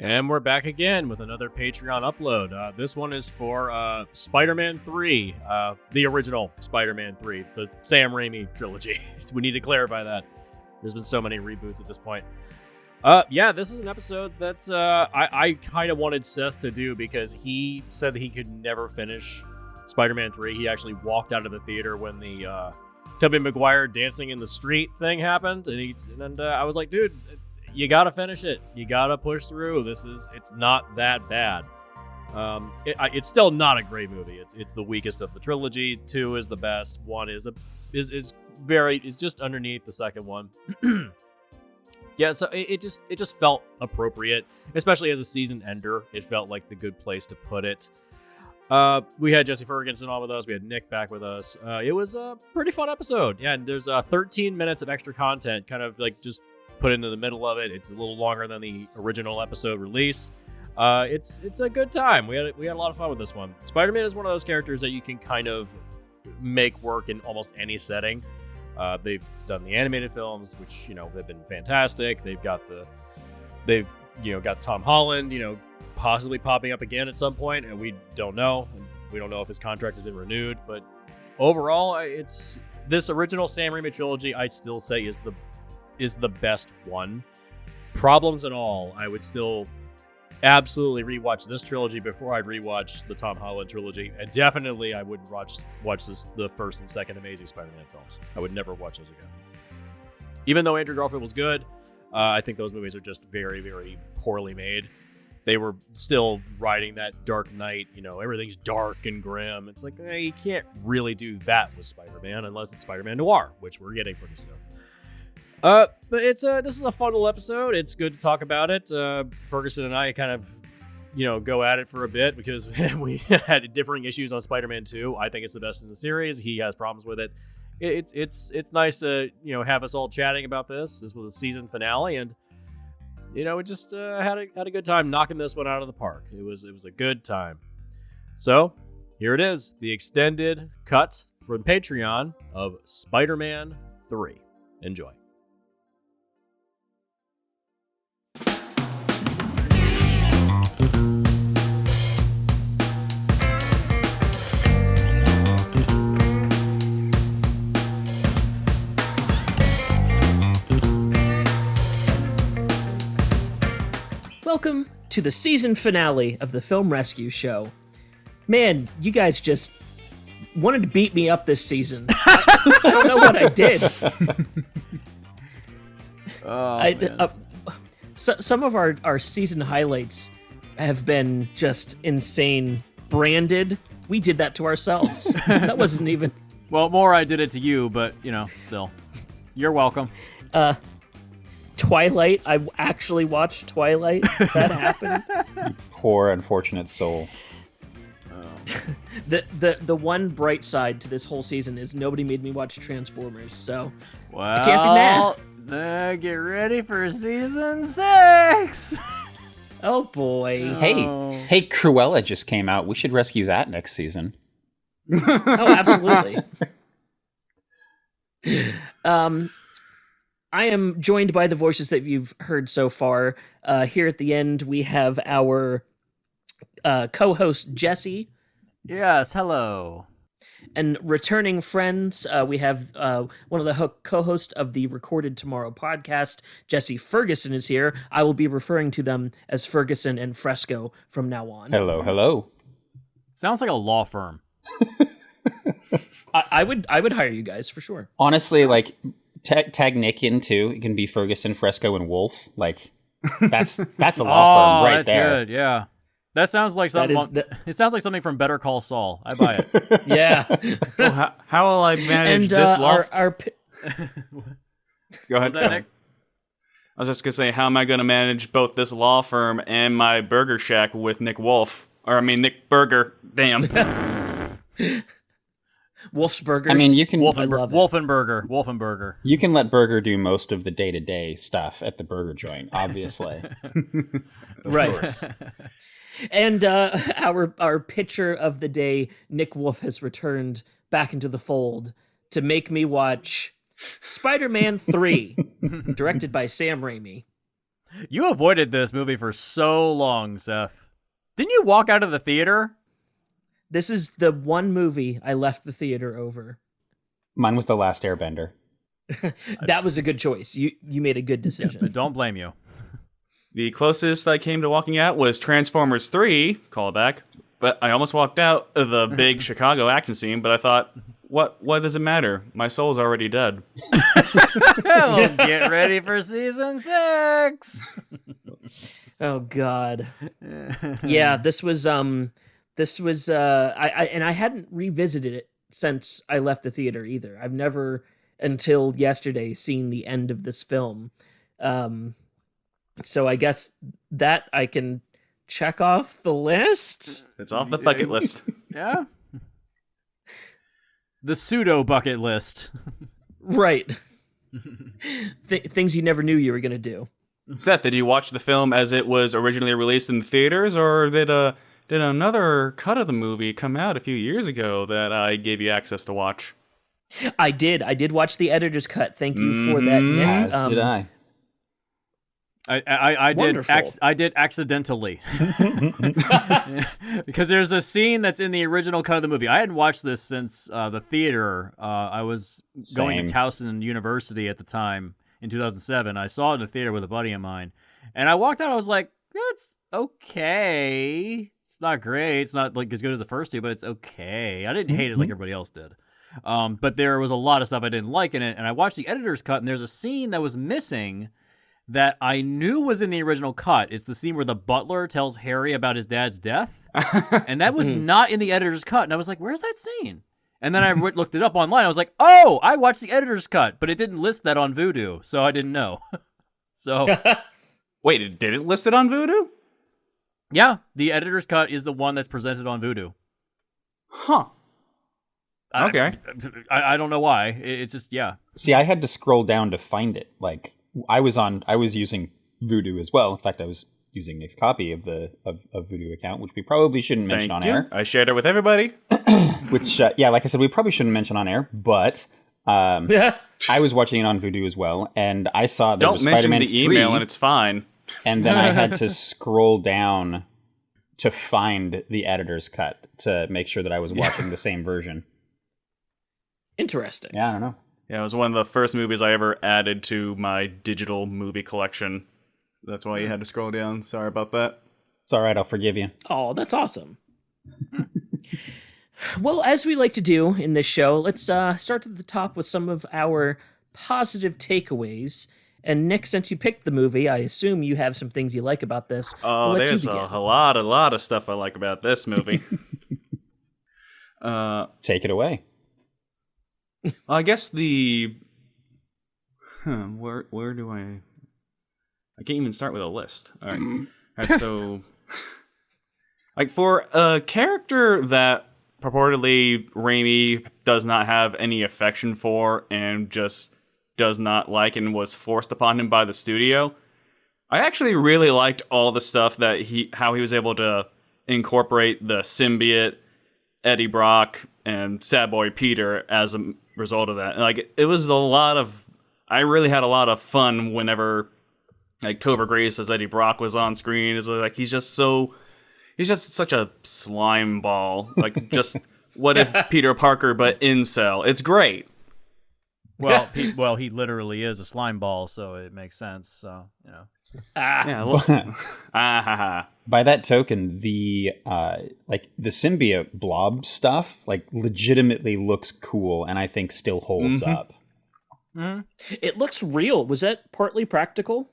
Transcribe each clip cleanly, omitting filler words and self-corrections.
And we're back again with another Patreon upload. This one is for Spider-Man 3, the original Spider-Man 3, the Sam Raimi trilogy. We need to clarify that. There's been so many reboots at this point. This is an episode that I kind of wanted Seth to do because he said that he could never finish Spider-Man 3. He actually walked out of the theater when the Tobey Maguire dancing in the street thing happened, and I was like, dude, you gotta finish it. You gotta push through. It's not that bad. It's still not a great movie. It's the weakest of the trilogy. 2 is the best. 1 is just underneath the second one. Yeah, so it just felt appropriate, especially as a season ender. It felt like the good place to put it. We had Jesse Ferguson on with us. We had Nick back with us. It was a pretty fun episode. Yeah, and there's 13 minutes of extra content, kind of like just put into the middle of it. It's a little longer than the original episode release. It's a good time. We had a lot of fun with this one. Spider-Man is one of those characters that you can kind of make work in almost any setting. They've done the animated films, which they've been fantastic. They've got Tom Holland, possibly popping up again at some point, and we don't know. We don't know if his contract has been renewed, but overall, it's this original Sam Raimi trilogy. I still say is the best one. Problems and all, I would still absolutely rewatch this trilogy before I'd rewatch the Tom Holland trilogy, and definitely I would watch the first and second Amazing Spider-Man films. I would never watch those again. Even though Andrew Garfield was good, I think those movies are just very, very poorly made. They were still riding that Dark Knight, everything's dark and grim. It's like, you can't really do that with Spider-Man unless it's Spider-Man Noir, which we're getting pretty soon. But this is a fun little episode. It's good to talk about it. Ferguson and I kind of, go at it for a bit because we had differing issues on Spider-Man 2. I think it's the best in the series. He has problems with it. It's nice to, have us all chatting about this. This was a season finale, and we just had a good time knocking this one out of the park. It was a good time. So here it is, the extended cut from Patreon of Spider-Man 3. Enjoy. Welcome to the season finale of the Film Rescue Show. Man, you guys just wanted to beat me up this season. I don't know what I did. Some of our season highlights have been just insane. Branded. We did that to ourselves. That wasn't even... Well, more I did it to you, but, still. You're welcome. Twilight. I actually watched Twilight. That happened. Poor unfortunate soul. The one bright side to this whole season is nobody made me watch Transformers, so I can't be mad. Get ready for season 6. Oh boy. Hey, Cruella just came out. We should rescue that next season. Oh, absolutely. I am joined by the voices that you've heard so far. Here at the end, we have our co-host, Jesse. Yes, hello. And returning friends, we have one of the co-hosts of the Recorded Tomorrow podcast, Jesse Ferguson, is here. I will be referring to them as Ferguson and Fresco from now on. Hello. Sounds like a law firm. I would hire you guys for sure. Honestly, like... Tag Nick in too. It can be Ferguson, Fresco, and Wolf. Like that's a law firm right that's there. Good, yeah. That sounds like something. It sounds like something from Better Call Saul. I buy it. Yeah. Well, how will I manage this law? Go ahead, Nick. I was just gonna say, how am I gonna manage both this law firm and my burger shack with Nick Burger? Damn. Wolf's Burgers. I mean, you can Wolfenburger. You can let Burger do most of the day-to-day stuff at the burger joint, obviously. Right. And our pitcher of the day, Nick Wolf, has returned back into the fold to make me watch Spider-Man 3, directed by Sam Raimi. You avoided this movie for so long, Seth. Didn't you walk out of the theater? This is the one movie I left the theater over. Mine was The Last Airbender. That was a good choice. You made a good decision. Don't blame you. The closest I came to walking out was Transformers 3, callback, but I almost walked out of the big Chicago action scene, but I thought, what does it matter? My soul's already dead. Well, get ready for season 6. Oh God. Yeah, this was I hadn't revisited it since I left the theater either. I've never until yesterday seen the end of this film. So I guess that I can check off the list. It's off the bucket list. Yeah. The pseudo bucket list. Right. Things you never knew you were going to do. Seth, did you watch the film as it was originally released in the theaters, or did another cut of the movie come out a few years ago that I gave you access to watch? I did watch the editor's cut. Thank you for that, Nick. As did I. I did accidentally. Because there's a scene that's in the original cut of the movie. I hadn't watched this since the theater. I was going to Towson University at the time in 2007. I saw it in the theater with a buddy of mine. And I walked out, I was like, it's okay. It's not great. It's not like as good as the first two, but it's okay. I didn't hate it like everybody else did. But there was a lot of stuff I didn't like in it. And I watched the editor's cut, and there's a scene that was missing that I knew was in the original cut. It's the scene where the butler tells Harry about his dad's death. And that was not in the editor's cut. And I was like, where's that scene? And then I looked it up online. I was like, oh, I watched the editor's cut, but it didn't list that on Vudu, so I didn't know. So, wait, did it list it on Vudu? Yeah, the editor's cut is the one that's presented on Vudu. Huh. Okay. I don't know why. It's just, yeah. See, I had to scroll down to find it. Like, I was using Vudu as well. In fact, I was using Nick's copy of the Vudu account, which we probably shouldn't mention on air. I shared it with everybody. Which, like I said, we probably shouldn't mention on air, but I was watching it on Vudu as well, and I saw there was Spider-Man 3. Don't mention the email, and it's fine. And then I had to scroll down to find the editor's cut to make sure that I was watching the same version. Interesting. Yeah, I don't know. Yeah, it was one of the first movies I ever added to my digital movie collection. That's why you had to scroll down. Sorry about that. It's all right. I'll forgive you. Oh, that's awesome. Well, as we like to do in this show, let's start at the top with some of our positive takeaways. And Nick, since you picked the movie, I assume you have some things you like about this. Oh, there's a lot of stuff I like about this movie. Take it away. I guess the... Where do I... I can't even start with a list. All right, so... Like, for a character that purportedly Raimi does not have any affection for and just does not like and was forced upon him by the studio, I actually really liked all the stuff that how he was able to incorporate the symbiote, Eddie Brock, and Sad Boy Peter as a result of that. Like, it was I really had a lot of fun whenever, like, Topher Grace as Eddie Brock was on screen. It's like, he's just such a slime ball. Like, just what if Peter Parker but incel? It's great. Well, he literally is a slime ball, so it makes sense. So, you know. Yeah. Well, by that token, the symbiote blob stuff legitimately looks cool, and I think still holds up. Mm-hmm. It looks real. Was that partly practical?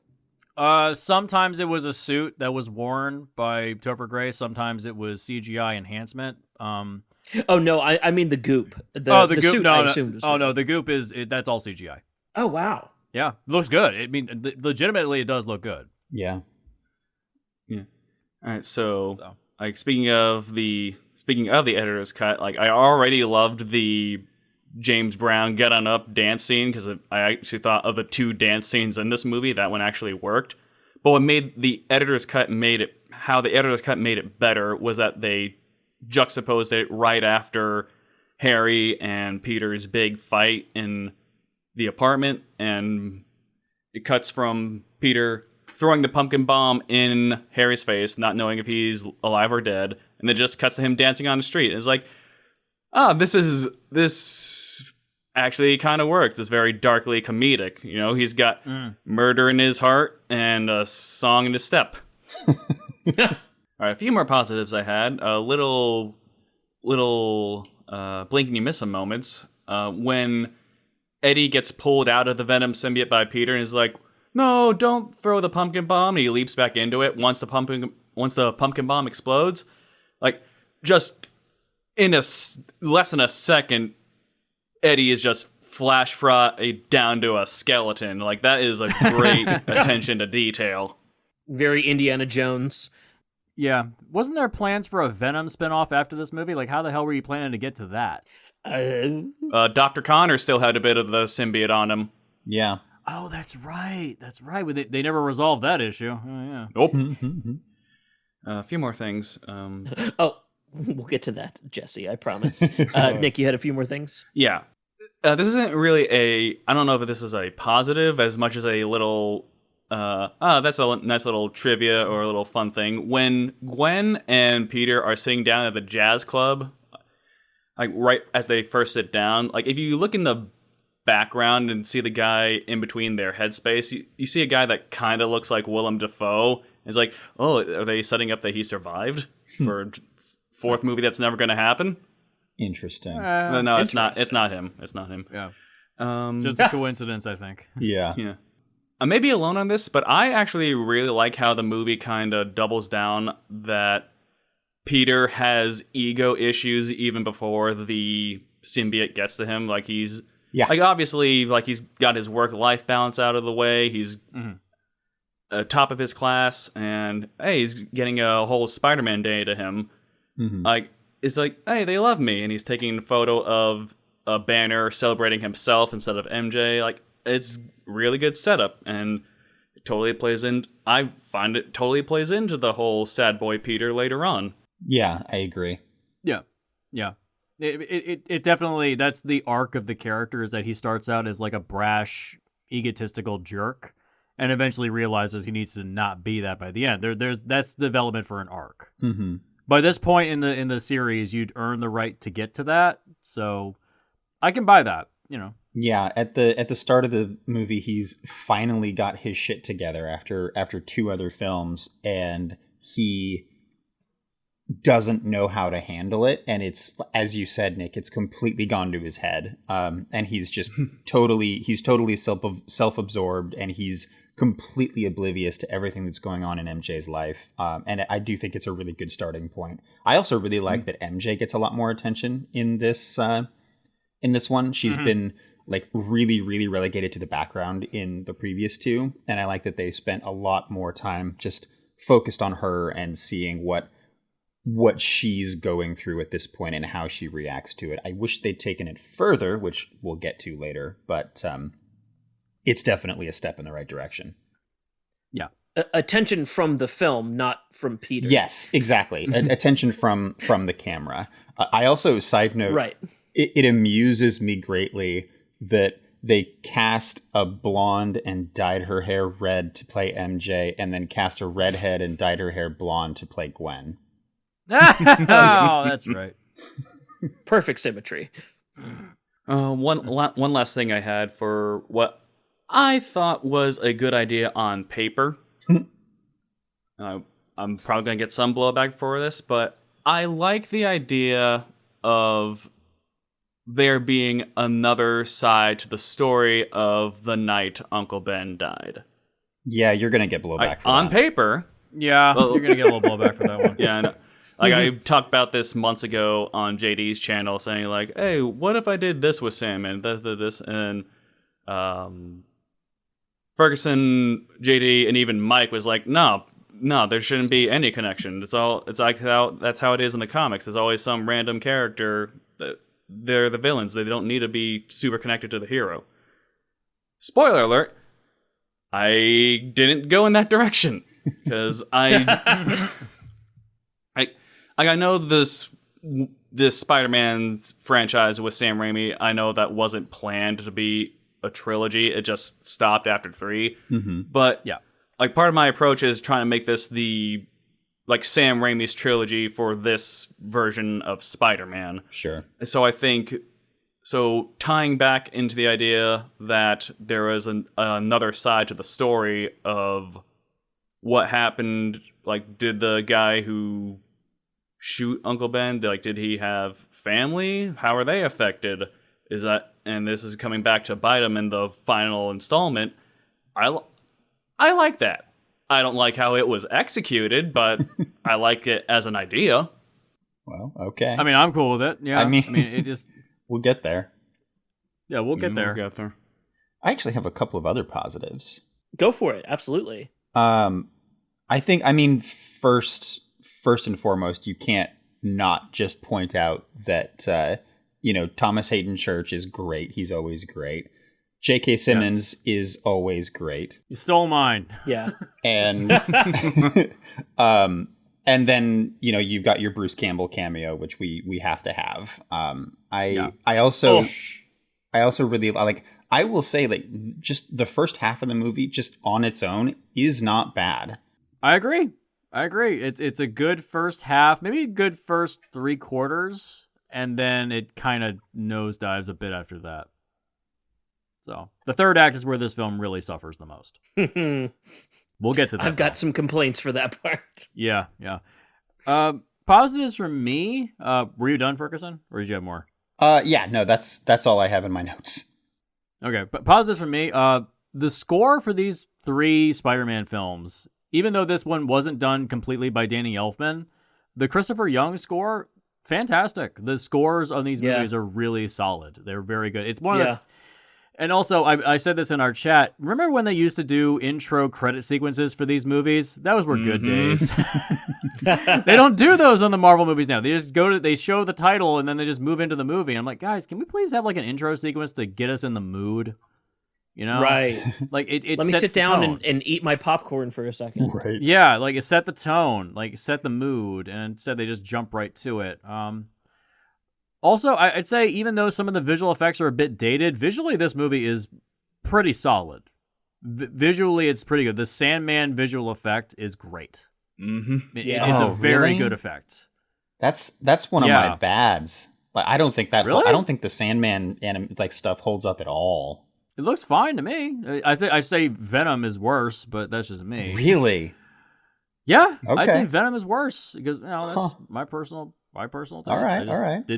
Sometimes it was a suit that was worn by Topher Grace. Sometimes it was CGI enhancement. Oh no, I mean the goop. The goop. Suit, no, I assumed was no, the goop that's all CGI. Oh wow. Yeah, it looks good. I mean, legitimately, it does look good. Yeah. All right, so like speaking of the editor's cut, like I already loved the James Brown Get On Up dance scene because I actually thought of the two dance scenes in this movie that one actually worked. But what made the editor's cut made it better was that they juxtaposed it right after Harry and Peter's big fight in the apartment, and it cuts from Peter throwing the pumpkin bomb in Harry's face, not knowing if he's alive or dead, and it just cuts to him dancing on the street. It's like, this actually kind of works. It's very darkly comedic. You know, he's got murder in his heart and a song in his step. All right, a few more positives I had. Little blink and you miss some moments. When Eddie gets pulled out of the Venom symbiote by Peter and is like, no, don't throw the pumpkin bomb. And he leaps back into it once the pumpkin bomb explodes. Like, just in less than a second, Eddie is just flash fried down to a skeleton. Like, that is a great attention to detail. Very Indiana Jones. Yeah. Wasn't there plans for a Venom spinoff after this movie? Like, how the hell were you planning to get to that? Dr. Connor still had a bit of the symbiote on him. Yeah. Oh, that's right. That's right. They never resolved that issue. Oh, yeah. Nope. A few more things. We'll get to that, Jesse, I promise. Nick, you had a few more things? Yeah. This isn't really I don't know if this is a positive as much as a little, that's a nice little trivia or a little fun thing. When Gwen and Peter are sitting down at the jazz club, like right as they first sit down, like if you look in the background and see the guy in between their headspace, you see a guy that kind of looks like Willem Dafoe. It's like, oh, are they setting up that he survived for fourth movie that's never going to happen? Interesting. No, it's not. It's not him. It's not him. Yeah. Just a coincidence, I think. Yeah. Yeah. I may be alone on this, but I actually really like how the movie kind of doubles down that Peter has ego issues even before the symbiote gets to him. Like like obviously, like he's got his work-life balance out of the way. He's top of his class, and hey, he's getting a whole Spider-Man day to him. Like, it's like, hey, they love me, and he's taking a photo of a banner celebrating himself instead of MJ. Like, it's really good setup, and it totally plays in. I find it totally plays into the whole sad boy Peter later on. Yeah, I agree. Yeah. It definitely, that's the arc of the character, is that he starts out as like a brash, egotistical jerk, and eventually realizes he needs to not be that by the end. That's development for an arc. By this point in the series, you'd earn the right to get to that, so I can buy that, you know. Yeah, at the start of the movie, he's finally got his shit together after two other films, and he doesn't know how to handle it, and it's, as you said, Nick, it's completely gone to his head, and he's just totally self-absorbed, and he's completely oblivious to everything that's going on in MJ's life, and I do think it's a really good starting point. I also really like that MJ gets a lot more attention in this one. She's been like really, really relegated to the background in the previous two, and I like that they spent a lot more time just focused on her and seeing what she's going through at this point and how she reacts to it. I wish they'd taken it further, which we'll get to later, but it's definitely a step in the right direction. Yeah. Attention from the film, not from Peter. Yes, exactly. Attention from the camera. I also, side note, right. It amuses me greatly that they cast a blonde and dyed her hair red to play MJ, and then cast a redhead and dyed her hair blonde to play Gwen. Oh, that's right. Perfect symmetry. One last thing I had for what I thought was a good idea on paper. I'm probably going to get some blowback for this, but I like the idea of there being another side to the story of the night Uncle Ben died. Yeah, you're going to get blowback for on that. paper. Yeah, you're going to get a little blowback for that one. Yeah, I know. Like, I talked about this months ago on JD's channel, saying, like, hey, what if I did this with Sam and this? And Ferguson, JD, and even Mike was like, no, there shouldn't be any connection. It's like that's how it is in the comics. There's always some random character that they're the villains. They don't need to be super connected to the hero. Spoiler alert, I didn't go in that direction, because I know this Spider-Man franchise with Sam Raimi, I know that wasn't planned to be a trilogy. It just stopped after 3. Mm-hmm. But yeah, like part of my approach is trying to make this the like Sam Raimi's trilogy for this version of Spider-Man. Sure. So I think, so tying back into the idea that there was another side to the story of what happened, like did the guy who shoot Uncle Ben, like did he have family? How are they affected? Is that, and this is coming back to bite him in the final installment. I like that. I don't like how it was executed, but I like it as an idea. Well, okay. I mean, I'm cool with it. Yeah. I mean, it just. We'll get there. Yeah, we'll get there. We'll get there. I actually have a couple of other positives. Go for it. Absolutely. I think, I mean, first and foremost, you can't not just point out that, Thomas Hayden Church is great. He's always great. J.K. Simmons is always great. You stole mine. Yeah. And and then, you've got your Bruce Campbell cameo, which we have to have. I also really like, I will say, like, just the first half of the movie just on its own is not bad. I agree. It's a good first half, maybe a good first 3/4, and then it kind of nosedives a bit after that. So the third act is where this film really suffers the most. We'll get to that. I've got some complaints for that part. Yeah. Positives from me. Were you done, Ferguson, or did you have more? Yeah, no, that's all I have in my notes. Okay, but positives from me. The score for these 3 Spider-Man films, even though this one wasn't done completely by Danny Elfman, the Christopher Young score, fantastic. The scores on these movies are really solid. They're very good. It's one of the. And also, I said this in our chat. Remember when they used to do intro credit sequences for these movies? Those were good days. They don't do those on the Marvel movies now. They just they show the title and then they just move into the movie. I'm like, guys, can we please have like an intro sequence to get us in the mood? Right. Like it Let me sit down and eat my popcorn for a second. Right. Yeah, like it set the tone, like set the mood, and instead they just jump right to it. Also, I'd say even though some of the visual effects are a bit dated, visually this movie is pretty solid. Visually, it's pretty good. The Sandman visual effect is great. Mm-hmm. It's a very good effect. That's one of my bads. Like, I don't think that. Really? I don't think the Sandman stuff holds up at all. It looks fine to me. I say Venom is worse, but that's just me. Really? Yeah, okay. I'd say Venom is worse because that's my personal taste. All right.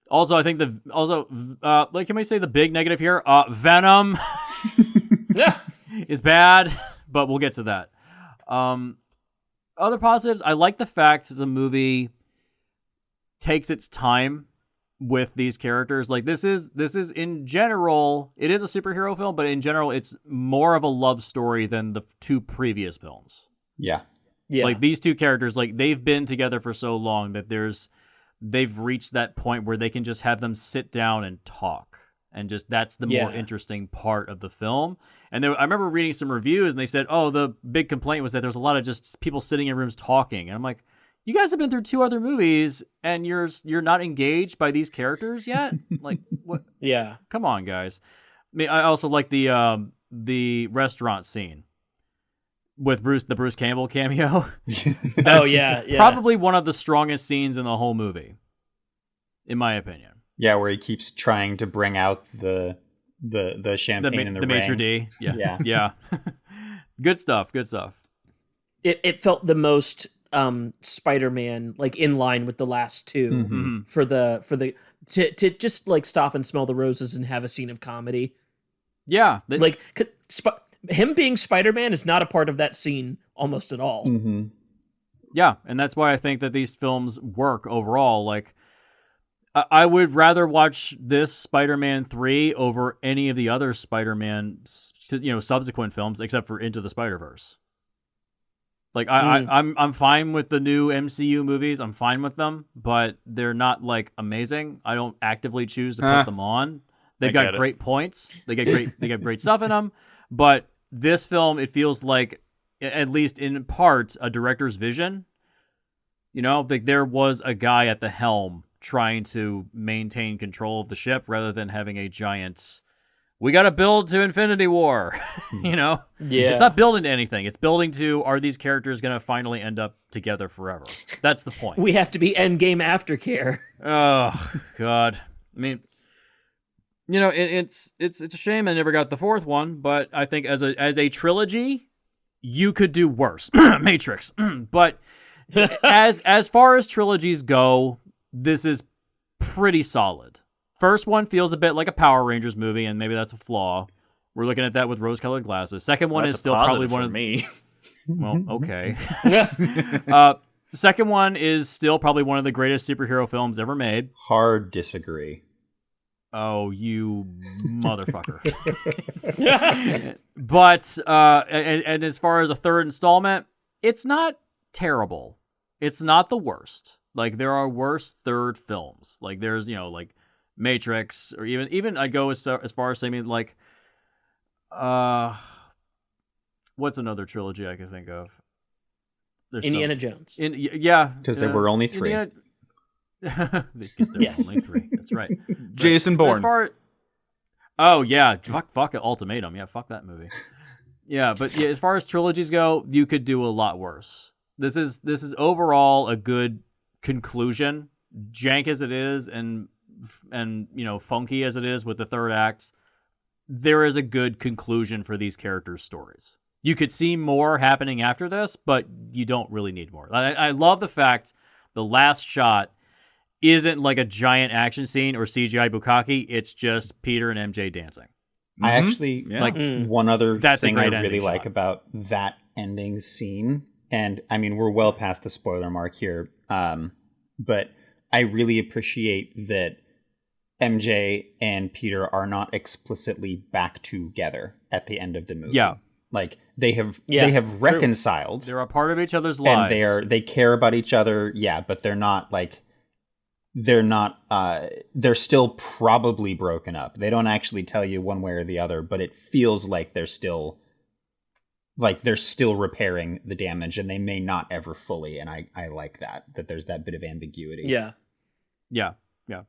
Also, I think can we say the big negative here? Venom is bad, but we'll get to that. Other positives, I like the fact the movie takes its time with these characters. Like this is in general, it is a superhero film, but in general, it's more of a love story than the 2 previous films. Yeah. Like these 2 characters, like they've been together for so long that they've reached that point where they can just have them sit down and talk. And just that's the more interesting part of the film. And I remember reading some reviews and they said, oh, the big complaint was that there's a lot of just people sitting in rooms talking. And I'm like, you guys have been through 2 other movies and you're not engaged by these characters yet? Like, what? Yeah. Come on, guys. I mean, I also like the restaurant scene with the Bruce Campbell cameo. That's probably one of the strongest scenes in the whole movie, in my opinion. Yeah, where he keeps trying to bring out the champagne in the ring. maitre d'. Yeah. Good stuff. It felt the most Spider-Man, like in line with the last 2 for the to just like stop and smell the roses and have a scene of comedy. Yeah, him being Spider-Man is not a part of that scene almost at all. Mm-hmm. Yeah, and that's why I think that these films work overall. Like, I would rather watch this Spider-Man 3 over any of the other Spider-Man, subsequent films, except for Into the Spider-Verse. Like, I'm fine with the new MCU movies. I'm fine with them, but they're not like amazing. I don't actively choose to put them on. They've got great points. They got great stuff in them. But this film, it feels like, at least in part, a director's vision. Like there was a guy at the helm trying to maintain control of the ship rather than having a giant we got to build to Infinity War. You know? Yeah. It's not building to anything. It's building to, are these characters going to finally end up together forever? That's the point. We have to be Endgame aftercare. Oh, God. I mean, you know, it's a shame I never got the fourth one, but I think as a trilogy, you could do worse. Matrix. But as far as trilogies go, this is pretty solid. First one feels a bit like a Power Rangers movie, and maybe that's a flaw. We're looking at that with rose-colored glasses. Second one That's is still probably one of me. Well, okay. Second one is still probably one of the greatest superhero films ever made. Hard disagree. Oh, you motherfucker. But and as far as a third installment, it's not terrible. It's not the worst. Like, there are worse third films. Like, there's, you know, like Matrix, or even I'd go as far as saying, like, what's another trilogy I can think of? There's Indiana Jones. Yeah. Because there were only three. Because there were only three. That's right. Jason Bourne. Oh, yeah. Fuck it. Ultimatum. Yeah, fuck that movie. Yeah, but yeah, as far as trilogies go, you could do a lot worse. This is overall a good conclusion, jank as it is, and you know, funky as it is with the third act. There is a good conclusion for these characters' stories. You could see more happening after this, but you don't really need more. I love the fact the last shot isn't like a giant action scene or CGI bukkake. It's just Peter and MJ dancing. I actually like one other thing I really like about that ending scene, and I mean, we're well past the spoiler mark here, but I really appreciate that MJ and Peter are not explicitly back together at the end of the movie. Yeah. Like they have reconciled. They're a part of each other's lives. And they care about each other, yeah, but they're still probably broken up. They don't actually tell you one way or the other, but it feels like they're still repairing the damage, and they may not ever fully, and I like that there's that bit of ambiguity. Yeah.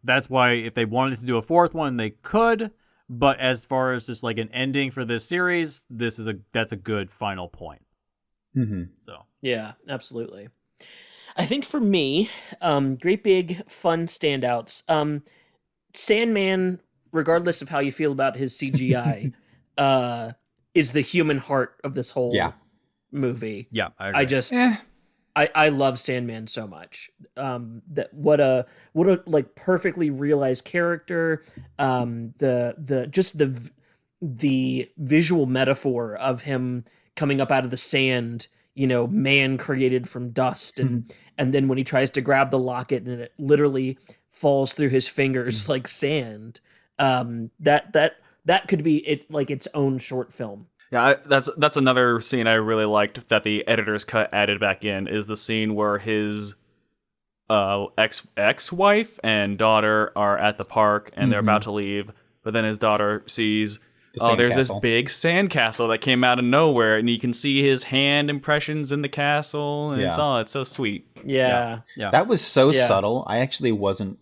That's why if they wanted to do a fourth one, they could. But as far as just like an ending for this series, that's a good final point. Mm-hmm. So yeah, absolutely. I think for me, great big fun standouts. Sandman, regardless of how you feel about his CGI, is the human heart of this whole movie. Yeah, I agree. I love Sandman so much. That what a like perfectly realized character. The visual metaphor of him coming up out of the sand, you know, man created from dust, and then when he tries to grab the locket and it literally falls through his fingers like sand. That could be it, like its own short film. Yeah, that's another scene I really liked that the editor's cut added back in, is the scene where his ex-wife and daughter are at the park and they're about to leave, but then his daughter sees, there's this big sandcastle that came out of nowhere, and you can see his hand impressions in the castle, and it's so sweet. Yeah. That was so subtle. I actually wasn't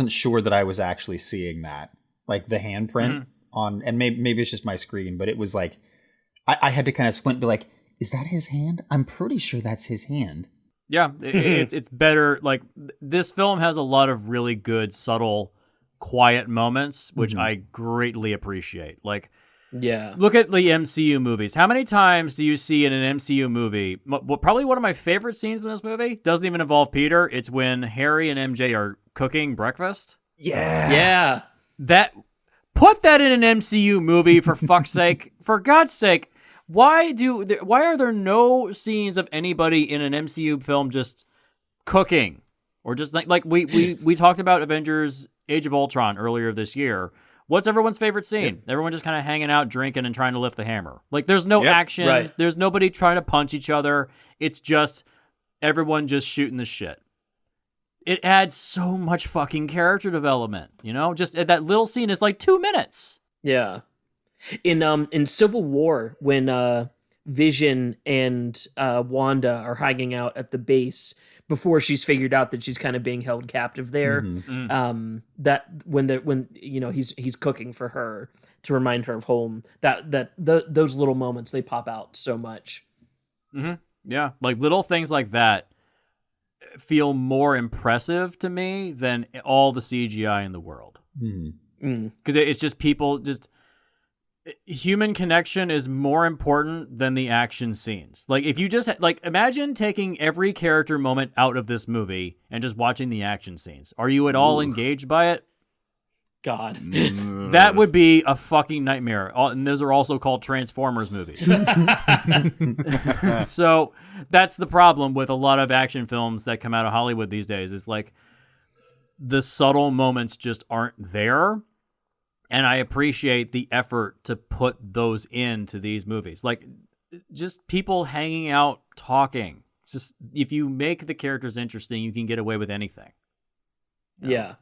sure that I was actually seeing that, like the handprint on, and maybe it's just my screen, but it was like, I had to kind of squint and be like, is that his hand? I'm pretty sure that's his hand. Yeah, it's better. Like, this film has a lot of really good, subtle, quiet moments, which I greatly appreciate. Like, look at the MCU movies. How many times do you see in an MCU movie? Probably one of my favorite scenes in this movie doesn't even involve Peter. It's when Harry and MJ are cooking breakfast. Yeah. Put that in an MCU movie, for fuck's sake. For God's sake. Why are there no scenes of anybody in an MCU film just cooking, or just like we talked about Avengers: Age of Ultron earlier this year? What's everyone's favorite scene? Everyone just kind of hanging out, drinking, and trying to lift the hammer. Like, there's no action. Right. There's nobody trying to punch each other. It's just everyone just shooting the shit. It adds so much fucking character development, you know? Just that little scene is like 2 minutes. Yeah. In Civil War, when Vision and Wanda are hanging out at the base before she's figured out that she's kind of being held captive there. That when he's cooking for her to remind her of home, those little moments, they pop out so much. Yeah, like little things like that feel more impressive to me than all the CGI in the world. Because it's just human connection is more important than the action scenes. Like if you just imagine taking every character moment out of this movie and just watching the action scenes. Are you at all engaged by it? God. That would be a fucking nightmare. And those are also called Transformers movies. So that's the problem with a lot of action films that come out of Hollywood these days. It's like the subtle moments just aren't there. And I appreciate the effort to put those into these movies. Like just people hanging out, talking. It's just if you make the characters interesting, you can get away with anything. Yeah.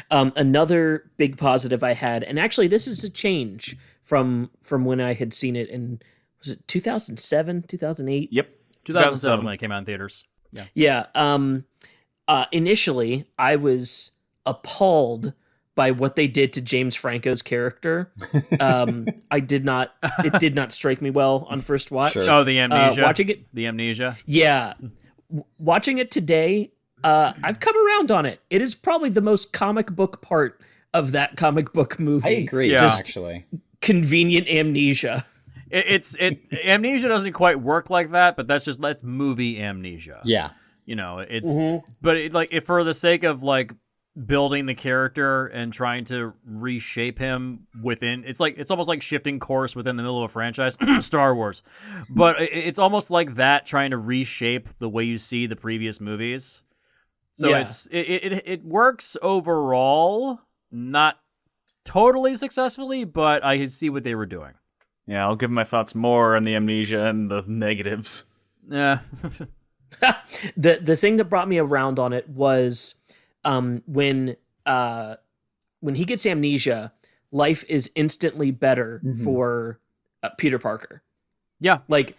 Another big positive I had, and actually this is a change from when I had seen it in, was it 2007, 2008? Yep. 2007 when it came out in theaters. Yeah. Initially, I was appalled by what they did to James Franco's character. It did not strike me well on first watch. Sure. Oh, the amnesia. Watching it. The amnesia. Yeah. Watching it today, I've come around on it. It is probably the most comic book part of that comic book movie. I agree, Yeah. actually. Convenient amnesia. Amnesia doesn't quite work like that, but that's movie amnesia. Yeah. You know, but for the sake of like building the character and trying to reshape him within, it's almost like shifting course within the middle of a franchise, Star Wars. But it's almost like that, trying to reshape the way you see the previous movies. So Yeah. it works overall, not totally successfully, but I can see what they were doing. Yeah, I'll give my thoughts more on the amnesia and the negatives. Yeah. The thing that brought me around on it was when he gets amnesia, life is instantly better for Peter Parker. Yeah. Like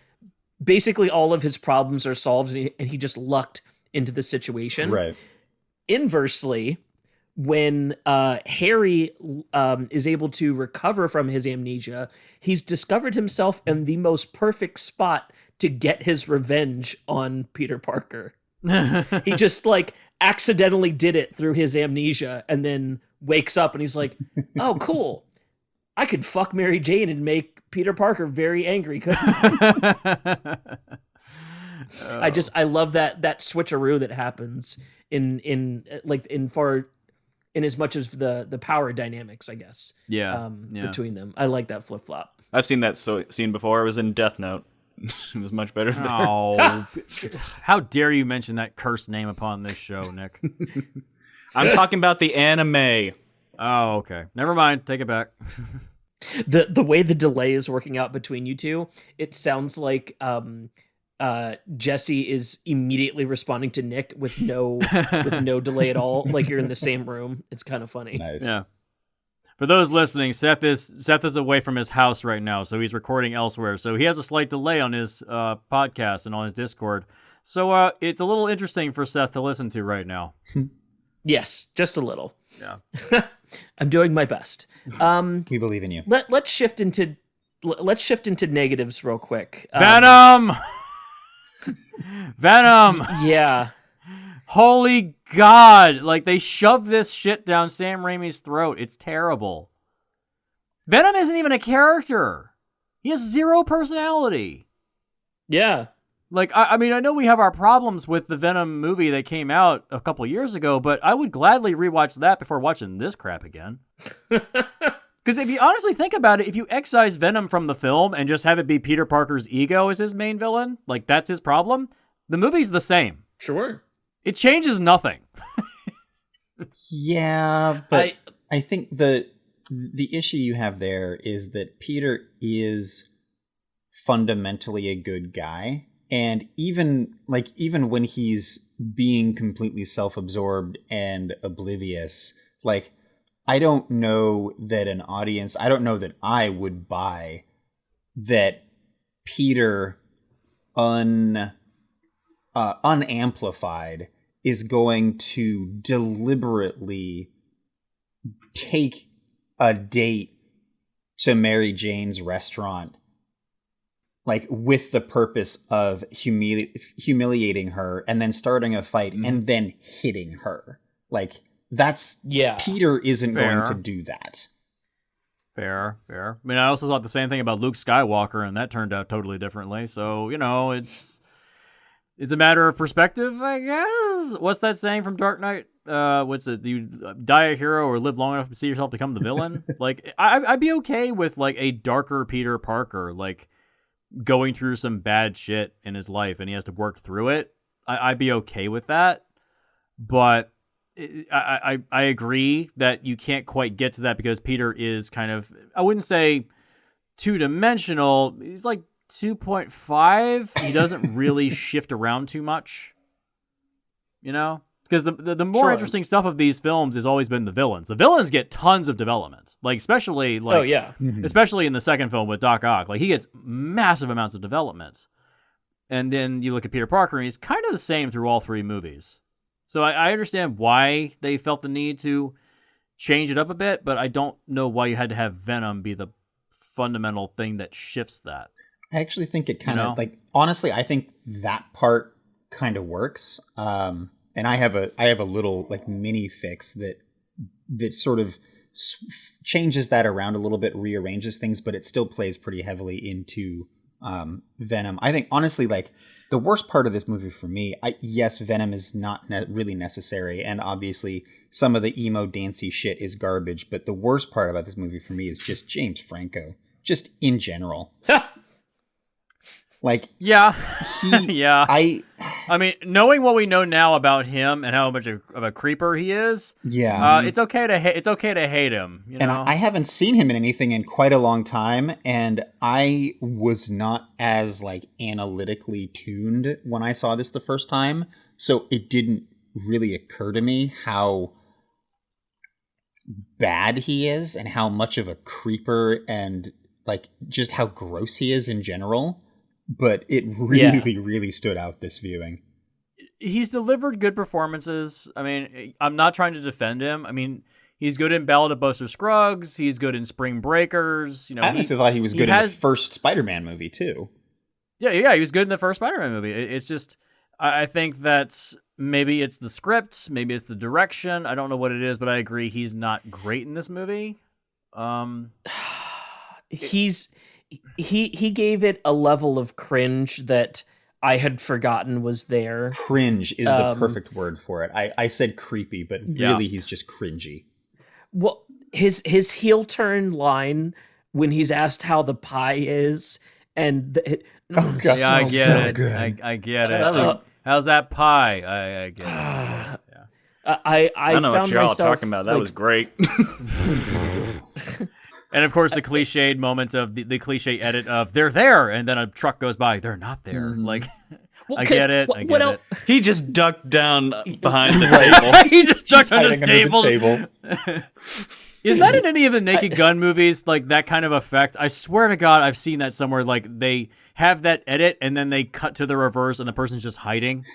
basically all of his problems are solved, and he just lucked into the situation. Right. Inversely, when Harry is able to recover from his amnesia, he's discovered himself in the most perfect spot to get his revenge on Peter Parker. He just like accidentally did it through his amnesia and then wakes up and he's like, oh, cool. I could fuck Mary Jane and make Peter Parker very angry. I love that switcheroo that happens in as much as the power dynamics, I guess. Yeah. Between them. I like that flip flop. I've seen that scene before. It was in Death Note. It was much better there. Oh, how dare you mention that cursed name upon this show, Nick? I'm talking about the anime. Oh, okay. Never mind. Take it back. The way the delay is working out between you two, it sounds like Jesse is immediately responding to Nick with no delay at all, like you're in the same room. It's kind of funny. Nice. Yeah. For those listening, Seth is away from his house right now, so he's recording elsewhere. So he has a slight delay on his podcast and on his Discord. So it's a little interesting for Seth to listen to right now. Yes, just a little. Yeah. I'm doing my best. We believe in you. Let's shift into negatives real quick. Venom. Venom. Yeah. Holy God. Like, they shoved this shit down Sam Raimi's throat. It's terrible. Venom isn't even a character. He has zero personality. Yeah. Like, I mean, I know we have our problems with the Venom movie that came out a couple years ago, but I would gladly rewatch that before watching this crap again. Because if you honestly think about it, if you excise Venom from the film and just have it be Peter Parker's ego as his main villain, like that's his problem, the movie's the same. Sure. It changes nothing. Yeah, but I think the issue you have there is that Peter is fundamentally a good guy. And even when he's being completely self-absorbed and oblivious, like, I don't know that I don't know that I would buy that Peter unamplified is going to deliberately take a date to Mary Jane's restaurant, like with the purpose of humiliating her and then starting a fight and then hitting her. Like, that's Peter isn't going to do that. Fair. I mean, I also thought the same thing about Luke Skywalker, and that turned out totally differently. So, it's a matter of perspective, I guess. What's that saying from Dark Knight? What's it? Do you die a hero or live long enough to see yourself become the villain? Like, I'd be okay with like a darker Peter Parker, like going through some bad shit in his life, and he has to work through it. I'd be okay with that, but I agree that you can't quite get to that because Peter is kind of, I wouldn't say two-dimensional. He's like 2.5. He doesn't really shift around too much, because the more interesting stuff of these films has always been the villains. The villains get tons of development, like especially especially in the second film with Doc Ock. Like, he gets massive amounts of development, and then you look at Peter Parker, and he's kind of the same through all three movies. So I understand why they felt the need to change it up a bit, but I don't know why you had to have Venom be the fundamental thing that shifts that. I actually think it kind of honestly, I think that part kind of works. And I have a little like mini fix that sort of changes that around a little bit, rearranges things, but it still plays pretty heavily into Venom. I think honestly, like, the worst part of this movie for me, yes, Venom is not really necessary, and obviously some of the emo dancey shit is garbage, but the worst part about this movie for me is just James Franco, just in general. Like, I mean, knowing what we know now about him and how much of a creeper he is, it's okay to hate him. And I haven't seen him in anything in quite a long time, and I was not as like analytically tuned when I saw this the first time, so it didn't really occur to me how bad he is and how much of a creeper and like just how gross he is in general. But it really stood out this viewing. He's delivered good performances. I mean, I'm not trying to defend him. I mean, he's good in Ballad of Buster Scruggs. He's good in Spring Breakers. I honestly thought he was good in the first Spider-Man movie too. Yeah, he was good in the first Spider-Man movie. It's just, I think that maybe it's the script, maybe it's the direction. I don't know what it is, but I agree he's not great in this movie. He gave it a level of cringe that I had forgotten was there. Cringe is the perfect word for it. I said creepy, but really he's just cringy. Well, his heel turn line when he's asked how the pie is, and I get it. I get it. How's that pie? I get it. I don't know what y'all talking about. That was great. And of course, the cliched moment of the cliche edit of "they're there," and then a truck goes by. They're not there. Mm-hmm. Like, I get it. I get it. He just ducked down behind the table. He just ducked under the table. Is that in any of the Naked Gun movies? Like that kind of effect? I swear to God, I've seen that somewhere. Like they have that edit, and then they cut to the reverse, and the person's just hiding.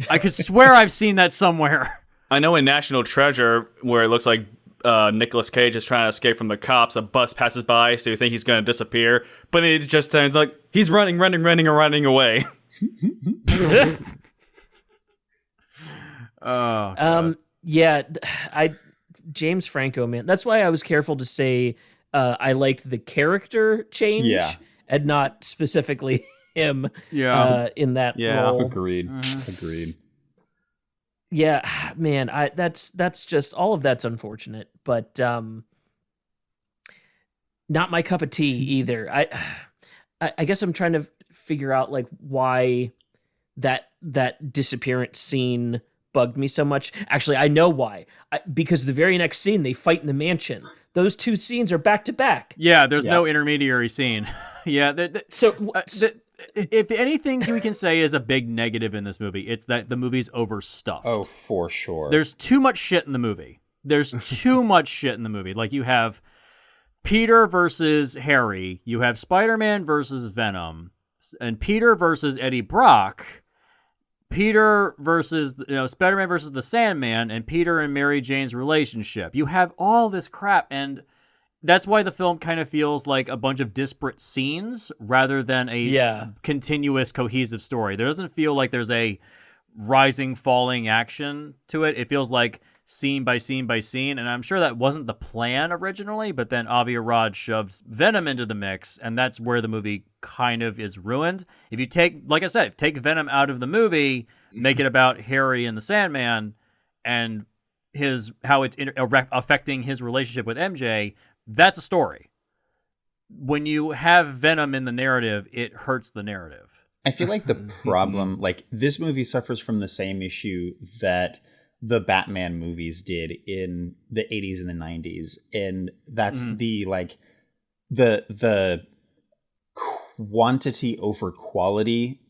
I could swear I've seen that somewhere. I know in National Treasure, where it looks like Nicolas Cage is trying to escape from the cops. A bus passes by, so you think he's going to disappear, but it just turns like he's running away. James Franco, man. That's why I was careful to say I liked the character change and not specifically him. In that role. Agreed. Yeah, man, that's just all of that's unfortunate, but not my cup of tea either. I guess I'm trying to figure out like why that disappearance scene bugged me so much. Actually, I know why. Because the very next scene they fight in the mansion. Those two scenes are back to back. Yeah, there's no intermediary scene. If anything we can say is a big negative in this movie, it's that the movie's overstuffed. Oh, for sure. There's too much shit in the movie. Like you have Peter versus Harry. You have Spider-Man versus Venom, and Peter versus Eddie Brock. Peter versus, Spider-Man versus the Sandman, and Peter and Mary Jane's relationship. You have all this crap, and that's why the film kind of feels like a bunch of disparate scenes rather than a continuous, cohesive story. There doesn't feel like there's a rising, falling action to it. It feels like scene by scene by scene, and I'm sure that wasn't the plan originally, but then Avi Arad shoves Venom into the mix, and that's where the movie kind of is ruined. If you take, like I said, take Venom out of the movie, make it about Harry and the Sandman, and how it's affecting his relationship with MJ, that's a story. When you have Venom in the narrative, it hurts the narrative. I feel like the problem, like, this movie suffers from the same issue that the Batman movies did in the 80s and the 90s, and that's the quantity over quality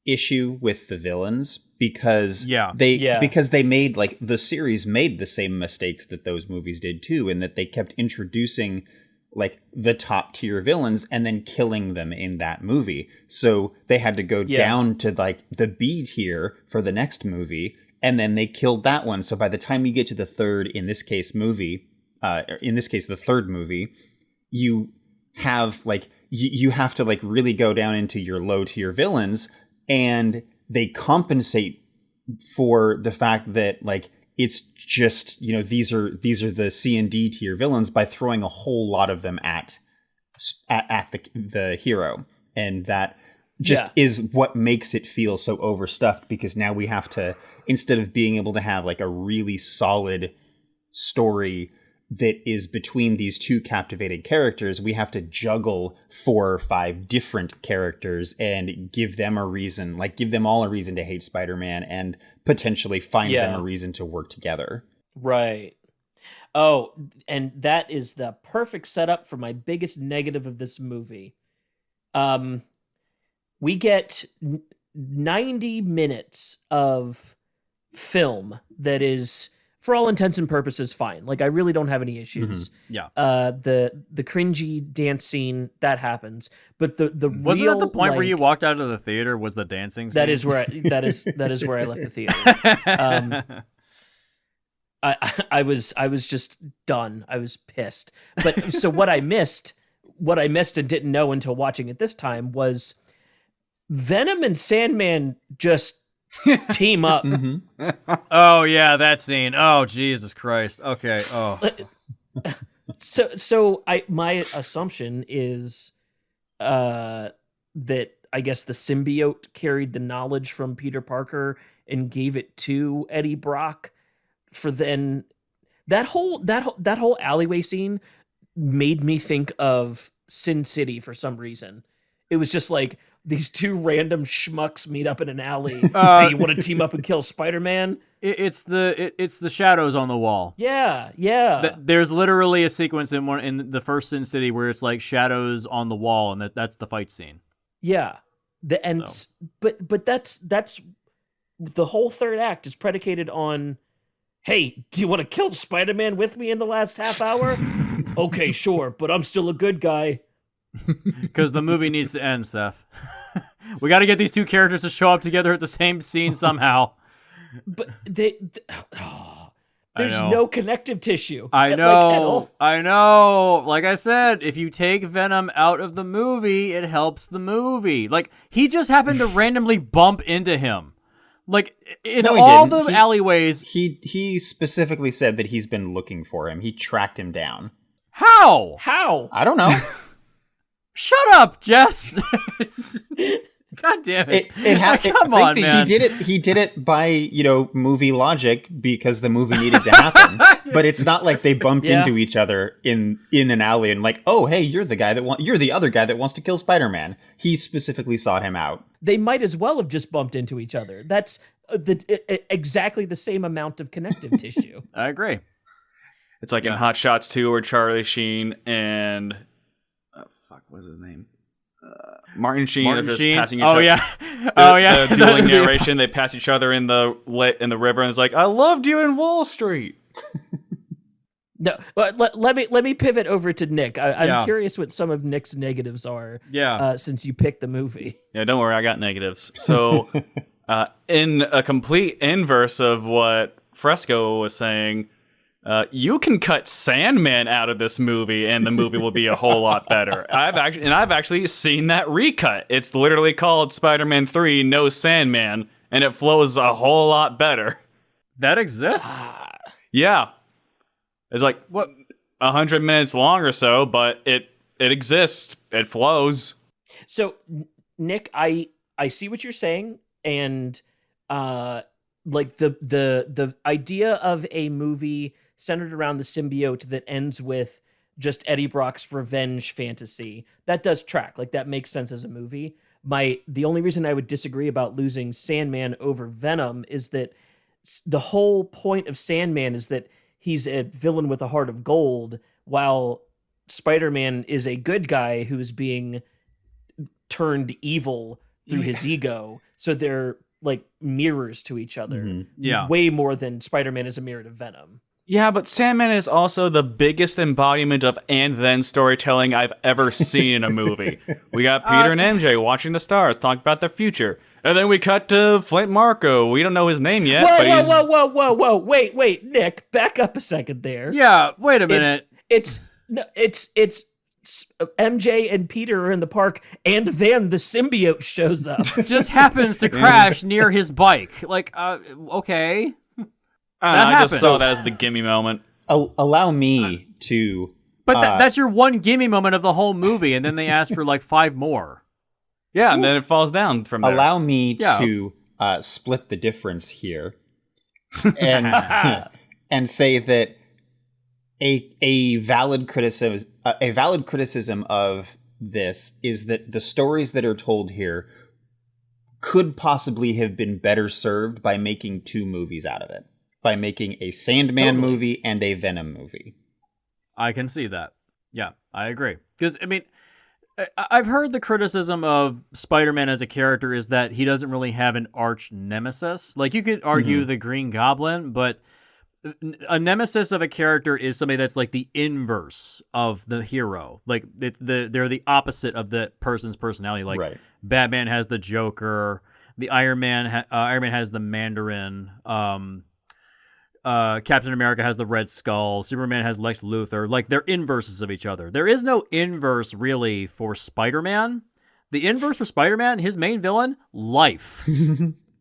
issue with the villains, because they made, like, the series made the same mistakes that those movies did too, and that they kept introducing, like, the top tier villains and then killing them in that movie. So they had to go down to, like, the B tier for the next movie, and then they killed that one. So by the time you get to the third, in this case, the third movie, you have, like, you have to, like, really go down into your low tier villains, and they compensate for the fact that, like, it's just, these are the C and D tier villains by throwing a whole lot of them at the hero. And that just is what makes it feel so overstuffed, because now we have to, instead of being able to have, like, a really solid story that is between these two captivated characters, we have to juggle 4 or 5 different characters and give them a reason, like, give them all a reason to hate Spider-Man and potentially find them a reason to work together. Right. Oh, and that is the perfect setup for my biggest negative of this movie. We get 90 minutes of film that is, for all intents and purposes, fine. Like, I really don't have any issues. Yeah. The cringy dance scene, that happens. But the wasn't real, that the point like, where you walked out of the theater was the dancing scene? that is where I left the theater. I was just done. I was pissed. But so what I missed and didn't know until watching it this time was Venom and Sandman just team up. Oh yeah, that scene. Oh Jesus Christ. Okay. Oh. So my assumption is that I guess the symbiote carried the knowledge from Peter Parker and gave it to Eddie Brock. For then that whole alleyway scene made me think of Sin City for some reason. It was just like these two random schmucks meet up in an alley. Hey, you want to team up and kill Spider-Man? It's the shadows on the wall. Yeah. There's literally a sequence in the first Sin City where it's like shadows on the wall, and that's the fight scene. Yeah. But that's the whole third act is predicated on, hey, do you want to kill Spider-Man with me in the last half hour? Okay, sure, but I'm still a good guy. Because the movie needs to end, Seth. We got to get these two characters to show up together at the same scene somehow. But there's no connective tissue. I know. I know. Like I said, if you take Venom out of the movie, it helps the movie. Like, he just happened to randomly bump into him. Like, in all the alleyways. He specifically said that he's been looking for him. He tracked him down. How? I don't know. Shut up, Jess. God damn it. Come on, man. He did it by, movie logic, because the movie needed to happen. But it's not like they bumped into each other in an alley and like, oh, hey, you're the other guy that wants to kill Spider-Man. He specifically sought him out. They might as well have just bumped into each other. That's exactly the same amount of connective tissue. I agree. It's like in Hot Shots 2 where Charlie Sheen and what's his name? Martin Sheen are just passing each other. The dueling narration. They pass each other in the river, and it's like, I loved you in Wall Street. No, but let me pivot over to Nick. I'm Yeah. curious what some of Nick's negatives are. Yeah. Since you picked the movie. Yeah, don't worry, I got negatives. So, in a complete inverse of what Fresco was saying, you can cut Sandman out of this movie, and the movie will be a whole lot better. I've actually seen that recut. It's literally called Spider-Man 3: No Sandman, and it flows a whole lot better. That exists? Yeah, it's like 100 minutes long or so, but it exists. It flows. So, Nick, I see what you're saying, and like the idea of a movie centered around the symbiote that ends with just Eddie Brock's revenge fantasy, that does track. Like, that makes sense as a movie. The only reason I would disagree about losing Sandman over Venom is that the whole point of Sandman is that he's a villain with a heart of gold, while Spider-Man is a good guy who's being turned evil through his ego. So they're like mirrors to each other. Mm-hmm. Yeah. Way more than Spider-Man is a mirror to Venom. Yeah, but Sandman is also the biggest embodiment of and then storytelling I've ever seen in a movie. We got Peter and MJ watching the stars, talk about their future. And then we cut to Flint Marco. We don't know his name yet. Whoa. Wait, Nick, back up a second there. Yeah, wait a minute. It's MJ and Peter are in the park, and then the symbiote shows up. Just happens to crash near his bike. Like, okay. I just saw that as the gimme moment. Allow me to... But that's your one gimme moment of the whole movie, and then they ask for like 5 more. Yeah, and then it falls down from there. Allow me to split the difference here and and say that a valid criticism of this is that the stories that are told here could possibly have been better served by making 2 movies out of it, by making a Sandman movie and a Venom movie. I can see that. Yeah, I agree. Because, I mean, I've heard the criticism of Spider-Man as a character is that he doesn't really have an arch nemesis. Like, you could argue the Green Goblin, but a nemesis of a character is somebody that's like the inverse of the hero. Like, they're the opposite of the person's personality. Like, Batman has the Joker, the Iron Man has the Mandarin, Captain America has the Red Skull, Superman has Lex Luthor. Like, they're inverses of each other. There is no inverse really for Spider-Man. The inverse for Spider-Man, his main villain, life.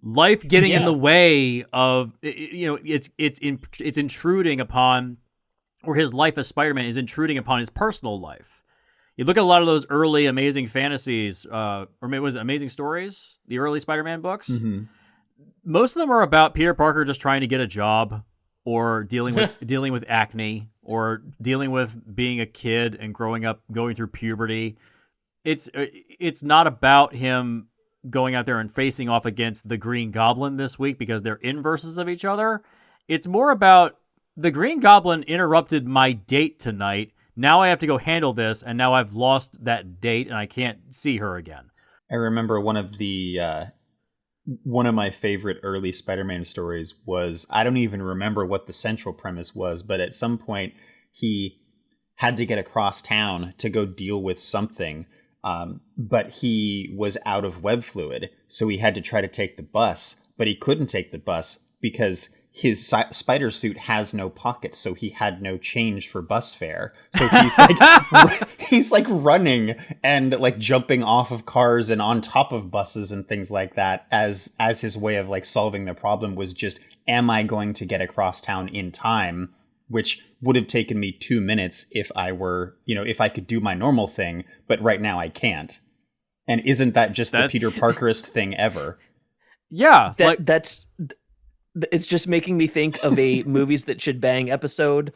Life getting in the way of, it's intruding upon, or his life as Spider-Man is intruding upon his personal life. You look at a lot of those early Amazing Fantasies, or maybe it was Amazing Stories, the early Spider-Man books. Mm-hmm. Most of them are about Peter Parker just trying to get a job, or dealing with acne, or dealing with being a kid and growing up, going through puberty. It's not about him going out there and facing off against the Green Goblin this week because they're inverses of each other. It's more about the Green Goblin interrupted my date tonight. Now I have to go handle this, and now I've lost that date and I can't see her again. I remember one of my favorite early Spider-Man stories was, I don't even remember what the central premise was, but at some point he had to get across town to go deal with something. But he was out of web fluid, so he had to try to take the bus, but he couldn't take the bus because his spider suit has no pockets, so he had no change for bus fare. So he's like running and like jumping off of cars and on top of buses and things like that as his way of like solving the problem was just, am I going to get across town in time? Which would have taken me 2 minutes if I were, if I could do my normal thing, but right now I can't. And isn't that just the Peter Parkerist thing ever? Yeah. It's just making me think of a Movies That Should Bang episode,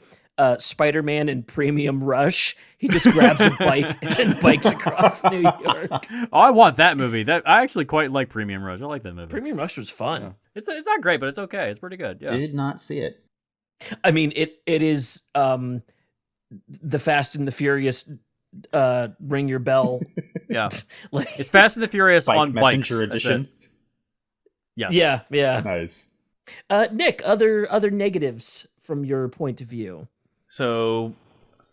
Spider-Man in Premium Rush. He just grabs a bike and bikes across New York. Oh, I want that movie. I actually quite like Premium Rush. I like that movie. Premium Rush was fun. Yeah. It's not great, but it's okay. It's pretty good. Yeah. Did not see it. I mean, it is the Fast and the Furious ring your bell. Yeah. It's Fast and the Furious on bikes. Messenger edition. Yes. Yeah. Nice. Nick, other negatives from your point of view. So,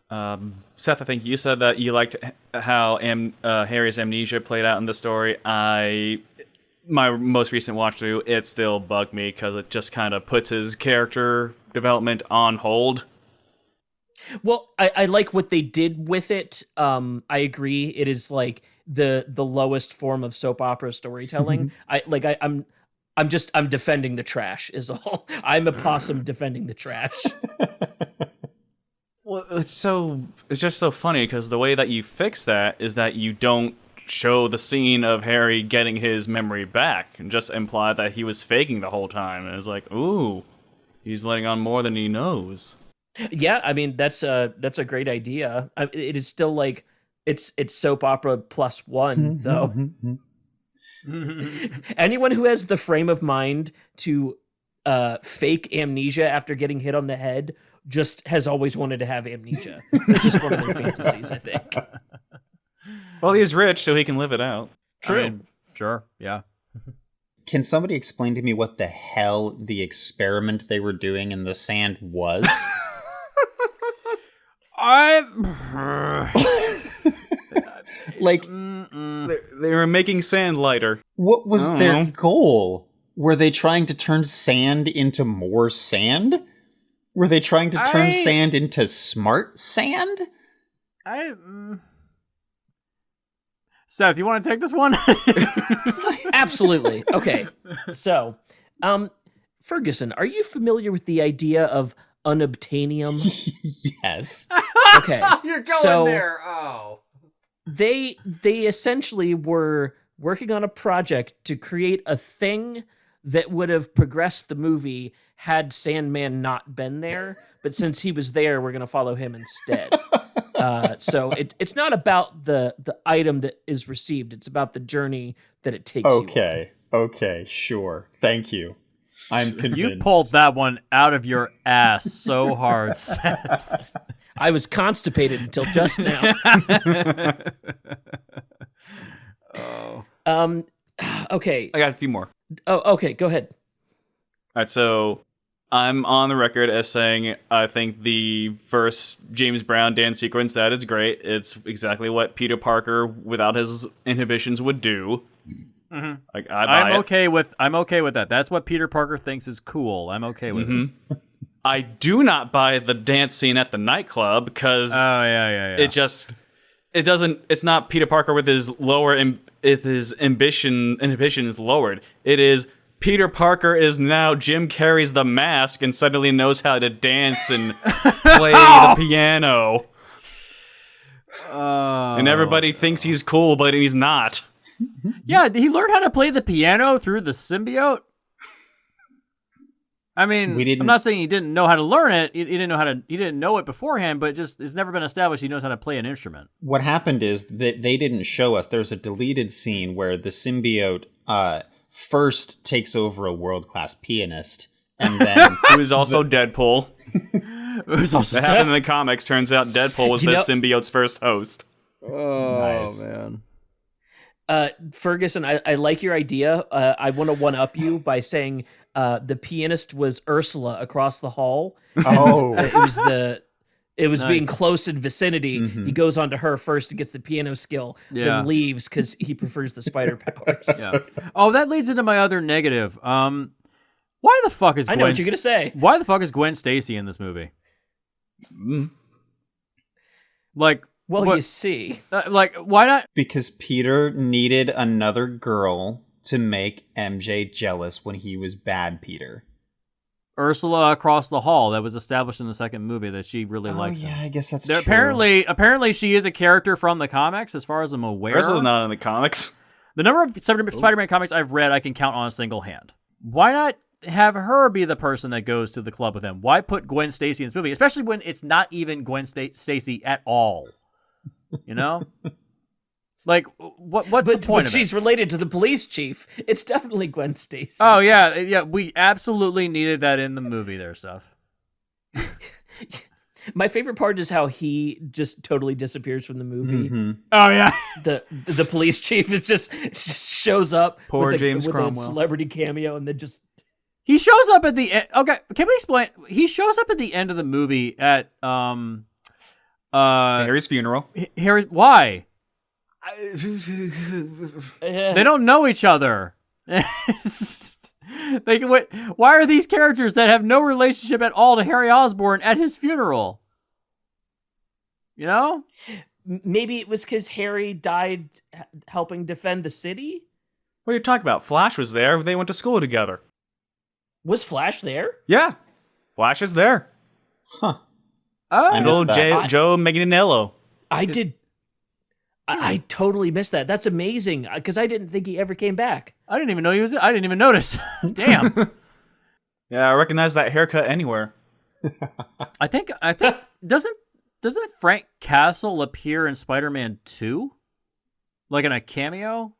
Seth, I think you said that you liked how Harry's amnesia played out in the story. My most recent watch through, it still bugged me because it just kind of puts his character development on hold. Well, I like what they did with it. I agree. It is like the lowest form of soap opera storytelling. I'm defending the trash is all. I'm a possum defending the trash. Well, it's just so funny because the way that you fix that is that you don't show the scene of Harry getting his memory back and just imply that he was faking the whole time. And it's like, ooh, he's letting on more than he knows. Yeah, I mean that's a great idea. It is still like it's soap opera plus one though. Anyone who has the frame of mind to fake amnesia after getting hit on the head just has always wanted to have amnesia. It's just one of their fantasies, I think. Well, he's rich, so he can live it out. True. I mean, sure. Yeah. Can somebody explain to me what the hell the experiment they were doing in the sand was? Like, They were making sand lighter. what was I their don't know. goal? Were they trying to turn sand into more sand? Were they trying to turn sand into smart sand? Seth, you want to take this one? Absolutely. Okay. So, Ferguson, are you familiar with the idea of unobtainium? Yes. Okay. You're going So- there. Oh. They essentially were working on a project to create a thing that would have progressed the movie had Sandman not been there. But since he was there, we're going to follow him instead. So it's not about the item that is received. It's about the journey that it takes you on. Okay, sure. Thank you. I'm convinced. You pulled that one out of your ass so hard, Seth. I was constipated until just now. Oh. Okay. I got a few more. Oh, okay. Go ahead. All right, so I'm on the record as saying I think the first James Brown dance sequence, that is great. It's exactly what Peter Parker without his inhibitions would do. Mm-hmm. Like I buy it. I'm okay with that. That's what Peter Parker thinks is cool. I'm okay with it. I do not buy the dance scene at the nightclub because it's not Peter Parker with his inhibitions lowered. It is Peter Parker is now Jim Carrey's The Mask and suddenly knows how to dance and play the piano. And everybody thinks he's cool, but he's not. Yeah, he learned how to play the piano through the symbiote. I mean, I'm not saying he didn't know how to learn it. He didn't know it beforehand, but just it's never been established he knows how to play an instrument. What happened is that they didn't show us. There's a deleted scene where the symbiote first takes over a world-class pianist, and then Who is also Deadpool. That happened in the comics. Turns out Deadpool was the symbiote's first host. Oh, Nice. man. Ferguson, I like your idea. I want to one-up you by saying the pianist was Ursula across the hall. oh, It was Nice. being close in vicinity. He goes on to her first to get the piano skill, then leaves because he prefers the spider powers. Yeah. Oh, that leads into my other negative. Why the fuck is I know what you're gonna say. Why the fuck is Gwen Stacy in this movie? Like, Well, what- you see, like, why not? because Peter needed another girl to make MJ jealous when he was bad Peter. Ursula across the hall that was established in the second movie that she really likes him. I guess that's There- true. Apparently, she is a character from the comics, as far as I'm aware. Ursula's not in the comics. The number of Spider-Man comics I've read, I can count on a single hand. Why not have her be the person that goes to the club with him? Why put Gwen Stacy in this movie, especially when it's not even Gwen Stacy at all? You know, like what's the point but of she's it? related to the police chief. It's definitely Gwen Stacy. Oh yeah. We absolutely needed that in the movie, there, Seth. My favorite part is how he just totally disappears from the movie. Oh yeah. The police chief is just shows up Poor with James with Cromwell. a celebrity cameo, and then just He shows up at the end. Okay, can we explain? He shows up at the end of the movie at Harry's funeral. Harry. Why? They don't know each other. Why are these characters that have no relationship at all to Harry Osborn at his funeral? You know? Maybe it was because Harry died helping defend the city? What are you talking about? Flash was there. They went to school together. Was Flash there? Yeah. Flash is there. Huh. Oh, And old Joe Manganiello. I totally missed that. That's amazing because I didn't think he ever came back. I didn't even know he was. I didn't even notice. Damn. Yeah, I recognize that haircut anywhere. I think doesn't Frank Castle appear in Spider-Man 2? Like in a cameo?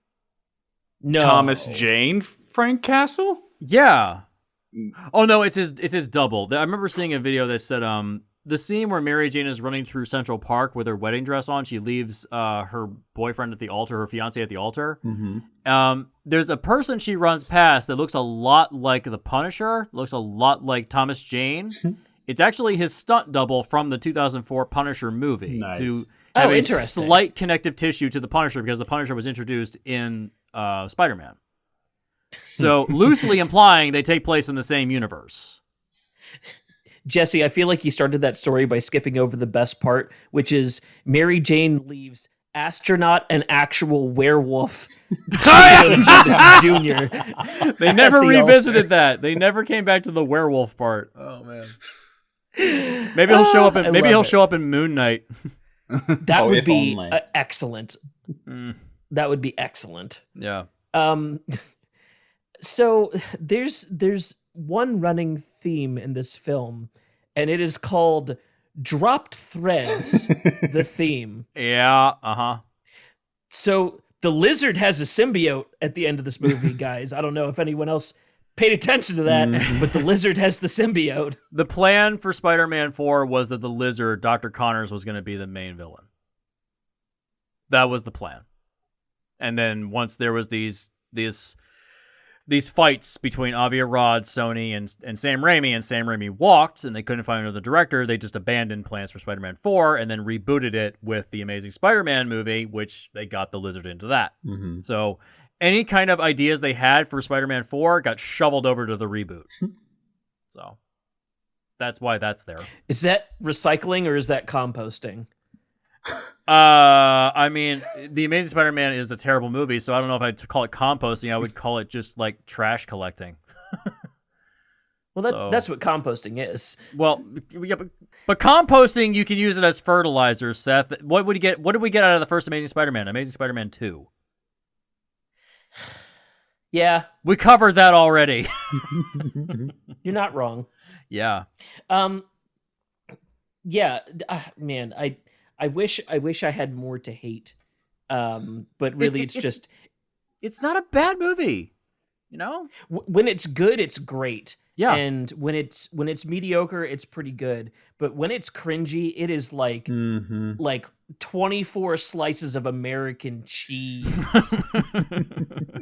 No. Thomas Jane Frank Castle? Yeah. Oh no, it's his double. I remember seeing a video that said the scene where Mary Jane is running through Central Park with her wedding dress on, she leaves her boyfriend at the altar, her fiance at the altar. Mm-hmm. There's a person she runs past that looks a lot like the Punisher, looks a lot like Thomas Jane. It's actually his stunt double from the 2004 Punisher movie Nice. to have a interesting. slight connective tissue to the Punisher because the Punisher was introduced in Spider-Man. So loosely implying they take place in the same universe. Jesse, I feel like you started that story by skipping over the best part, which is Mary Jane leaves astronaut and actual werewolf Jameson Jr. They never at the revisited altar. that. They never came back to the werewolf part. Oh man. Maybe he'll show up in show up in Moon Knight. That would if be only. excellent. That would be excellent. Yeah. So there's one running theme in this film, and it is called Dropped Threads, the theme. Yeah, uh-huh. So the lizard has a symbiote at the end of this movie, guys. I don't know if anyone else paid attention to that, but the lizard has the symbiote. The plan for Spider-Man 4 was that the lizard, Dr. Connors, was going to be the main villain. That was the plan. And then once there was these fights between Avi Arad, Sony, and Sam Raimi, and Sam Raimi walked, and they couldn't find another director, they just abandoned plans for Spider-Man 4, and then rebooted it with the Amazing Spider-Man movie, which they got the lizard into that. Mm-hmm. So any kind of ideas they had for Spider-Man 4 got shoveled over to the reboot. So that's why that's there. Is that recycling or is that composting? I mean, The Amazing Spider-Man is a terrible movie, so I don't know if I'd call it composting. I would call it just like trash collecting. Well, that's what composting is. Well, yeah, but composting, you can use it as fertilizer, Seth. What did we get out of the first Amazing Spider-Man? Amazing Spider-Man 2. Yeah, We covered that already. you're not wrong. Yeah. Yeah, man, I wish I had more to hate. But really It's not a bad movie, you know? when it's good, it's great. Yeah. And when it's mediocre, it's pretty good. But when it's cringy, it is like Mm-hmm. like 24 slices of American cheese.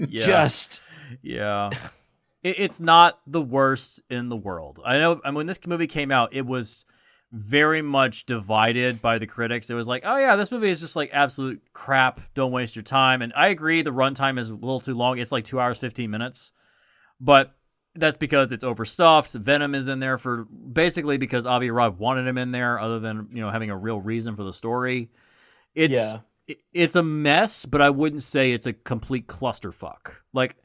Yeah. Just Yeah. It's not the worst in the world. I know when this movie came out, it was very much divided by the critics. It was like, oh yeah, this movie is just like absolute crap. Don't waste your time. And I agree, the runtime is a little too long. It's like 2 hours, 15 minutes. But that's because it's overstuffed. Venom is in there for basically because Avi Arad wanted him in there, other than, you know, having a real reason for the story. It's a mess, but I wouldn't say it's a complete clusterfuck. Like,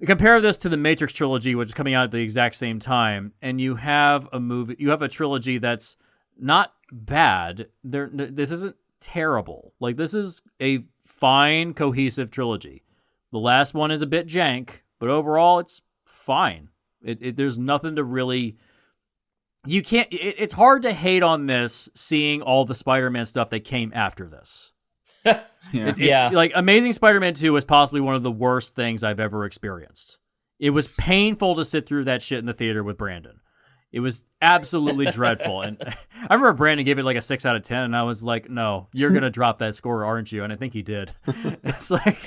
compare this to the Matrix trilogy, which is coming out at the exact same time, and you have a trilogy that's not bad. This isn't terrible. Like, this is a fine, cohesive trilogy. The last one is a bit jank, but overall, it's fine. There's nothing to really. You can't. It's hard to hate on this, seeing all the Spider-Man stuff that came after this. Yeah. Like, Amazing Spider-Man 2 was possibly one of the worst things I've ever experienced. It was painful to sit through that shit in the theater with Brandon. It was absolutely dreadful. And remember Brandon gave it like a 6 out of 10, and I was like, "No, you're gonna drop that score, aren't you?" And I think he did. It's like,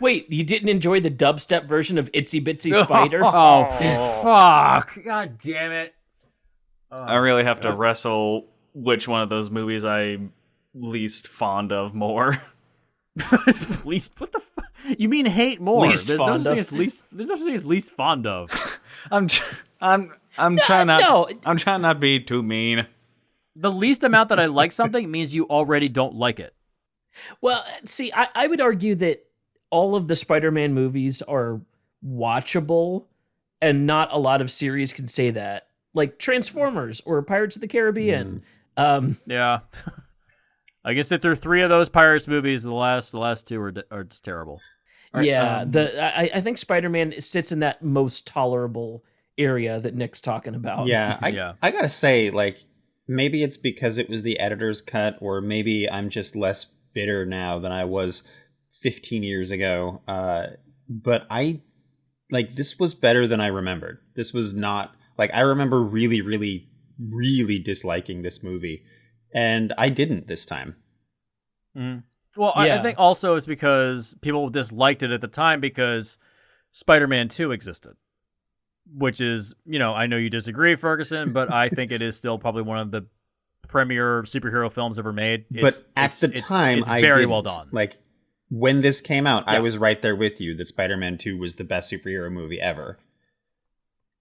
Wait, you didn't enjoy the dubstep version of Itsy Bitsy Spider? oh fuck! God damn it! I really have to wrestle which one of those movies I'm least fond of more. Least what the fuck? You mean hate more? Least There's fond no such of. thing as least. There's no such thing as least fond of. I'm trying not. no. I'm trying not to be too mean. The least amount that I like something means you already don't like it. Well, see, I would argue that all of the Spider-Man movies are watchable, and not a lot of series can say that. Like Transformers or Pirates of the Caribbean. Yeah. I can sit through 3 of those Pirates movies. The last 2 are just terrible. Right, Yeah, I think Spider-Man sits in that most tolerable area that Nick's talking about. Yeah, Yeah. I gotta say, like, maybe it's because it was the editor's cut, or maybe I'm just less bitter now than I was 15 years ago. But this was better than I remembered. This was not, like, I remember really, really, really disliking this movie, and I didn't this time. Well, Yeah. I think also it's because people disliked it at the time because Spider-Man 2 existed. Which is, I know you disagree, Ferguson, but I think it is still probably one of the premier superhero films ever made. But at the time, it's I very didn't. well done. Like, when this came out, I Yeah. was right there with you that Spider-Man 2 was the best superhero movie ever.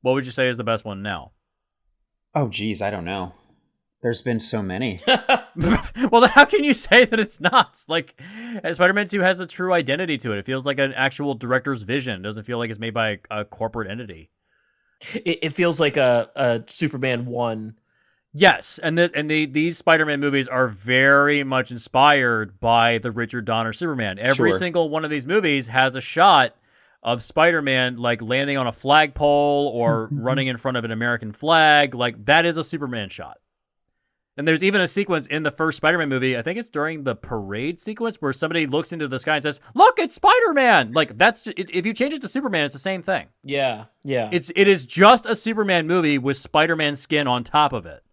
What would you say is the best one now? Oh, geez, I don't know. There's been so many. Well, then how can you say that it's not? Like, Spider-Man 2 has a true identity to it. It feels like an actual director's vision. It doesn't feel like it's made by a corporate entity. It feels like a Superman 1. Yes, and these Spider-Man movies are very much inspired by the Richard Donner Superman. Every Sure. single one of these movies has a shot of Spider-Man like landing on a flagpole or running in front of an American flag. Like, that is a Superman shot. And there's even a sequence in the first Spider-Man movie, I think it's during the parade sequence, where somebody looks into the sky and says, "Look, it's Spider-Man!" Like, if you change it to Superman, it's the same thing. Yeah. It is just a Superman movie with Spider-Man skin on top of it.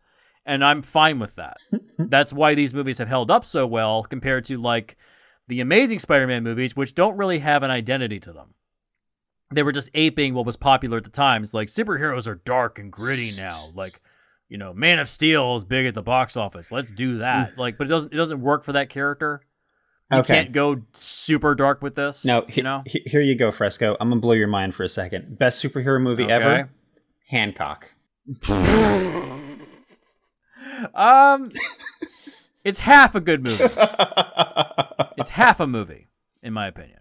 And I'm fine with that. That's why these movies have held up so well compared to, like, the Amazing Spider-Man movies, which don't really have an identity to them. They were just aping what was popular at the time. It's like, superheroes are dark and gritty now. Like, Man of Steel is big at the box office. Let's do that. Like, but it doesn't work for that character. You can't go super dark with this. No, here you go, Fresco. I'm gonna blow your mind for a second. Best superhero movie ever? Hancock. It's half a good movie. It's half a movie, in my opinion.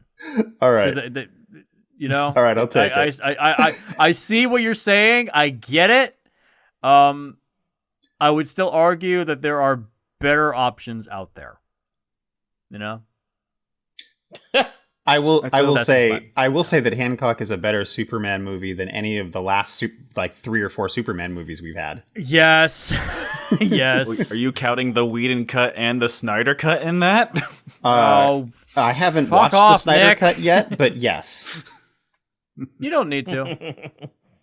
All right. All right, I'll take it. I see what you're saying. I get it. I would still argue that there are better options out there. I will say my- that Hancock is a better Superman movie than any of the last 3 or 4 Superman movies we've had. Yes. Yes. Are you counting the Whedon cut and the Snyder cut in that? I haven't watched the Snyder cut yet, but yes. You don't need to.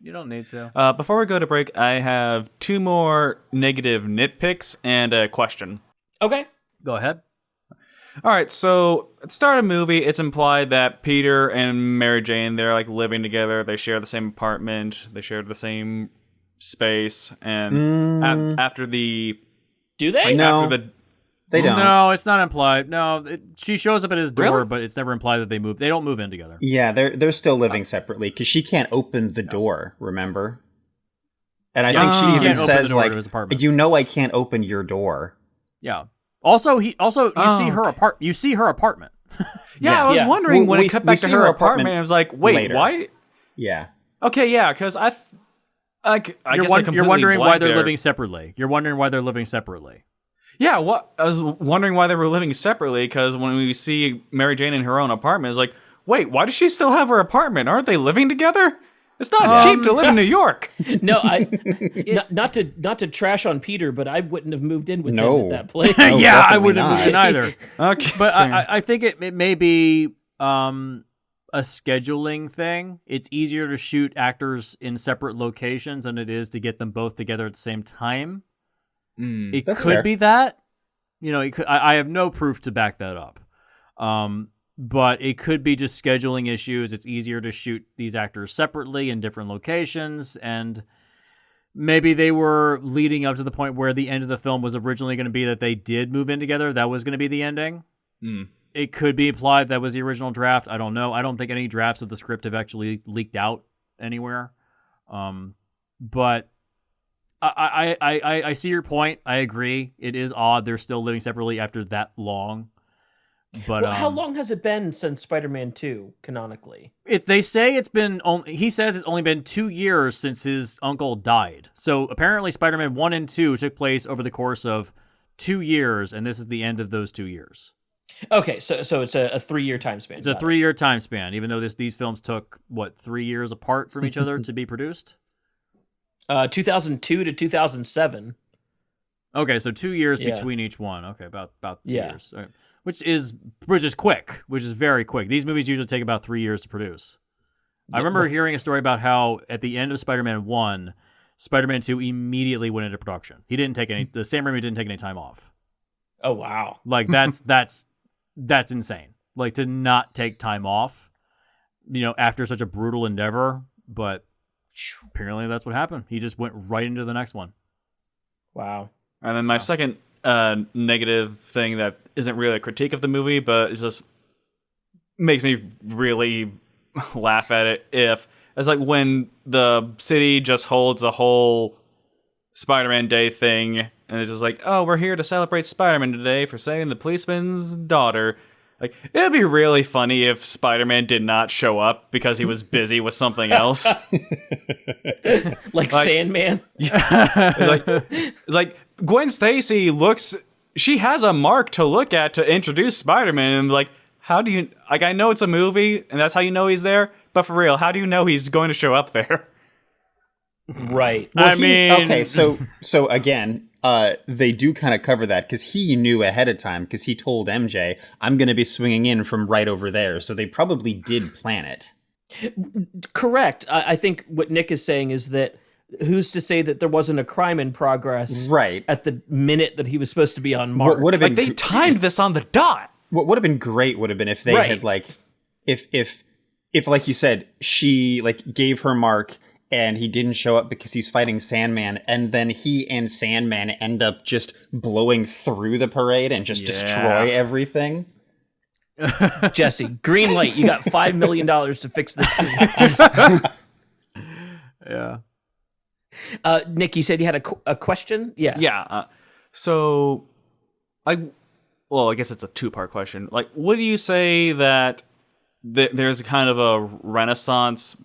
You don't need to. Before we go to break, I have 2 more negative nitpicks and a question. Okay. Go ahead. All right, so at the start of the movie, it's implied that Peter and Mary Jane, they're like living together. They share the same apartment. They share the same space. And after the... Do they? No, after the, they don't. No, it's not implied. No, she shows up at his door, Really? but it's never implied that they move. They don't move in together. Yeah, they're still living separately because she can't open the door, remember? And I think She she can't even open the says, door to like, his apartment. I can't open your door. Yeah. Also, you see her okay. apart. You see her apartment. I was Yeah. wondering Well, when we- it cut we back to see her her apartment. apartment I was like, wait, later. why? Yeah. Okay, yeah, because I guess I You're completely wondering why blanked they're there. living separately. You're wondering why they're living separately. Yeah, I was wondering why they were living separately, because when we see Mary Jane in her own apartment, it's like, wait, why does she still have her apartment? Aren't they living together? It's not cheap to live in New York. No, not to trash on Peter, but I wouldn't have moved in with him No. at that place. No, Yeah, I definitely wouldn't have moved in not. either. Okay, But I think it may be a scheduling thing. It's easier to shoot actors in separate locations than it is to get them both together at the same time. It That's could fair. be that. I have no proof to back that up. But it could be just scheduling issues. It's easier to shoot these actors separately in different locations, and maybe they were leading up to the point where the end of the film was originally going to be that they did move in together. That was going to be the ending. It could be implied that was the original draft. I don't know. I don't think any drafts of the script have actually leaked out anywhere. But I see your point. I agree. It is odd they're still living separately after that long. But how long has it been since Spider-Man 2 canonically? They say he says it's only been 2 years since his uncle died. So apparently Spider-Man 1 and 2 took place over the course of 2 years, and this is the end of those 2 years. Okay, so it's a 3-year time span. It's a 3-year time span, even though these films took, 3 years apart from each other to be produced? 2002 to 2007. Okay, so 2 years between each one. Okay, about 2 years. All right. Which is quick, which is very quick. These movies usually take about 3 years to produce. I remember hearing a story about how at the end of Spider-Man 1, Spider-Man 2 immediately went into production. Sam Raimi didn't take any time off. Oh wow. Like that's insane. Like to not take time off, after such a brutal endeavor, but apparently that's what happened. He just went right into the next one. Wow. And then my second negative thing that isn't really a critique of the movie, but it just makes me really laugh at it. It's like when the city just holds a whole Spider-Man Day thing, and it's just like, oh, we're here to celebrate Spider-Man today for saving the policeman's daughter. Like, it'd be really funny if Spider-Man did not show up because he was busy with something else. like Sandman. It's like Gwen Stacy she has a mark to look at to introduce Spider-Man, and like, how do you, like, I know it's a movie and that's how you know he's there, but for real, how do you know he's going to show up there? Right. Well, okay, so again, they do kind of cover that because he knew ahead of time because he told MJ, I'm going to be swinging in from right over there. So they probably did plan it. Correct. I think what Nick is saying is that who's to say that there wasn't a crime in progress right at the minute that he was supposed to be on mark? Would have been, like, they timed this on the dot. What would have been great would have been if they had, like, if like you said, she like gave her mark and he didn't show up because he's fighting Sandman, and then he and Sandman end up just blowing through the parade and just destroy everything. Jesse, green light. You got $5 million to fix this scene. Yeah. Nick, you said you had a question? Yeah. Yeah. So, I guess it's a two-part question. Like, would you say that there's kind of a renaissance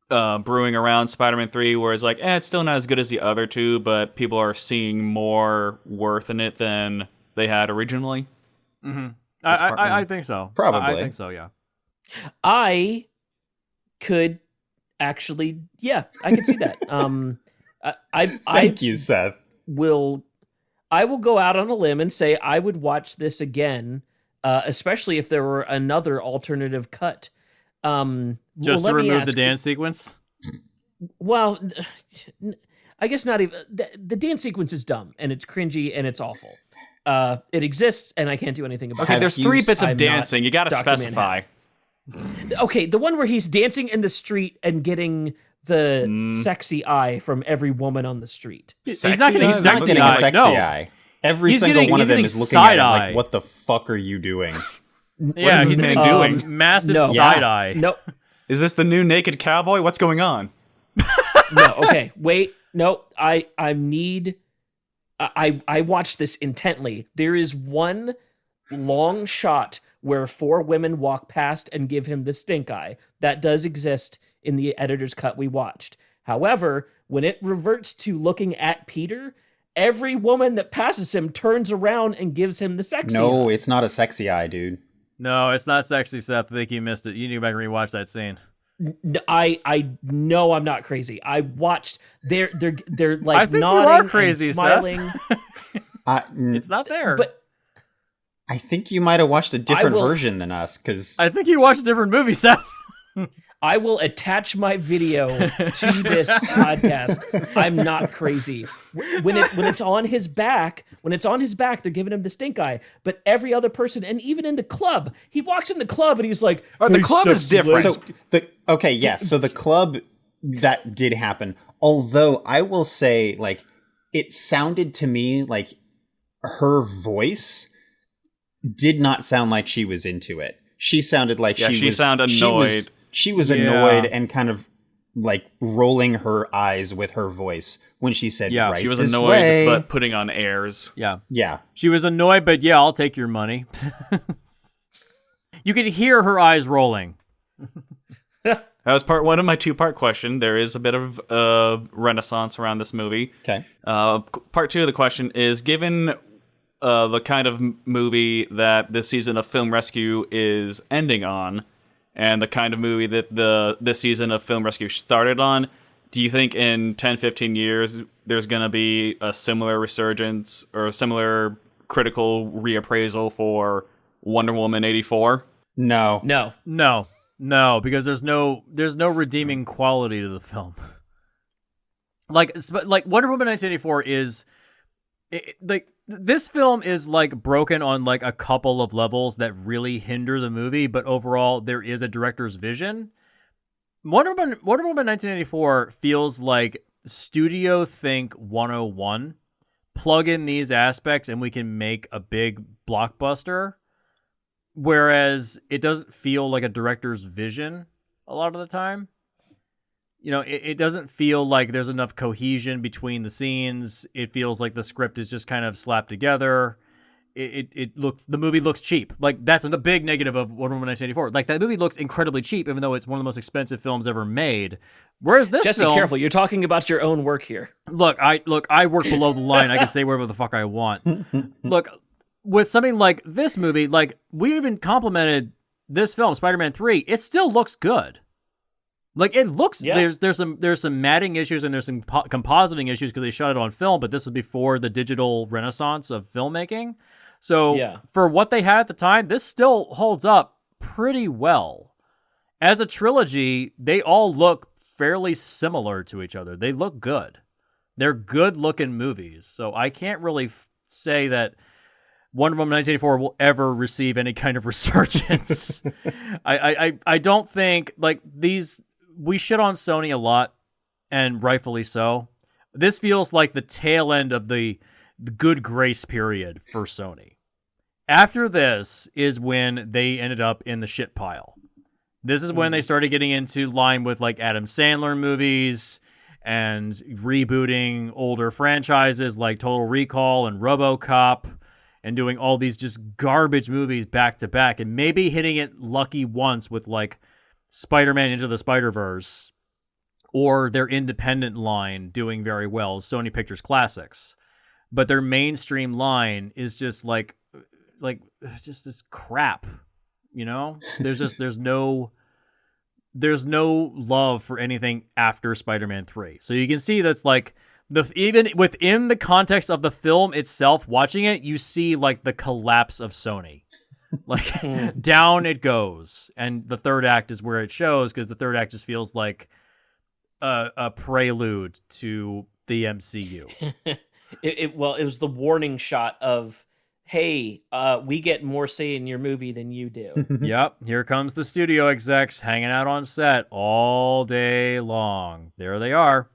brewing around Spider-Man 3 where it's like, it's still not as good as the other two, but people are seeing more worth in it than they had originally? Mm-hmm. I think so. Probably. I think so, yeah. I could actually, I could see that. Thank you, Seth. I will go out on a limb and say I would watch this again, especially if there were another alternative cut. Just to remove the dance sequence? Well, I guess not even. The dance sequence is dumb, and it's cringy, and it's awful. It exists, and I can't do anything about it. Okay, there's 3 bits of dancing. You got to specify. Okay, the one where he's dancing in the street and getting the sexy eye from every woman on the street. He's not getting a sexy eye. Every single one of them is looking at him like, what the fuck are you doing? Yeah, he's doing massive side eye. No. Is this the new Naked Cowboy? What's going on? No, okay, wait. No, I watched this intently. There is one long shot where 4 women walk past and give him the stink eye. That does exist in the editor's cut we watched. However, when it reverts to looking at Peter, every woman that passes him turns around and gives him the sexy eye. No, it's not a sexy eye, dude. No, it's not sexy, Seth. I think you missed it. You need to go back and rewatch that scene. I know I'm not crazy. I watched. They're like I think nodding you are crazy, and smiling. Seth. It's not there. But I think you might have watched a different version than us, because I think you watched a different movie, Seth. I will attach my video to this podcast. I'm not crazy. When it's on his back, they're giving him the stink eye. But every other person, and even in the club, he walks in the club and he's like, the club is different. So so the club, that did happen. Although I will say, like, it sounded to me like her voice did not sound like she was into it. She sounded like she sounded annoyed. She was annoyed and kind of like rolling her eyes with her voice when she said, "Right." She was this annoyed, way. but putting on airs. Yeah. She was annoyed, but yeah, I'll take your money. You could hear her eyes rolling. That was part one of my two-part question. There is a bit of renaissance around this movie. Okay. Part two of the question is, given the kind of movie that this season of Film Rescue is ending on, and the kind of movie that this season of Film Rescue started on, do you think in 10, 15 years there's going to be a similar resurgence or a similar critical reappraisal for Wonder Woman 84? No, because there's no redeeming quality to the film. Like Wonder Woman 1984 is like, this film is like broken on like a couple of levels that really hinder the movie, but overall there is a director's vision. Wonder Woman 1984 feels like Studio Think 101. Plug in these aspects and we can make a big blockbuster. Whereas it doesn't feel like a director's vision a lot of the time. You know, it doesn't feel like there's enough cohesion between the scenes. It feels like the script is just kind of slapped together. The movie looks cheap. Like, that's the big negative of Wonder Woman 1984. Like, that movie looks incredibly cheap, even though it's one of the most expensive films ever made. Whereas this Jesse, film, careful, you're talking about your own work here. Look, I work below the line. I can say whatever the fuck I want. Look, with something like this movie, like, we even complimented this film, Spider-Man 3. It still looks good. Like, it looks, there's some matting issues and there's some compositing issues because they shot it on film, but this is before the digital renaissance of filmmaking. So for what they had at the time, this still holds up pretty well. As a trilogy, they all look fairly similar to each other. They look good. They're good-looking movies. So I can't really say that Wonder Woman 1984 will ever receive any kind of resurgence. I don't think, like, we shit on Sony a lot, and rightfully so. This feels like the tail end of the good grace period for Sony. After this is when they ended up in the shit pile. This is when they started getting into line with like Adam Sandler movies and rebooting older franchises like Total Recall and RoboCop and doing all these just garbage movies back to back and maybe hitting it lucky once with like Spider-Man Into the Spider-Verse or their independent line doing very well, Sony Pictures Classics. But their mainstream line is just like just this crap, you know? There's no love for anything after Spider-Man 3. So you can see that's like even within the context of the film itself, watching it, you see like the collapse of Sony. Like down it goes. And the third act is where it shows because the third act just feels like a prelude to the MCU. It was the warning shot of, hey, we get more say in your movie than you do. Yep, here comes the studio execs hanging out on set all day long. There they are,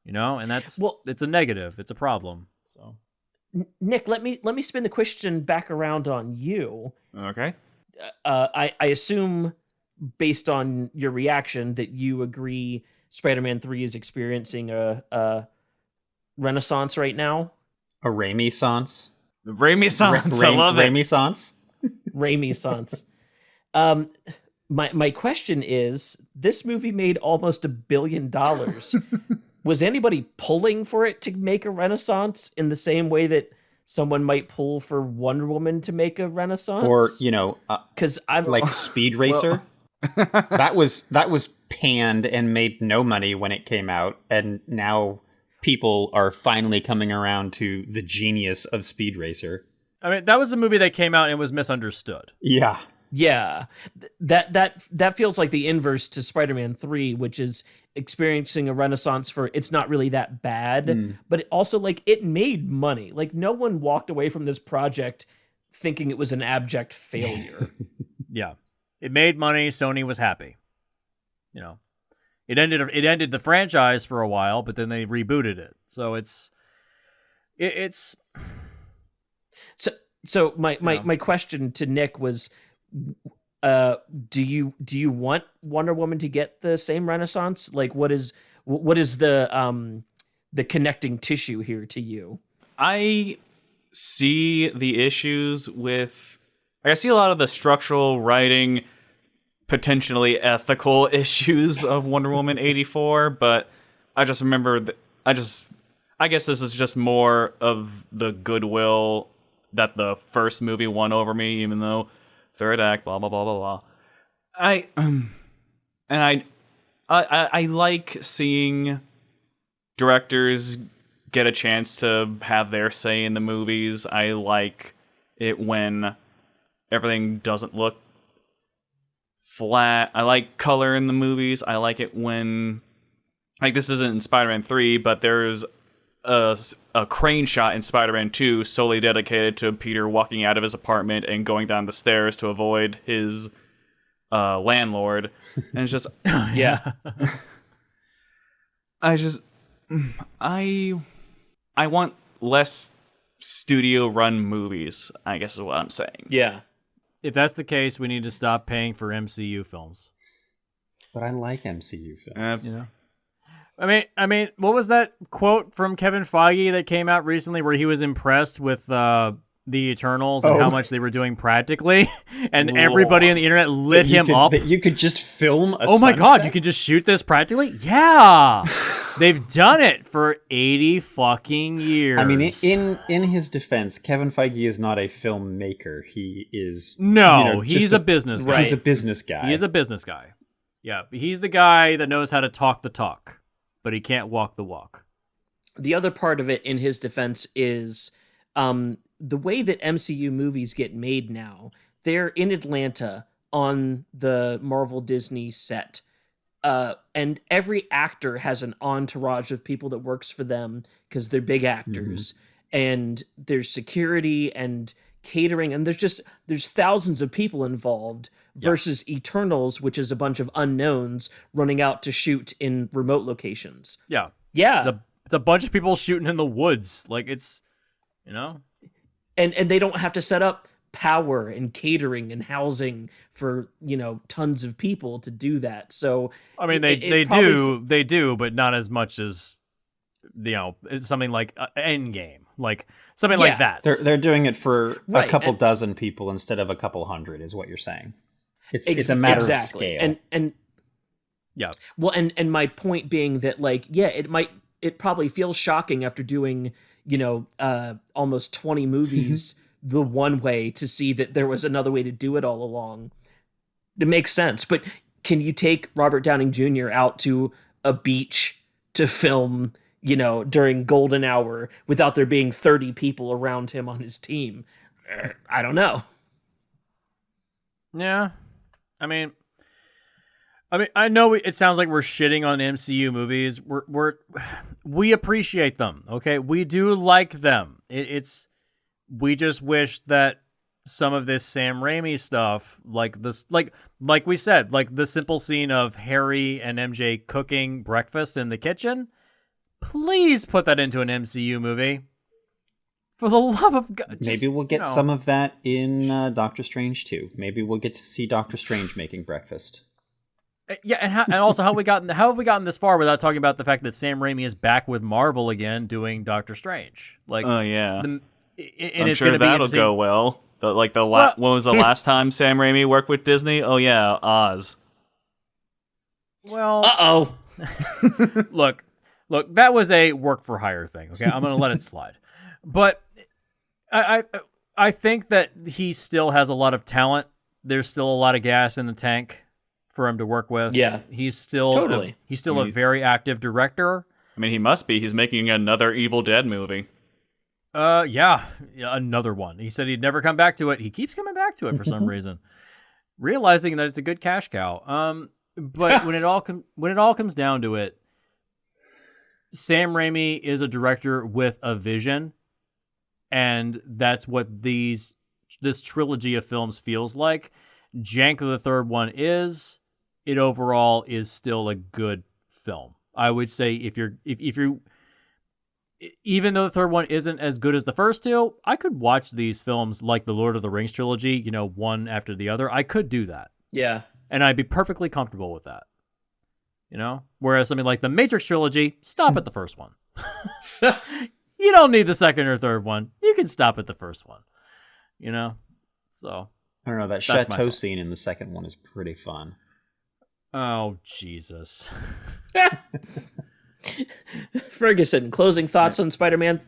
you know, and it's a negative. It's a problem. So, Nick, let me spin the question back around on you. Okay. I assume, based on your reaction, that you agree Spider-Man 3 is experiencing a renaissance right now. A Raimi-sance. Raimi-sance. I love it. Raimi-sance. Raimi-sance. My question is, this movie made almost $1 billion. Was anybody pulling for it to make a renaissance in the same way that someone might pull for Wonder Woman to make a renaissance? Or, you know, because I'm like Speed Racer. that was panned and made no money when it came out, and now people are finally coming around to the genius of Speed Racer. I mean, that was a movie that came out and was misunderstood. Yeah. Yeah, that feels like the inverse to Spider-Man 3, which is experiencing a renaissance for it's not really that bad, but it also like it made money. Like no one walked away from this project thinking it was an abject failure. Yeah, it made money. Sony was happy. You know, it ended the franchise for a while, but then they rebooted it. So it's. So my question to Nick was, do you want Wonder Woman to get the same renaissance? Like, what is the connecting tissue here to you? I see the issues with. I see a lot of the structural writing, potentially ethical issues of Wonder Woman 84, but I just remember that I guess this is just more of the goodwill that the first movie won over me, even though third act, blah blah blah blah blah. I like seeing directors get a chance to have their say in the movies. I like it when everything doesn't look flat. I like color in the movies. I like it when, like, this isn't in Spider-Man 3, but there's a crane shot in Spider-Man 2 solely dedicated to Peter walking out of his apartment and going down the stairs to avoid his landlord. And it's just... Yeah. I want less studio-run movies, I guess is what I'm saying. Yeah. If that's the case, we need to stop paying for MCU films. But I like MCU films. Yeah. I mean, what was that quote from Kevin Feige that came out recently where he was impressed with the Eternals and how much they were doing practically, and everybody on the internet lit him up. That you could just film a Oh my sunset? god, you can just shoot this practically? Yeah, they've done it for 80 fucking years. I mean, in his defense, Kevin Feige is not a filmmaker. He is he's a business guy. He's a business guy. He is a business guy. Yeah, he's the guy that knows how to talk the talk, but he can't walk the walk. The other part of it, in his defense, is the way that MCU movies get made now. They're in Atlanta on the Marvel Disney set, and every actor has an entourage of people that works for them because they're big actors, and there's security and catering, and there's thousands of people involved. Versus Eternals, which is a bunch of unknowns running out to shoot in remote locations. Yeah. It's a bunch of people shooting in the woods. Like, it's, you know? And they don't have to set up power and catering and housing for, tons of people to do that. So, I mean, they do, but not as much as, it's something like Endgame. Like, something like that. They're doing it for a couple dozen people instead of a couple hundred, is what you're saying. It's a matter of scale. And yeah. Well, and my point being that, like, yeah, it probably feels shocking after doing, almost 20 movies the one way to see that there was another way to do it all along. It makes sense. But can you take Robert Downing Jr. out to a beach to film, during golden hour without there being 30 people around him on his team? I don't know. Yeah. I mean, I know it sounds like we're shitting on MCU movies. We appreciate them, okay? We do like them. We just wish that some of this Sam Raimi stuff, like this, like we said, like the simple scene of Harry and MJ cooking breakfast in the kitchen. Please put that into an MCU movie. For the love of God. Maybe we'll get some of that in Doctor Strange too. Maybe we'll get to see Doctor Strange making breakfast. Yeah, and also how have we gotten this far without talking about the fact that Sam Raimi is back with Marvel again doing Doctor Strange? Like, oh yeah, and I'm sure that'll go well. When was the last time Sam Raimi worked with Disney? Oh yeah, Oz. Well, look, that was a work for hire thing. Okay, I'm gonna let it slide. But I think that he still has a lot of talent. There's still a lot of gas in the tank for him to work with. Yeah, he's still totally. A very active director. I mean, he must be. He's making another Evil Dead movie. Yeah, another one. He said he'd never come back to it. He keeps coming back to it for some reason. realizing that it's a good cash cow. But when it all comes down to it, Sam Raimi is a director with a vision, and that's what this trilogy of films feels like. Jank the third one is. It overall is still a good film. I would say if you even though the third one isn't as good as the first two, I could watch these films like the Lord of the Rings trilogy, one after the other. I could do that. Yeah. And I'd be perfectly comfortable with that. Whereas something like the Matrix trilogy, stop at the first one. You don't need the second or third one. You can stop at the first one. So I don't know, that chateau scene in the second one is pretty fun. Oh, Jesus. Ferguson, closing thoughts on Spider-Man?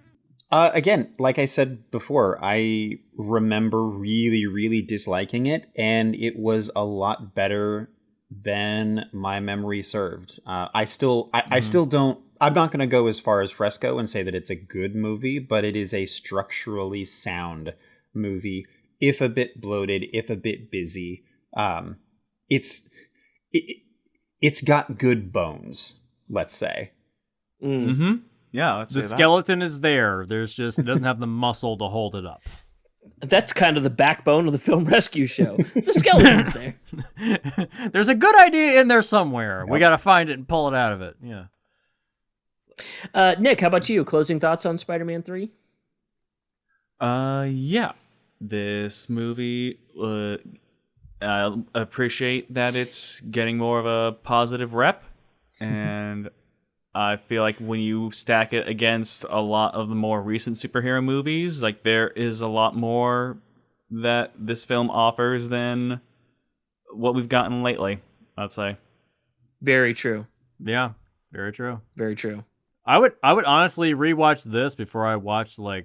Again, like I said before, I remember really, really disliking it, and it was a lot better than my memory served. I still don't. I'm not going to go as far as Fresco and say that it's a good movie, but it is a structurally sound movie. If a bit bloated, if a bit busy, it's got good bones. Let's say. Mm-hmm. Yeah, let's say the skeleton is there. It doesn't have the muscle to hold it up. That's kind of the backbone of the Film Rescue Show. The skeleton's there. There's a good idea in there somewhere. Yep. We got to find it and pull it out of it. Yeah. Nick, how about you? Closing thoughts on Spider-Man 3? Yeah. This movie, I appreciate that it's getting more of a positive rep, and I feel like when you stack it against a lot of the more recent superhero movies, like there is a lot more that this film offers than what we've gotten lately, I'd say. Very true. Yeah, very true. Very true. I would honestly rewatch this before I watched, I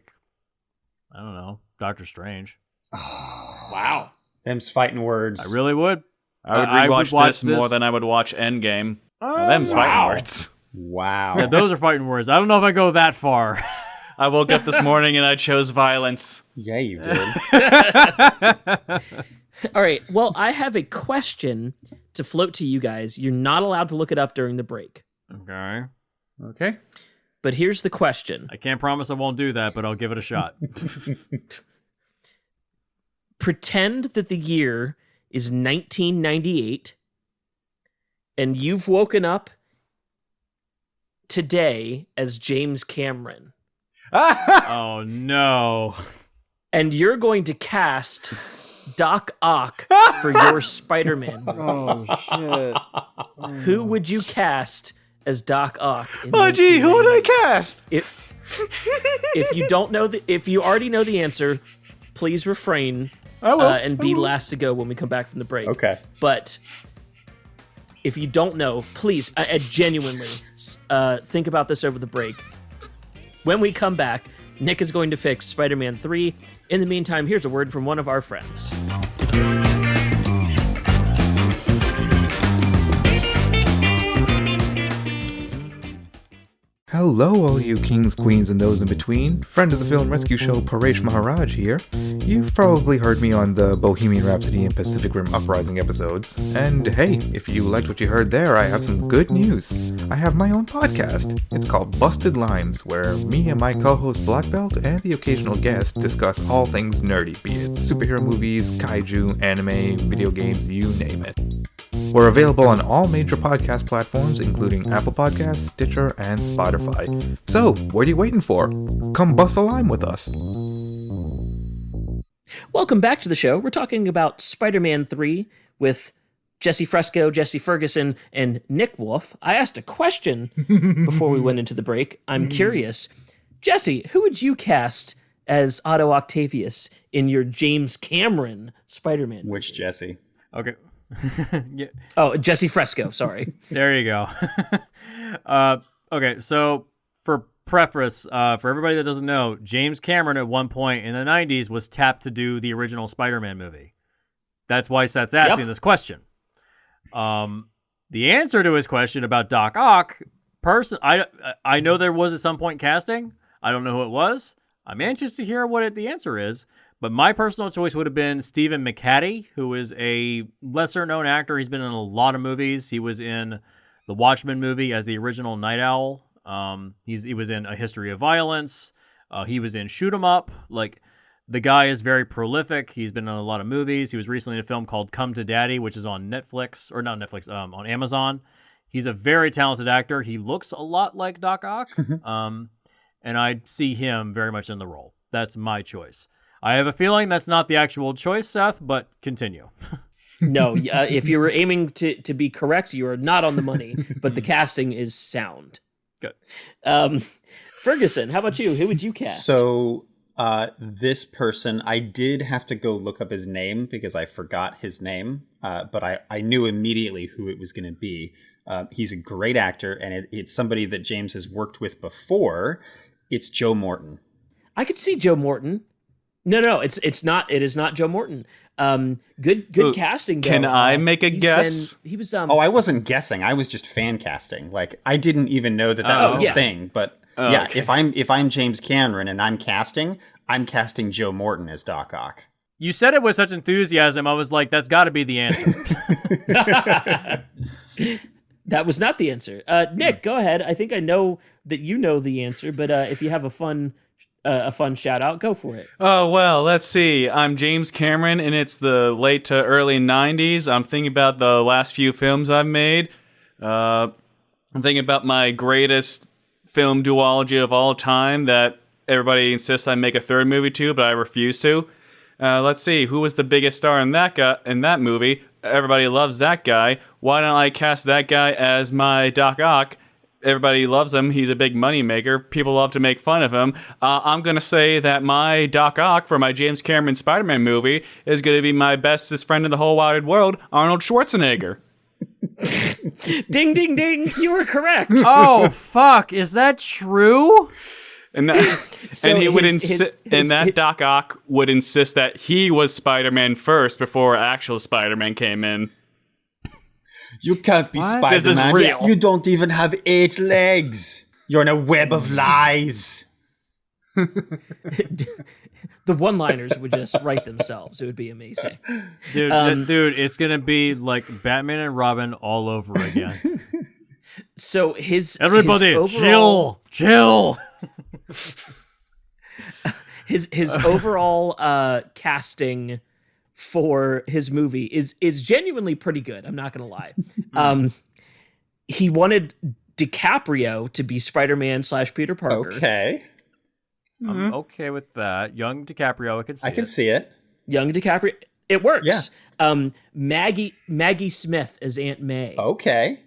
don't know, Doctor Strange. Wow. Them's fighting words. I really would. I would rewatch this more than I would watch Endgame. Them's fighting words. Wow. Yeah, those are fighting words. I don't know if I go that far. I woke up this morning and I chose violence. Yeah, you did. All right. Well, I have a question to float to you guys. You're not allowed to look it up during the break. Okay. But here's the question. I can't promise I won't do that, but I'll give it a shot. Pretend that the year is 1998 and you've woken up today as James Cameron. Oh, no. And you're going to cast Doc Ock for your Spider-Man movie. Oh, shit. Who would you cast as Doc Ock? Oh, gee, who would I cast? If you don't know if you already know the answer, please refrain and be last to go when we come back from the break. Okay. But if you don't know, please, genuinely, think about this over the break. When we come back, Nick is going to fix Spider-Man 3. In the meantime, here's a word from one of our friends. Hello, all you kings, queens, and those in between. Friend of the Film Rescue Show, Paresh Maharaj here. You've probably heard me on the Bohemian Rhapsody and Pacific Rim Uprising episodes. And hey, if you liked what you heard there, I have some good news. I have my own podcast. It's called Busted Limes, where me and my co-host Black Belt and the occasional guest discuss all things nerdy, be it superhero movies, kaiju, anime, video games, you name it. We're available on all major podcast platforms, including Apple Podcasts, Stitcher, and Spotify. So, what are you waiting for? Come bust a lime with us. Welcome back to the show. We're talking about Spider-Man 3 with Jesse Fresco, Jesse Ferguson, and Nick Wolf. I asked a question before we went into the break. I'm curious. Jesse, who would you cast as Otto Octavius in your James Cameron Spider-Man movie? Which Jesse? Okay. Yeah. Oh, Jesse Fresco, sorry. There you go. Okay, so for preface, for everybody that doesn't know, James Cameron at one point in the 90s was tapped to do the original Spider-Man movie. That's why Seth's asking this question. The answer to his question about Doc Ock, I know there was at some point casting. I don't know who it was. I'm anxious to hear what the answer is, But my personal choice would have been Stephen McHattie, who is a lesser-known actor. He's been in a lot of movies. He was in the Watchmen movie as the original Night Owl. He was in A History of Violence. He was in Shoot 'Em Up. Like, the guy is very prolific. He's been in a lot of movies. He was recently in a film called Come to Daddy, which is on Netflix, or not Netflix, on Amazon. He's a very talented actor. He looks a lot like Doc Ock, and I see him very much in the role. That's my choice. I have a feeling that's not the actual choice, Seth, but continue. No, if you were aiming to be correct, you are not on the money, but the casting is sound. Good. Ferguson, how about you? Who would you cast? So this person, I did have to go look up his name because I forgot his name, but I knew immediately who it was going to be. He's a great actor, and it's somebody that James has worked with before. It's Joe Morton. I could see Joe Morton. No, it's not. It is not Joe Morton. Good casting. Though. Can I make a guess? He was. Oh, I wasn't guessing. I was just fan casting. Like, I didn't even know that was a thing. But yeah, okay. if I'm James Cameron and I'm casting Joe Morton as Doc Ock. You said it with such enthusiasm. I was like, that's got to be the answer. That was not the answer. Nick, go ahead. I think I know that you know the answer, but if you have a fun shout out, go for it. Oh, well, let's see. I'm James Cameron, and it's the late to early 90s. I'm thinking about the last few films I've made. I'm thinking about my greatest film duology of all time that everybody insists I make a third movie to, but I refuse to. Let's see. Who was the biggest star in that movie? Everybody loves that guy. Why don't I cast that guy as my Doc Ock? Everybody loves him. He's a big money maker. People love to make fun of him. I'm going to say that my Doc Ock for my James Cameron Spider-Man movie is going to be my bestest friend in the whole wide world, Arnold Schwarzenegger. Ding, ding, ding. You were correct. Oh, fuck. Is that true? And Doc Ock would insist that he was Spider-Man first before actual Spider-Man came in. You can't be Spider-Man. This is real. You don't even have 8 legs. You're in a web of lies. The one-liners would just write themselves. It would be amazing. Dude, it's going to be like Batman and Robin all over again. So Everybody, his overall, chill. his overall casting for his movie is genuinely pretty good. I'm not gonna lie. He wanted DiCaprio to be Spider-Man / Peter Parker. Okay. I'm okay with that. Young DiCaprio, I can see it. Young DiCaprio, it works. Yeah. Maggie Smith as Aunt May. Okay.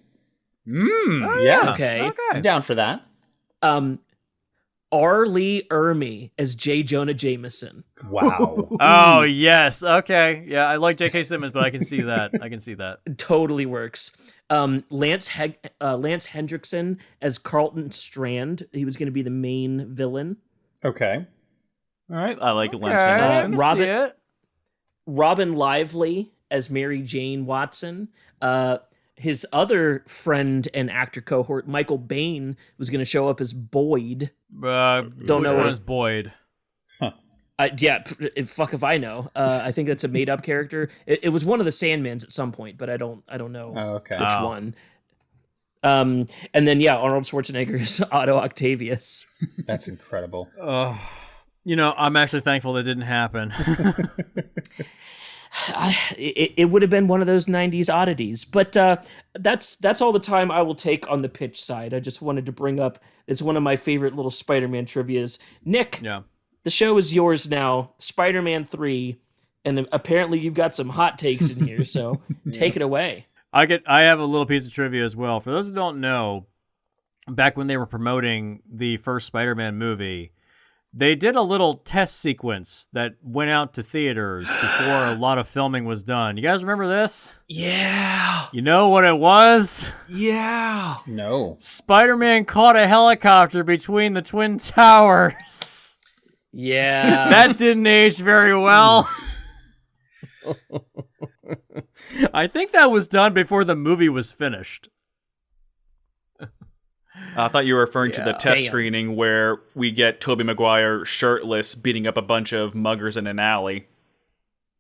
Oh, Yeah. Okay. I'm down for that. R. Lee Ermey as J. Jonah Jameson. Wow. Oh, yes. Okay. Yeah, I like J.K. Simmons, but I can see that. Totally works. Lance Hendrickson as Carlton Strand. He was going to be the main villain. Okay. All right, I like Lance I Henriksen. can see it. Robin Lively as Mary Jane Watson. His other friend and actor cohort, Michael Bain, was going to show up as Boyd. Don't know what is Boyd. Fuck if I know. I think that's a made up character. It was one of the Sandmans at some point, but I don't know which one. And then Arnold Schwarzenegger is Otto Octavius. That's incredible. I'm actually thankful that didn't happen. It would have been one of those 90s oddities, but that's all the time I will take on the pitch side. I just wanted to bring up, it's one of my favorite little Spider-Man trivias. Nick, the show is yours now. Spider-Man 3, and apparently you've got some hot takes in here, so take it away. I have a little piece of trivia as well. For those who don't know, back when they were promoting the first Spider-Man movie, they did a little test sequence that went out to theaters before a lot of filming was done. You guys remember this? Yeah. You know what it was? Yeah. No. Spider-Man caught a helicopter between the Twin Towers. Yeah. That didn't age very well. I think that was done before the movie was finished. I thought you were referring to the test Damn. screening where we get Tobey Maguire shirtless beating up a bunch of muggers in an alley.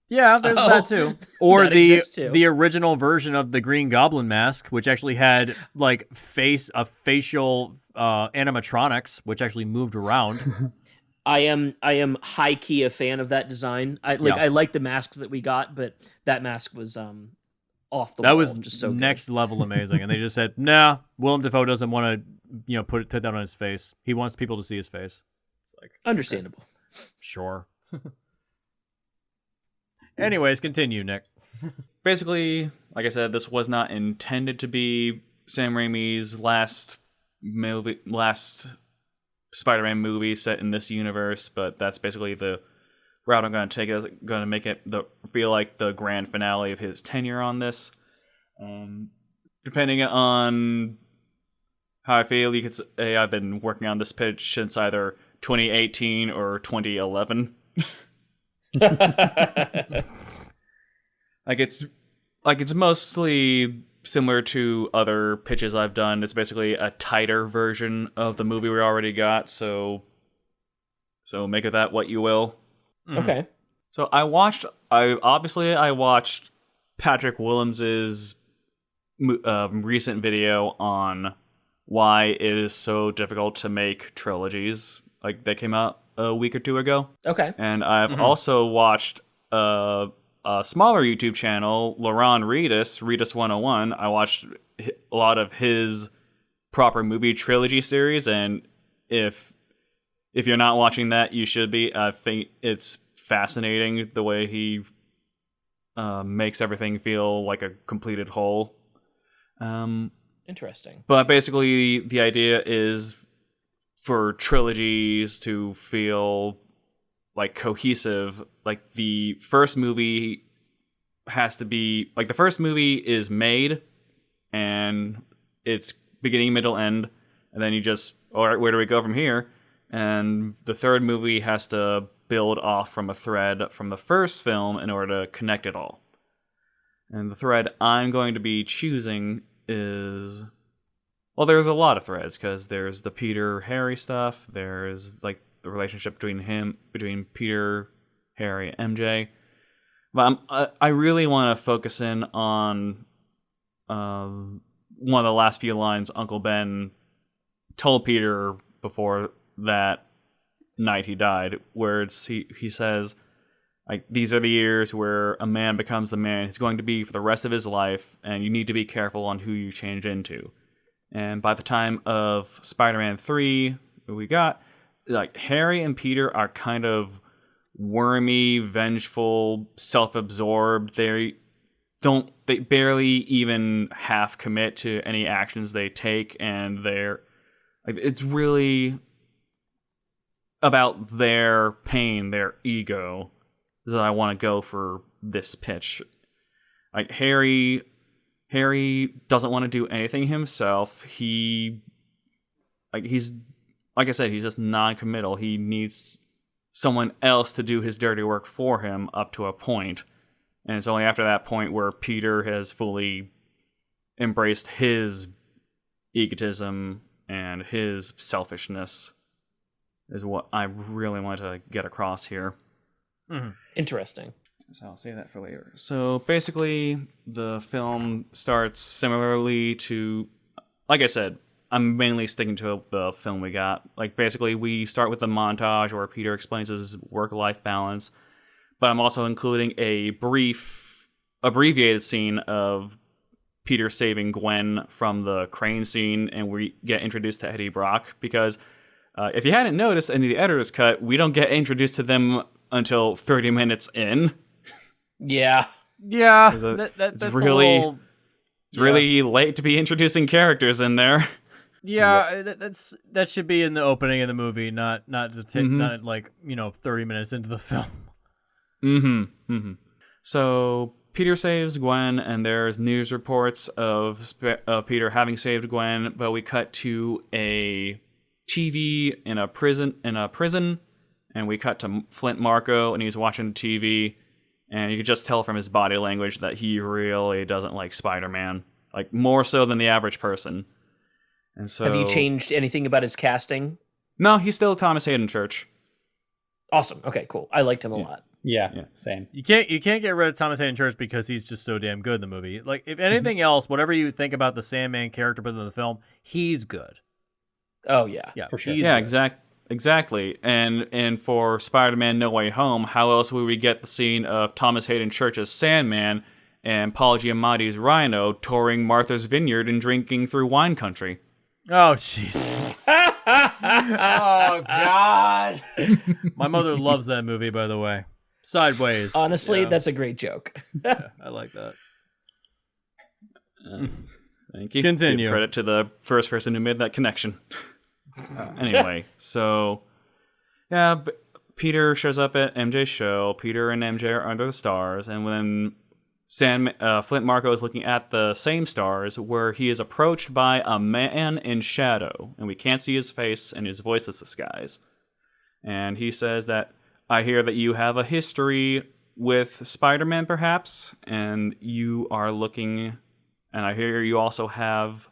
Yeah, there's that too. Or that exists too. the original version of the Green Goblin mask, which actually had like facial animatronics, which actually moved around. I am high key a fan of that design. I like the masks that we got, but that mask was off the wall. That was just so next level amazing, and they just said, "Nah, Willem Dafoe doesn't want to, put that on his face. He wants people to see his face." It's like understandable. okay. Sure. Anyways, continue, Nick. Basically, like I said, this was not intended to be Sam Raimi's last Spider-Man movie set in this universe, but that's basically the route I'm going to take. It's going to make it feel like the grand finale of his tenure on this. Depending on how I feel, you could say I've been working on this pitch since either 2018 or 2011. It's mostly similar to other pitches I've done. It's basically a tighter version of the movie we already got, so make of that what you will. Okay. So I watched Patrick Williams's recent video on why it is so difficult to make trilogies. Like, they came out a week or two ago. Okay. And I've also watched a smaller YouTube channel, Laron Reedus 101. I watched a lot of his proper movie trilogy series, and if you're not watching that, you should be. I think it's fascinating the way he makes everything feel like a completed whole. Interesting. But basically, the idea is for trilogies to feel like cohesive. Like, the first movie has to be like, the first movie is made and it's beginning, middle, end, and then you just, all right, where do we go from here? And the third movie has to build off from a thread from the first film in order to connect it all. And the thread I'm going to be choosing is, well, there's a lot of threads, because there's the Peter Harry stuff, there's like the relationship between Peter, Harry, and MJ. But I really want to focus in on one of the last few lines Uncle Ben told Peter before that night he died, where he says, like, these are the years where a man becomes the man he's going to be for the rest of his life, and you need to be careful on who you change into. And by the time of Spider-Man 3, we got, like, Harry and Peter are kind of wormy, vengeful, self-absorbed. They barely even half commit to any actions they take, and they're like, it's really about their pain, their ego, that I want to go for this pitch. Like, Harry doesn't want to do anything himself. He's like I said, he's just non-committal. He needs someone else to do his dirty work for him up to a point. And it's only after that point where Peter has fully embraced his egotism and his selfishness is what I really want to get across here. Mm-hmm. Interesting. So I'll save that for later. So basically, the film starts similarly to, like I said, I'm mainly sticking to the film we got. Like, basically, we start with a montage where Peter explains his work-life balance, but I'm also including a brief, abbreviated scene of Peter saving Gwen from the crane scene, and we get introduced to Eddie Brock, because if you hadn't noticed in the editor's cut, we don't get introduced to them until 30 minutes in. Yeah. Yeah. It's really late to be introducing characters in there. Yeah, that should be in the opening of the movie, not like 30 minutes into the film. So Peter saves Gwen, and there's news reports of Peter having saved Gwen, but we cut to a TV in a prison, and we cut to Flint Marko, and he's watching the TV, and you can just tell from his body language that he really doesn't like Spider-Man, like more so than the average person. And so, have you changed anything about his casting? No, he's still Thomas Hayden Church. Awesome. Okay, cool. I liked him a lot. Yeah, Yeah. same. You can't get rid of Thomas Hayden Church because he's just so damn good in the movie. Like, if anything else, whatever you think about the Sandman character within the film, he's good. Oh yeah. Yeah, For sure. he's Yeah, good. exactly. And for Spider-Man No Way Home, how else would we get the scene of Thomas Hayden Church's Sandman and Paul Giamatti's Rhino touring Martha's Vineyard and drinking through wine country? Oh, jeez. Oh, God. My mother loves that movie, by the way. Sideways. Honestly, Yeah. that's a great joke. Yeah, I like that. Thank you. Continue. Give credit to the first person who made that connection. Anyway, so yeah, Peter shows up at MJ's show. Peter and MJ are under the stars, and when Flint Marko is looking at the same stars, where he is approached by a man in shadow, and we can't see his face, and his voice is disguised. And he says that, I hear that you have a history with Spider-Man, perhaps, and you are looking, and I hear you also have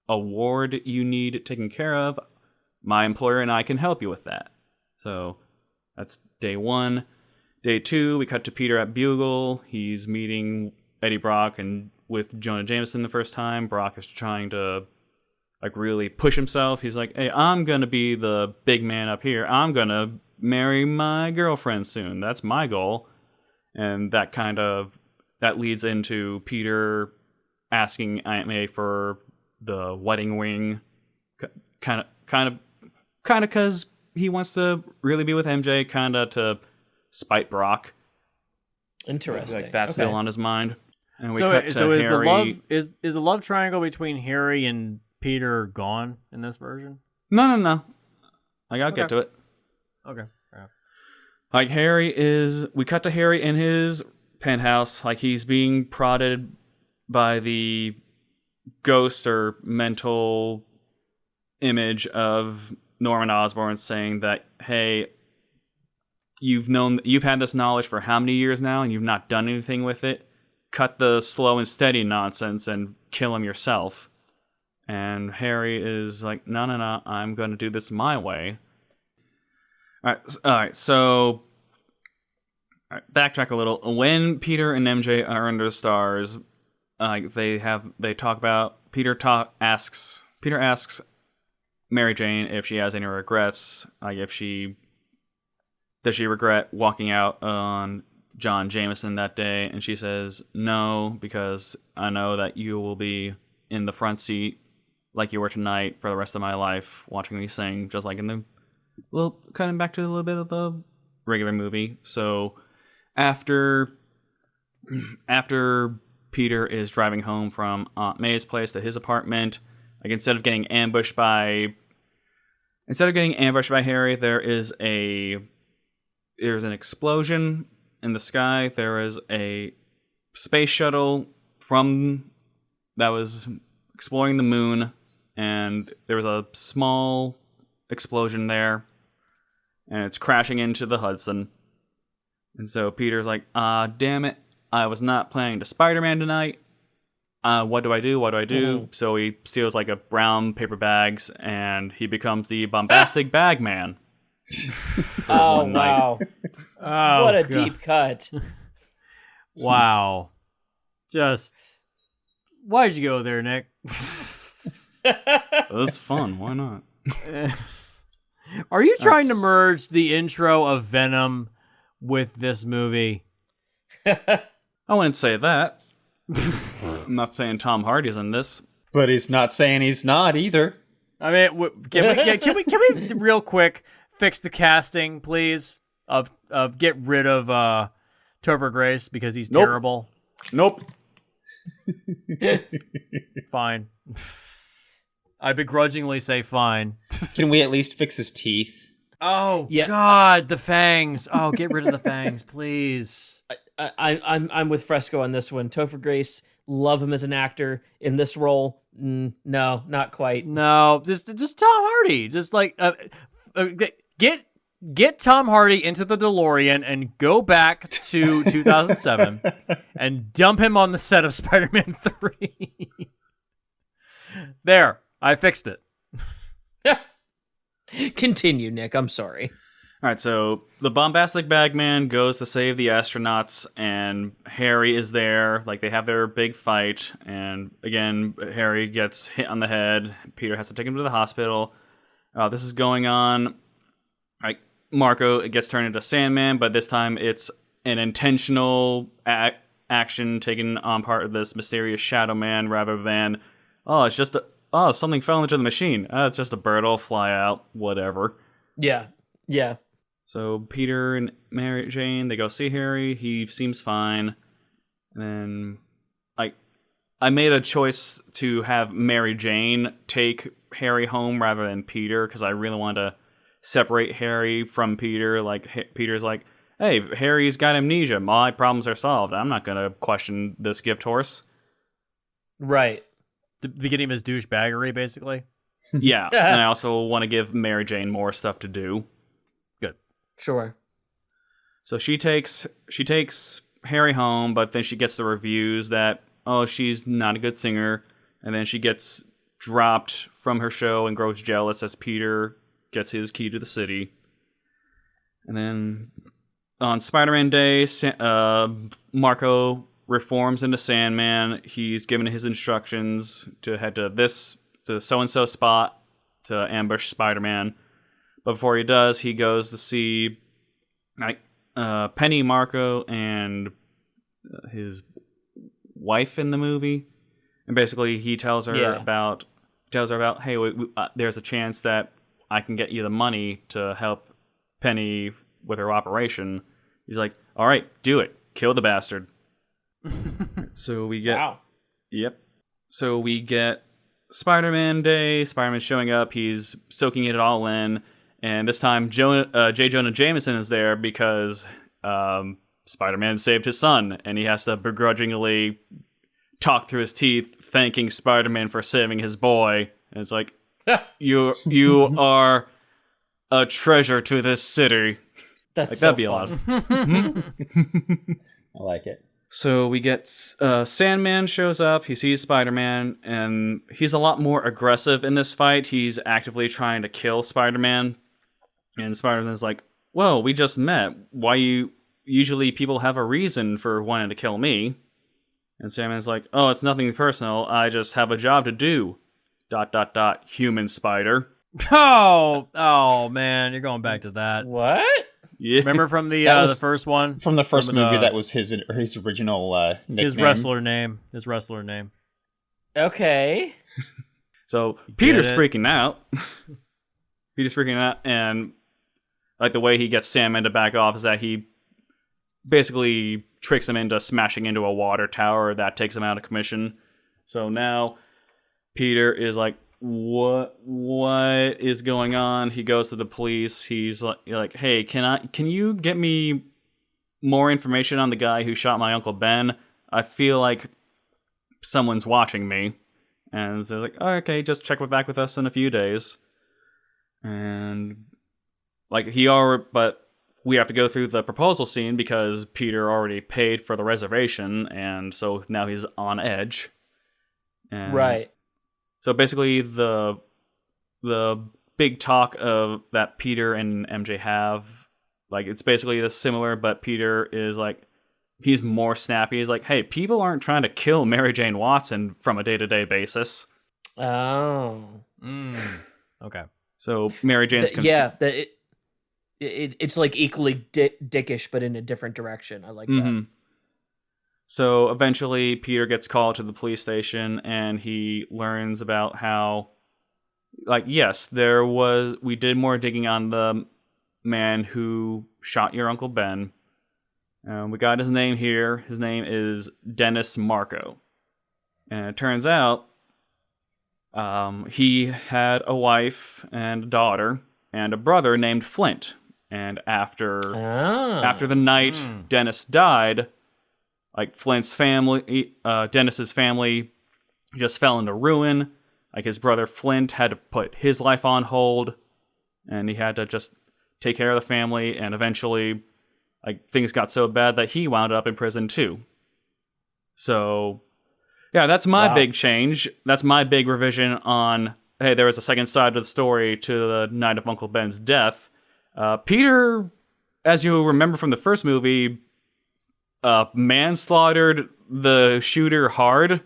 a ward you need taken care of. My employer and I can help you with that. So that's day one. Day two, we cut to Peter at Bugle. He's meeting Eddie Brock and with Jonah Jameson the first time. Brock is trying to really push himself. He's like, hey, I'm going to be the big man up here. I'm going to marry my girlfriend soon. That's my goal. And that leads into Peter asking Aunt May for the wedding ring, kind of because he wants to really be with MJ, kind of to spite Brock. Interesting. Like that's still on his mind. And we So cut to is Harry. is the love triangle between Harry and Peter gone in this version? No. I'll get to it. Okay. Like we cut to Harry in his penthouse, like he's being prodded by the ghost or mental image of Norman Osborn saying that, hey, you've had this knowledge for how many years now and you've not done anything with it. Cut the slow and steady nonsense and kill him yourself. And Harry is like, no, I'm going to do this my way. All right, so backtrack a little. When Peter and MJ are under the stars, they talk about Peter asks Mary Jane if she has any regrets, like does she regret walking out on John Jameson that day, and she says no, because I know that you will be in the front seat like you were tonight for the rest of my life, watching me sing, just like in the cutting back to a little bit of the regular movie. So after Peter is driving home from Aunt May's place to his apartment, like instead of getting ambushed by Harry, there's an explosion in the sky. There is a space shuttle that was exploring the moon, and there was a small explosion there, and it's crashing into the Hudson. And so Peter's like, damn it, I was not planning to Spider-Man tonight. What do I do? Mm-hmm. So he steals like a brown paper bags, and he becomes the bombastic bag man. Oh, one night. wow. Oh, What a God. deep cut. Wow. Just why'd you go there, Nick? That's fun. Why not? Are you trying to merge the intro of Venom with this movie? I wouldn't say that. I'm not saying Tom Hardy's in this. But he's not saying he's not either. I mean, can we real quick fix the casting, please? Of get rid of Topher Grace because he's Nope. terrible. Nope. Fine. I begrudgingly say fine. Can we at least fix his teeth? Oh Yeah. God, the fangs. Oh, get rid of the fangs, please. I'm with Fresco on this one. Topher Grace, love him as an actor. In this role, no, not quite. No, just Tom Hardy. Just like get Tom Hardy into the DeLorean and go back to 2007 and dump him on the set of Spider-Man 3. There. I fixed it. Continue, Nick. I'm sorry. All right, so the bombastic bagman goes to save the astronauts, and Harry is there. Like, they have their big fight, and again, Harry gets hit on the head. Peter has to take him to the hospital. This is going on. Like, Marco gets turned into Sandman, but this time it's an intentional action taken on part of this mysterious Shadow Man, rather than, it's just something fell into the machine. It's just a bird, will fly out, whatever. Yeah. So Peter and Mary Jane, they go see Harry. He seems fine. And then, I made a choice to have Mary Jane take Harry home rather than Peter, because I really wanted to separate Harry from Peter. Like, Peter's like, hey, Harry's got amnesia. My problems are solved. I'm not going to question this gift horse. Right. The beginning of his douchebaggery, basically. Yeah. And I also want to give Mary Jane more stuff to do. Sure. So she takes Harry home, but then she gets the reviews that, she's not a good singer, and then she gets dropped from her show and grows jealous as Peter gets his key to the city. And then on Spider-Man Day, Marco reforms into Sandman. He's given his instructions to head to the so-and-so spot to ambush Spider-Man. But before he does, he goes to see Penny, Marco, and his wife in the movie, and basically he tells her about, hey, there's a chance that I can get you the money to help Penny with her operation. He's like, all right, do it, kill the bastard. So we get, Yep. So we get Spider-Man Day. Spider-Man showing up. He's soaking it all in. And this time, J. Jonah Jameson is there because Spider-Man saved his son, and he has to begrudgingly talk through his teeth, thanking Spider-Man for saving his boy. And it's like, you are a treasure to this city. That'd be fun. A lot. I like it. So we get Sandman shows up. He sees Spider-Man, and he's a lot more aggressive in this fight. He's actively trying to kill Spider-Man. And Spider-Man's like, whoa, we just met. Usually people have a reason for wanting to kill me. And Sandman's like, oh, it's nothing personal. I just have a job to do. ... Human spider. Oh man, you're going back to that. What? Yeah. Remember from the first one? From the first movie, that was his original nickname. His wrestler name. Okay. So Peter's freaking out. And like the way he gets Sandman to back off is that he basically tricks him into smashing into a water tower that takes him out of commission. So now Peter is like, what is going on? He goes to the police. He's like, hey, can you get me more information on the guy who shot my Uncle Ben? I feel like someone's watching me. And so like, oh, okay, just check back with us in a few days. And but we have to go through the proposal scene because Peter already paid for the reservation, and so now he's on edge. And right. So basically, the big talk of that Peter and MJ have, like, it's basically the similar, but Peter is like, he's more snappy. He's like, hey, people aren't trying to kill Mary Jane Watson from a day-to-day basis. Oh. Okay. So Mary Jane's it's like equally dickish, but in a different direction. I like that. So eventually Peter gets called to the police station, and he learns about how, like, yes, we did more digging on the man who shot your Uncle Ben. We got his name here. His name is Dennis Marco. And it turns out he had a wife and a daughter and a brother named Flint. And after the night Dennis died, like, Flint's family, Dennis's family just fell into ruin. Like, his brother Flint had to put his life on hold, and he had to just take care of the family, and eventually, like, things got so bad that he wound up in prison too. So, yeah, that's my big change. That's my big revision on hey, there was a second side to the story to the night of Uncle Ben's death. Peter, as you remember from the first movie, manslaughtered the shooter hard.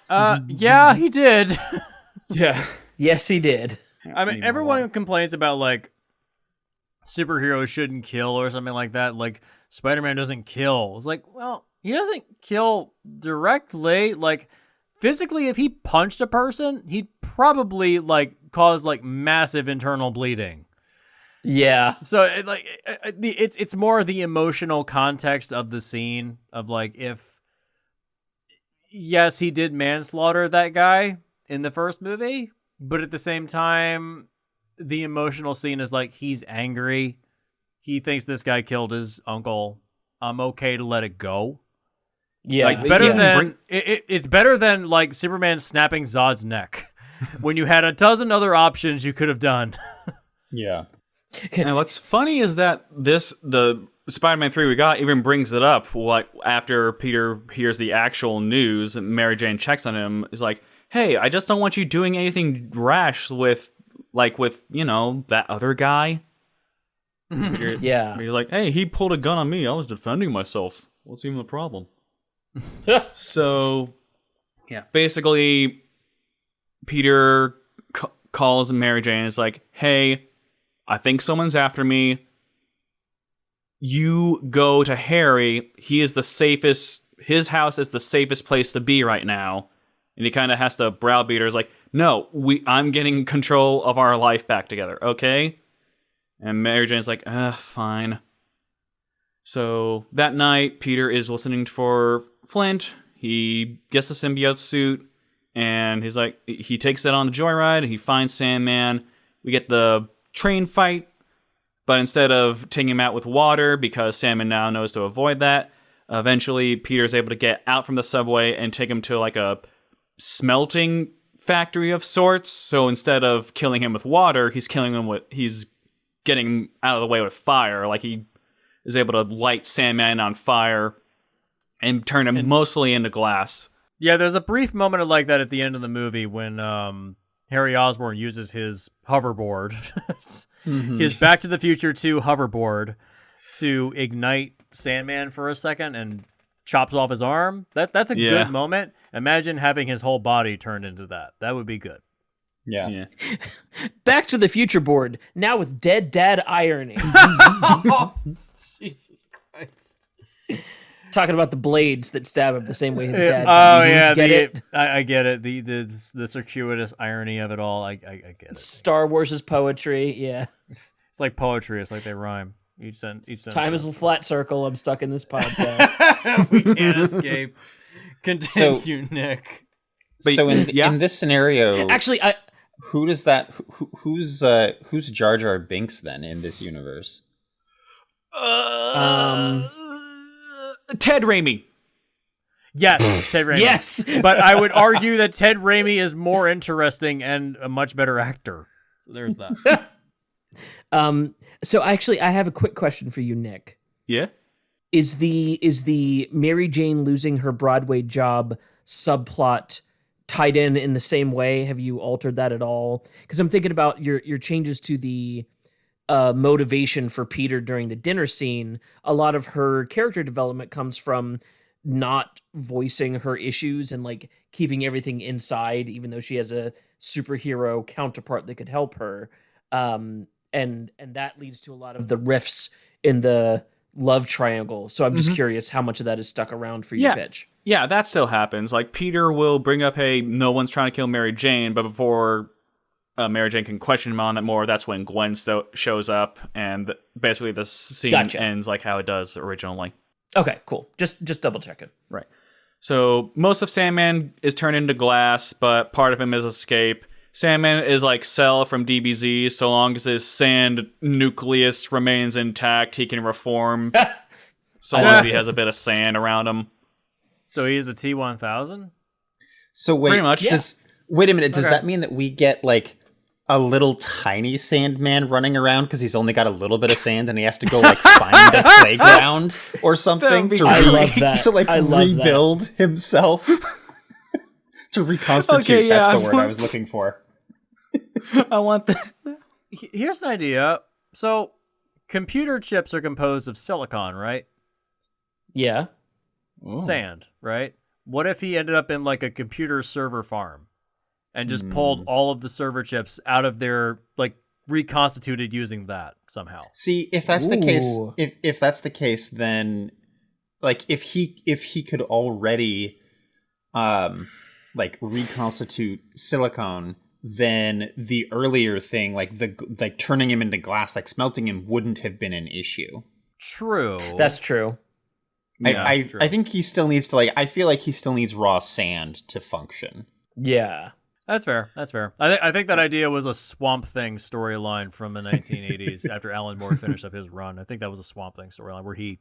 Yeah, he did. Yeah. Yes, he did. I mean, everyone complains about, like, superheroes shouldn't kill or something like that. Like, Spider-Man doesn't kill. It's like, well, he doesn't kill directly. Like, physically, if he punched a person, he'd probably, like, cause, like, massive internal bleeding. Yeah. So, it's more the emotional context of the scene of, like, if, yes, he did manslaughter that guy in the first movie, but at the same time, the emotional scene is like, he's angry. He thinks this guy killed his uncle. I'm okay to let it go. Yeah. Like, it's better than it's better than like Superman snapping Zod's neck when you had a dozen other options you could have done. Yeah. And what's funny is that the Spider-Man 3 we got even brings it up. Like, after Peter hears the actual news, and Mary Jane checks on him, is like, hey, I just don't want you doing anything rash with that other guy. Yeah. You're like, hey, he pulled a gun on me. I was defending myself. What's even the problem? So, yeah, basically, Peter calls Mary Jane and is like, hey, I think someone's after me. You go to Harry. He is the safest. His house is the safest place to be right now. And he kind of has to browbeat her. He's like, no, I'm getting control of our life back together, okay? And Mary Jane's like, fine. So that night, Peter is listening for Flint. He gets the symbiote suit, and he's like, he takes it on the joyride, and he finds Sandman. We get the train fight, but instead of taking him out with water, because Sandman now knows to avoid that, eventually Peter's able to get out from the subway and take him to like a smelting factory of sorts. So instead of killing him with water, he's getting him out of the way with fire. Like, he is able to light Sandman on fire and turn him mostly into glass. Yeah, there's a brief moment of like that at the end of the movie when Harry Osborn uses his hoverboard, his Back to the Future 2 hoverboard, to ignite Sandman for a second and chops off his arm. That's a good moment. Imagine having his whole body turned into that. That would be good. Yeah. Back to the Future board, now with dead dad irony. Jesus Christ. Talking about the blades that stab him the same way his dad. Oh, yeah. Get it? I get it. The circuitous irony of it all. I get it. Star Wars is poetry. Yeah. It's like poetry. It's like they rhyme. Each sentence. Time is a flat circle. I'm stuck in this podcast. We can't escape. Continue, Nick. But so in this scenario, actually, who's Jar Jar Binks then in this universe? Ted Raimi. Yes, Ted Raimi. Yes, but I would argue that Ted Raimi is more interesting and a much better actor. So there's that. So actually, I have a quick question for you, Nick. Yeah. Is the Mary Jane losing her Broadway job subplot tied in the same way? Have you altered that at all? Because I'm thinking about your changes to the motivation for Peter during the dinner scene. A lot of her character development comes from not voicing her issues and like keeping everything inside, even though she has a superhero counterpart that could help her. And that leads to a lot of the rifts in the love triangle. So I'm just curious how much of that is stuck around for your pitch. Yeah, that still happens. Like, Peter will bring up, hey, no one's trying to kill Mary Jane, but before Mary Jane can question him on it more, that's when Gwen shows up, and basically the scene ends like how it does originally. Okay, cool. Just double checking. Right. So most of Sandman is turned into glass, but part of him is escape. Sandman is like Cell from DBZ. So long as his sand nucleus remains intact, he can reform. So long as he has a bit of sand around him. So he's the T-1000? So wait, pretty much. Wait a minute. Does that mean that we get like a little tiny Sandman running around because he's only got a little bit of sand and he has to go like find a playground or something to I love that. to like I love rebuild himself? To reconstitute, Okay, yeah, that's the I word I want- was looking for. I want that. Here's an idea. So, computer chips are composed of silicon, right? Yeah. Sand, right? What if he ended up in like a computer server farm and just pulled all of the server chips out of their, like, reconstituted using that somehow? See, if that's the case, Ooh. if that's the case, then like if he could already like reconstitute silicone, then the earlier thing, like turning him into glass, like smelting him, wouldn't have been an issue. True. That's true. True. I think he still needs to I feel like he still needs raw sand to function. Yeah. That's fair. That's fair. I think that idea was a Swamp Thing storyline from the 1980s after Alan Moore finished up his run. I think that was a Swamp Thing storyline where he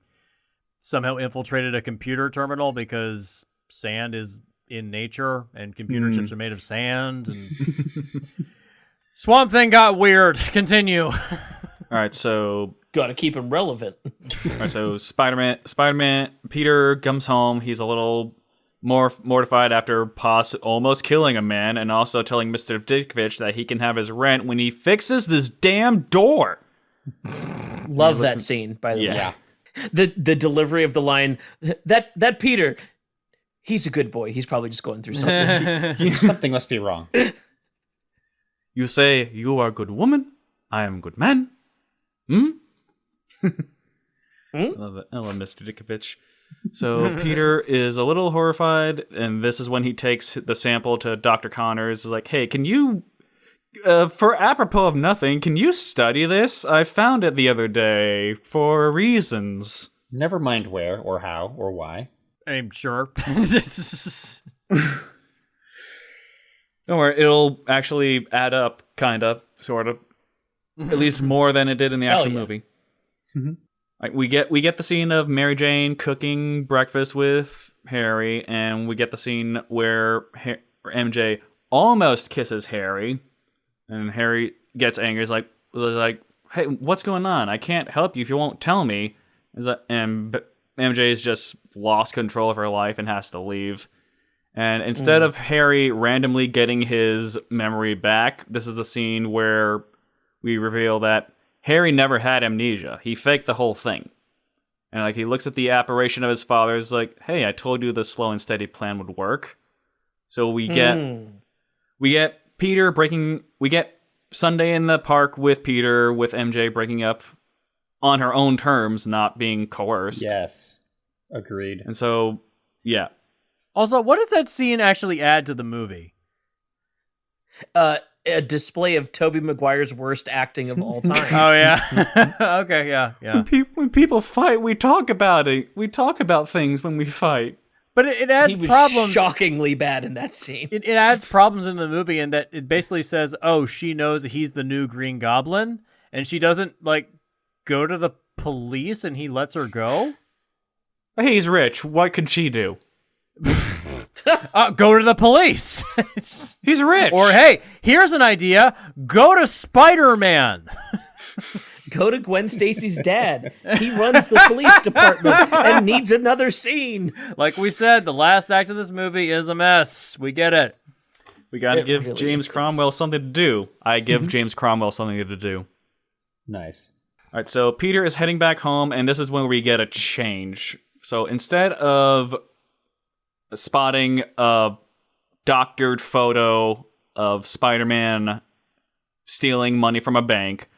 somehow infiltrated a computer terminal because sand is in nature and computer chips are made of sand. And Swamp Thing got weird. Continue. All right, so Got to keep him relevant. Spider-Man, Peter comes home. He's a little more mortified after almost killing a man, and also telling Mr. Ditkovich that he can have his rent when he fixes this damn door. Love that scene, by the way. Yeah. The delivery of the line, that Peter, he's a good boy. He's probably just going through something. Something must be wrong. You say, you are a good woman, I am a good man. I love it. I love Mr. Ditkovich. So Peter is a little horrified, and this is when he takes the sample to Dr. Connors. He's like, hey, can you, for apropos of nothing, can you study this? I found it the other day for reasons. Never mind where or how or why. I'm sure. Don't worry, it'll actually add up, kind of, sort of. At least more than it did in the actual movie. Like, we get the scene of Mary Jane cooking breakfast with Harry, and we get the scene where MJ almost kisses Harry, and Harry gets angry. He's like, hey, what's going on? I can't help you if you won't tell me. And MJ's just lost control of her life and has to leave. And instead of Harry randomly getting his memory back, this is the scene where we reveal that Harry never had amnesia. He faked the whole thing. And like he looks at the apparition of his father, is like, hey, I told you the slow and steady plan would work. So we get Sunday in the park with Peter, with MJ breaking up on her own terms, not being coerced. Yes. Agreed. And so, yeah. Also, what does that scene actually add to the movie? A display of Tobey Maguire's worst acting of all time. Oh, yeah. Okay, yeah. When people fight, we talk about it. We talk about things when we fight. But it adds He was problems. shockingly bad in that scene. It adds problems in the movie in that it basically says, oh, she knows that he's the new Green Goblin, and she doesn't, like, go to the police and he lets her go? Hey, he's rich. What could she do? Go to the police. He's rich. Or, hey, here's an idea. Go to Spider-Man. Go to Gwen Stacy's dad. He runs the police department and needs another scene. Like we said, the last act of this movie is a mess. We get it. We gotta It give really James is. Cromwell something to do. I give James Cromwell something to do. Nice. All right, so Peter is heading back home, and this is when we get a change. So instead of spotting a doctored photo of Spider-Man stealing money from a bank,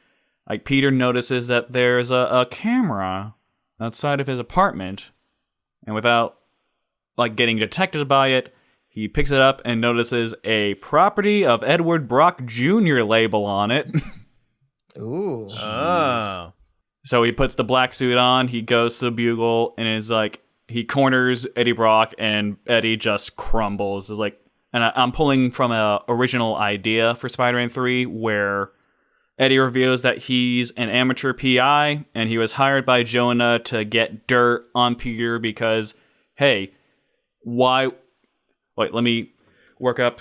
like Peter notices that there's a camera outside of his apartment, and without like getting detected by it, he picks it up and notices a property of Edward Brock Jr. label on it. Ooh. Oh. So he puts the black suit on, he goes to the Bugle, and is like, he corners Eddie Brock, and Eddie just crumbles. Is like, and I'm pulling from a original idea for Spider-Man 3, where Eddie reveals that he's an amateur PI, and he was hired by Jonah to get dirt on Peter because, hey, why? Wait, let me work up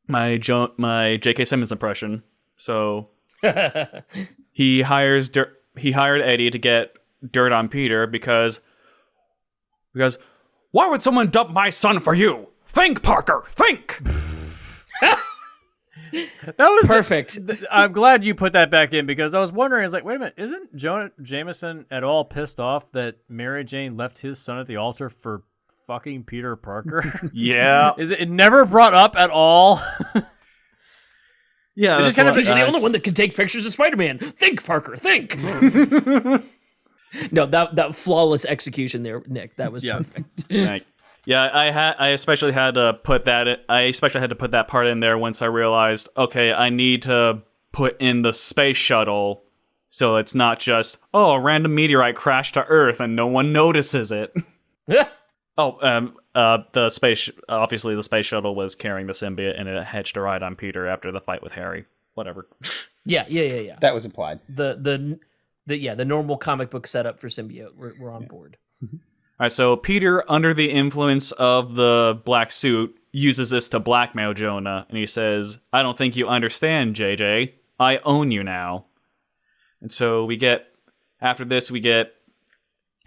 my J.K. Simmons impression. So he hired Eddie to get dirt on Peter because why would someone dump my son for you? Think, Parker, think! That was Perfect. I'm glad you put that back in because I was wondering. I was like, wait a minute, isn't Jonah Jameson at all pissed off that Mary Jane left his son at the altar for fucking Peter Parker? Yeah. Is it never brought up at all? Yeah, He's the only one that can take pictures of Spider-Man. Think, Parker, think. No, that flawless execution there, Nick. That was perfect. Yeah, I especially had to put that part in there once I realized, okay, I need to put in the space shuttle so it's not just, oh, a random meteorite crashed to Earth and no one notices it. The space shuttle was carrying the symbiote and it hitched a ride on Peter after the fight with Harry. Whatever. Yeah. That was implied. The normal comic book setup for symbiote. We're on board. All right, so Peter, under the influence of the black suit, uses this to blackmail Jonah, and he says, I don't think you understand, JJ. I own you now. And so after this, we get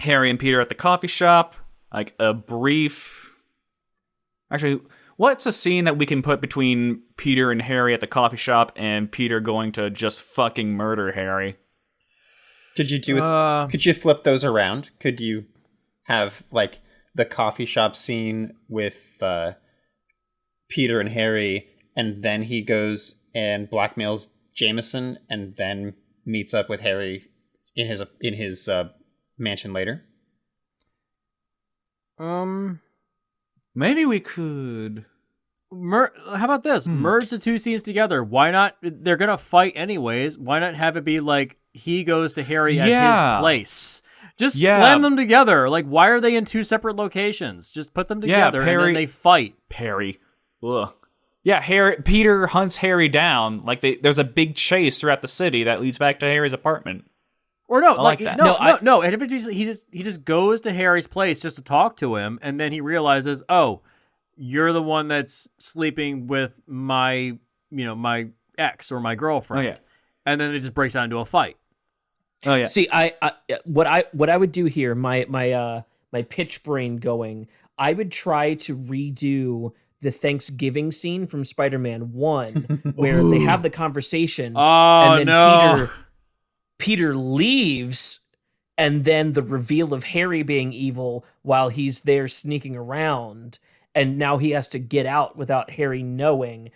Harry and Peter at the coffee shop, like a brief... Actually, what's a scene that we can put between Peter and Harry at the coffee shop and Peter going to just fucking murder Harry? Could you flip those around? Could you have like the coffee shop scene with Peter and Harry, and then he goes and blackmails Jameson, and then meets up with Harry in his mansion later? Maybe we could. How about this? Merge the two scenes together. Why not? They're gonna fight anyways. Why not have it be like he goes to Harry at his place? Just slam them together. Like, why are they in two separate locations? Just put them together and then they fight. Harry. Ugh. Yeah, Peter hunts Harry down. Like there's a big chase throughout the city that leads back to Harry's apartment. Or no, I like that. No. And if he just goes to Harry's place just to talk to him, and then he realizes, oh, you're the one that's sleeping with my ex or my girlfriend. Oh, yeah. And then it just breaks out into a fight. Oh yeah. See, what I would do here, my pitch brain going, I would try to redo the Thanksgiving scene from Spider-Man 1 where they have the conversation and then Peter leaves, and then the reveal of Harry being evil while he's there sneaking around, and now he has to get out without Harry knowing,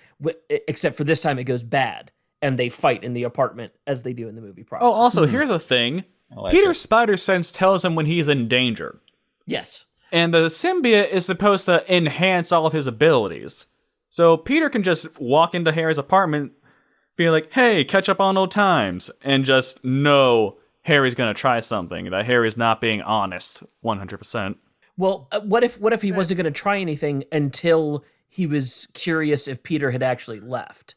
except for this time it goes bad. And they fight in the apartment as they do in the movie proper. Oh, also, here's a thing. Peter's spider sense tells him when he's in danger. Yes. And the symbiote is supposed to enhance all of his abilities. So Peter can just walk into Harry's apartment, be like, hey, catch up on old times, and just know Harry's going to try something, that Harry's not being honest 100%. Well, what if he wasn't going to try anything until he was curious if Peter had actually left?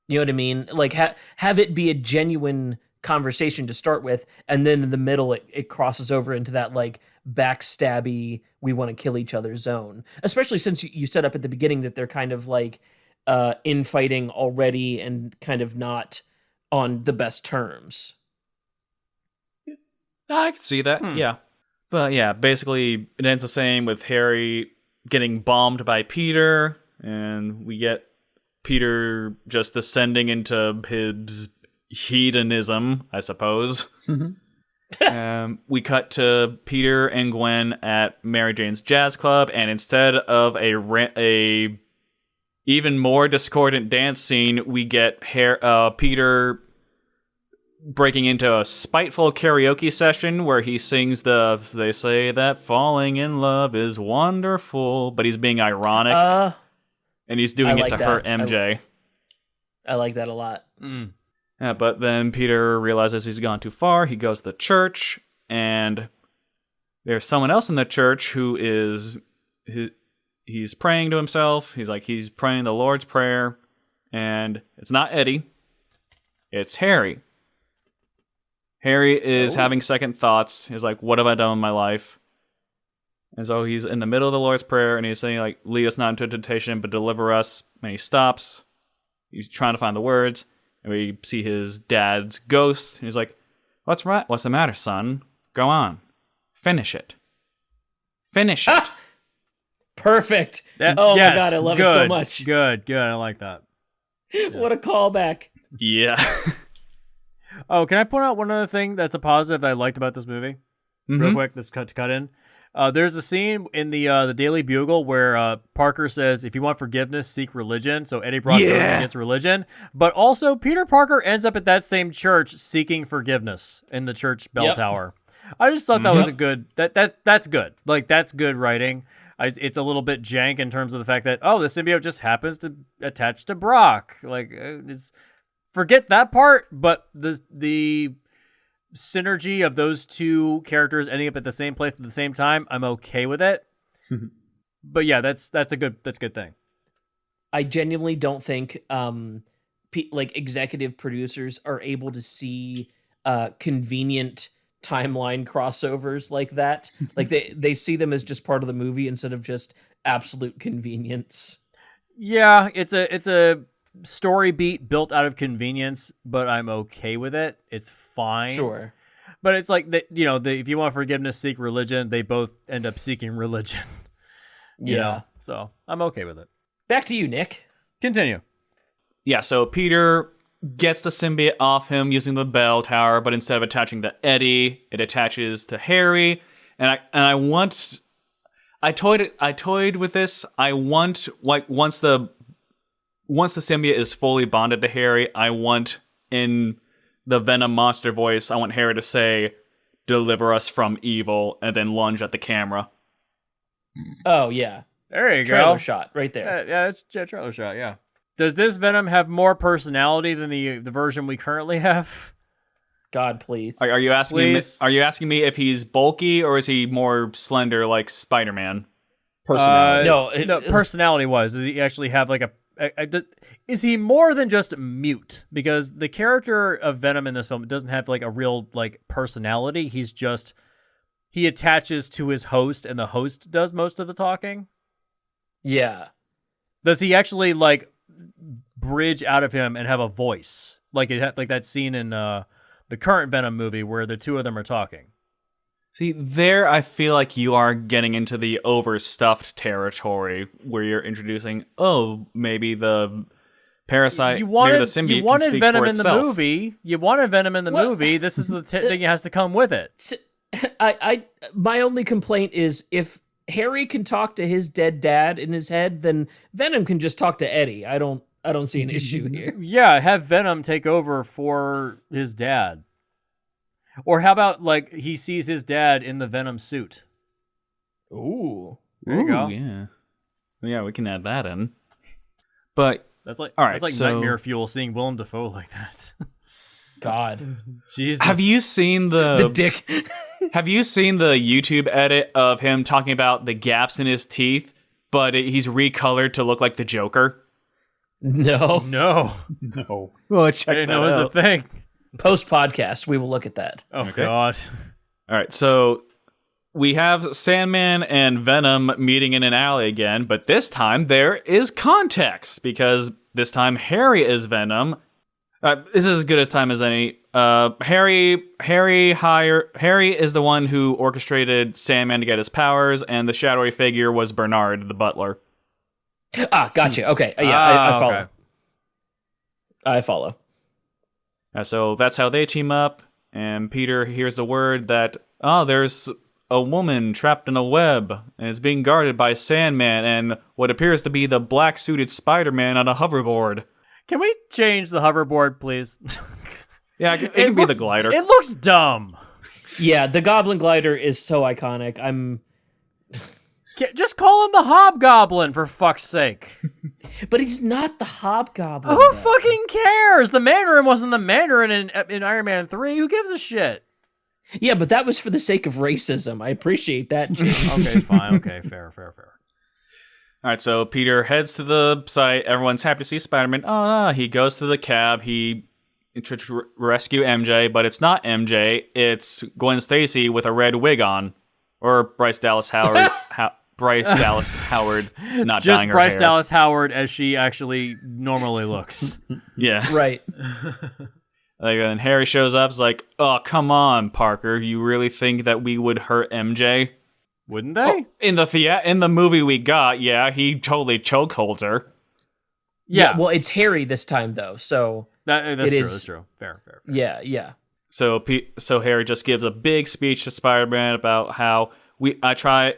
You know what I mean? Like, have it be a genuine conversation to start with, and then in the middle it crosses over into that, like, backstabby, we want to kill each other zone. Especially since you set up at the beginning that they're kind of, like, infighting already and kind of not on the best terms. I can see that, yeah. But, yeah, basically, it ends the same with Harry getting bombed by Peter, and we get Peter just descending into his hedonism, I suppose. We cut to Peter and Gwen at Mary Jane's jazz club, and instead of a even more discordant dance scene, we get Peter breaking into a spiteful karaoke session where he sings they say that falling in love is wonderful, but he's being ironic. And he's doing it to hurt MJ. I like that a lot. Yeah, but then Peter realizes he's gone too far. He goes to the church, and there's someone else in the church who he's praying to himself. He's praying the Lord's Prayer, and it's not Eddie. It's Harry. Harry is having second thoughts. He's like, what have I done in my life? And so he's in the middle of the Lord's Prayer, and he's saying, like, lead us not into temptation, but deliver us. And he stops. He's trying to find the words. And we see his dad's ghost. And he's like, what's the matter, son? Go on. Finish it. Finish it. Perfect. Yes, Oh my god, I love it so much. Good. I like that. What a callback. Yeah. Oh, can I point out one other thing that's a positive that I liked about this movie? Real quick, this cut in. There's a scene in the Daily Bugle where Parker says, "If you want forgiveness, seek religion." So Eddie Brock goes and gets religion, but also Peter Parker ends up at that same church seeking forgiveness in the church bell tower. I just thought that was a good. That's good. Like that's good writing. It's a little bit jank in terms of the fact that the symbiote just happens to attach to Brock. Like forget that part, but the synergy of those two characters ending up at the same place at the same time, I'm okay with it. But yeah, that's a good thing. I genuinely don't think executive producers are able to see convenient timeline crossovers like that. Like they see them as just part of the movie instead of just absolute convenience. Yeah, it's a story beat built out of convenience, but I'm okay with it. It's fine. Sure. But it's like if you want forgiveness, seek religion. They both end up seeking religion. Yeah. So I'm okay with it. Back to you, Nick. Continue. Yeah, so Peter gets the symbiote off him using the bell tower, but instead of attaching to Eddie, it attaches to Harry. And I toyed with this. I want once the symbiote is fully bonded to Harry, I want in the Venom monster voice, I want Harry to say, "Deliver us from evil," and then lunge at the camera. Oh, yeah. There you go. Trailer shot right there. Yeah, it's a trailer shot, yeah. Does this Venom have more personality than the version we currently have? God, please. Are you asking me? Are you asking me if he's bulky or is he more slender like Spider-Man? Personality. No, personality-wise, does he actually have like is he more than just mute? Because the character of Venom in this film doesn't have like a real like personality. He attaches to his host, and the host does most of the talking. Yeah. Does he actually like bridge out of him and have a voice like like that scene in the current Venom movie where the two of them are talking? See, there I feel like you are getting into the overstuffed territory where you're introducing, maybe the parasite the symbiote you wanted can speak Venom for in the itself. movie. You wanted Venom in the movie. This is the thing that has to come with it. My only complaint is if Harry can talk to his dead dad in his head, then Venom can just talk to Eddie. I don't see an issue here. Yeah, have Venom take over for his dad. Or how about like he sees his dad in the Venom suit? Ooh. There you go. Yeah. Yeah, we can add that in. But that's like all right, nightmare fuel seeing Willem Dafoe like that. God. Jesus. Have you seen the dick? Have you seen the YouTube edit of him talking about the gaps in his teeth, but he's recolored to look like the Joker? No. Well, check I didn't that know it was out. a thing. Post-podcast, we will look at that. Oh, God. All right, so we have Sandman and Venom meeting in an alley again, but this time there is context, because this time Harry is Venom. This is as good as time as any. Harry is the one who orchestrated Sandman to get his powers, and the shadowy figure was Bernard, the butler. Ah, gotcha. Okay, yeah, I follow. Okay. I follow. So that's how they team up, and Peter hears the word that, there's a woman trapped in a web, and it's being guarded by Sandman and what appears to be the black-suited Spider-Man on a hoverboard. Can we change the hoverboard, please? Yeah, it can be the glider. It looks dumb. Yeah, the Goblin Glider is so iconic. Just call him the Hobgoblin, for fuck's sake. But he's not the Hobgoblin. Who fucking cares? The Mandarin wasn't the Mandarin in Iron Man 3. Who gives a shit? Yeah, but that was for the sake of racism. I appreciate that, Jim. Okay, fine. Okay, fair. All right, so Peter heads to the site. Everyone's happy to see Spider-Man. He goes to the cab. He to rescue MJ, but it's not MJ. It's Gwen Stacy with a red wig on. Or Bryce Dallas Howard. Bryce Dallas Howard not just dyeing her Bryce hair. Dallas Howard as she actually normally looks. Yeah. Right. And Harry shows up. Is like, "Oh, come on, Parker. You really think that we would hurt MJ?" Wouldn't they? In the movie we got, yeah, he totally chokeholds her. Yeah. Well, it's Harry this time though, so That's true. That's true. Fair. Yeah. So Harry just gives a big speech to Spider-Man about how I tried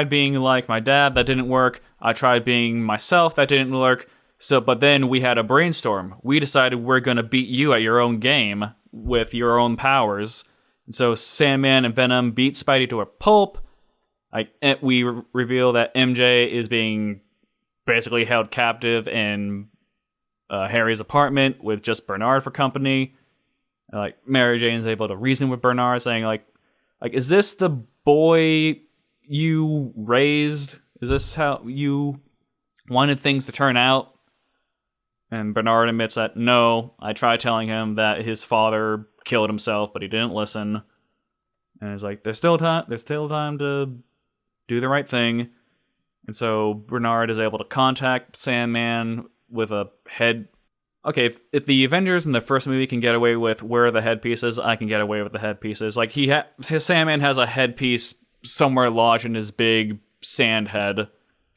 being like my dad, that didn't work. I tried being myself, that didn't work. But then we had a brainstorm. We decided we're going to beat you at your own game with your own powers. And so Sandman and Venom beat Spidey to a pulp. We reveal that MJ is being basically held captive in Harry's apartment with just Bernard for company. Mary Jane's able to reason with Bernard, saying is this the boy you raised? Is this how you wanted things to turn out? And Bernard admits that, no, I tried telling him that his father killed himself, but he didn't listen. And he's like, there's still time to do the right thing. And so Bernard is able to contact Sandman with a head. Okay, if the Avengers in the first movie can get away with where are the headpieces, I can get away with the headpieces. His Sandman has a headpiece somewhere lodged in his big sand head,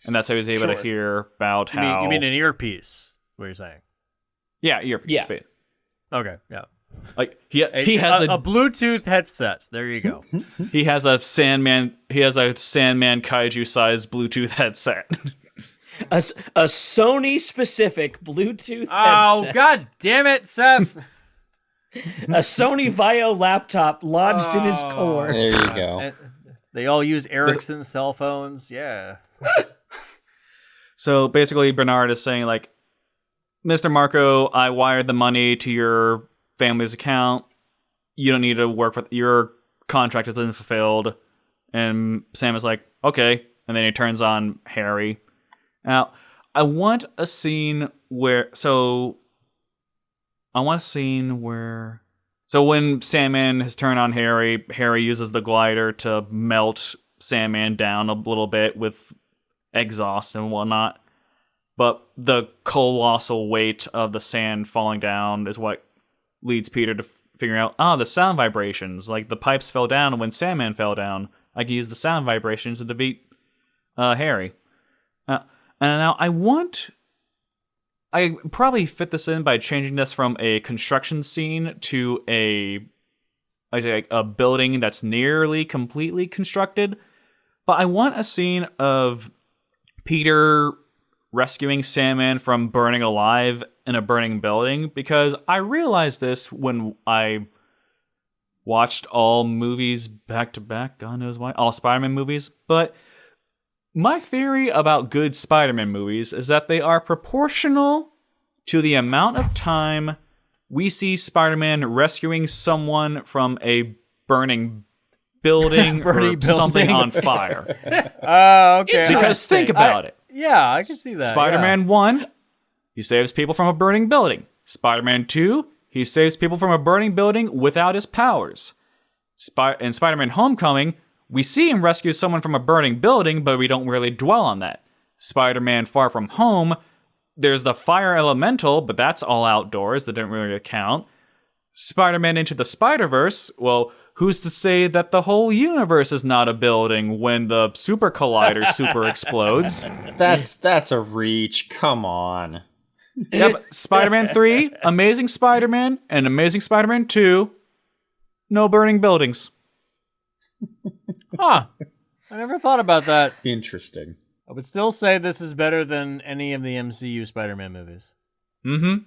and that's how he's able to hear about how. You mean an earpiece? What you're saying? Yeah, earpiece. Yeah. Okay, yeah. He has a Bluetooth headset. There you go. He has a Sandman kaiju sized Bluetooth headset. A Sony specific Bluetooth Oh, headset. God damn it, Seth. A Sony Vio laptop lodged in his core. There you go. They all use Ericsson cell phones. Yeah. So basically, Bernard is saying, Mr. Marco, I wired the money to your family's account. You don't need to work with your contract has been fulfilled. And Sam is like, okay. And then he turns on Harry. Now, I want a scene where. So when Sandman has turned on Harry, Harry uses the glider to melt Sandman down a little bit with exhaust and whatnot. But the colossal weight of the sand falling down is what leads Peter to figure out, the sound vibrations. The pipes fell down when Sandman fell down. I can use the sound vibrations to defeat Harry. And now I probably fit this in by changing this from a construction scene to a building that's nearly completely constructed. But I want a scene of Peter rescuing Sandman from burning alive in a burning building, because I realized this when I watched all movies back to back, God knows why, all Spider-Man movies, but my theory about good Spider-Man movies is that they are proportional to the amount of time we see Spider-Man rescuing someone from a burning building or something on fire. Okay. Because think about it. Yeah, I can see that. Spider-Man 1, he saves people from a burning building. Spider-Man 2, he saves people from a burning building without his powers. In Spider-Man Homecoming, we see him rescue someone from a burning building, but we don't really dwell on that. Spider-Man Far From Home, there's the fire elemental, but that's all outdoors. That didn't really count. Spider-Man Into the Spider-Verse, well, who's to say that the whole universe is not a building when the super collider super explodes? That's a reach. Come on. Yeah, but Spider-Man 3, Amazing Spider-Man, and Amazing Spider-Man 2, no burning buildings. Huh. I never thought about that. Interesting. I would still say this is better than any of the MCU Spider-Man movies. Mm-hmm.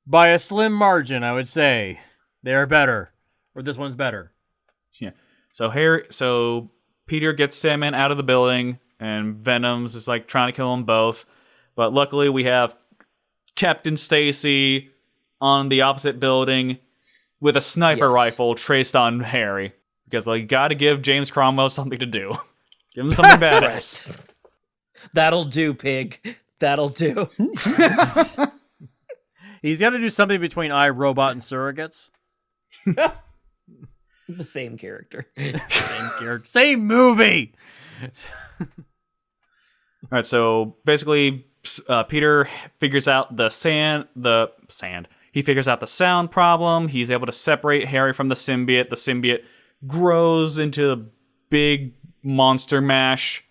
By a slim margin, I would say they're better. Or this one's better. Yeah. So Peter gets Sandman out of the building, and Venom's is trying to kill them both. But luckily we have Captain Stacy on the opposite building with a sniper rifle traced on Harry. Because gotta give James Cromwell something to do. Give him something badass. That'll do, pig. That'll do. He's got to do something between iRobot and Surrogates. The same character. Same character. Same movie! All right, so basically, Peter figures out the sand. He figures out the sound problem. He's able to separate Harry from the symbiote. The symbiote grows into a big monster mash.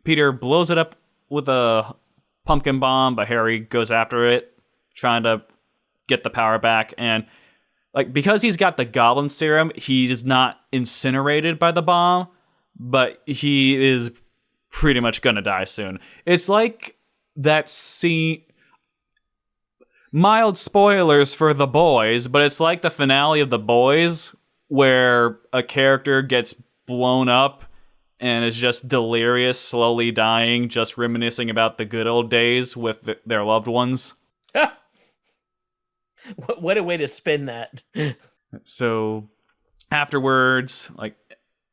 Peter blows it up with a pumpkin bomb, but Harry goes after it, trying to get the power back. And like, because he's got the goblin serum, he is not incinerated by the bomb, but he is pretty much gonna die soon. It's like that scene. Mild spoilers for The Boys, but it's like the finale of The Boys where a character gets blown up and is just delirious, slowly dying, just reminiscing about the good old days with their loved ones. What a way to spin that. So afterwards, like,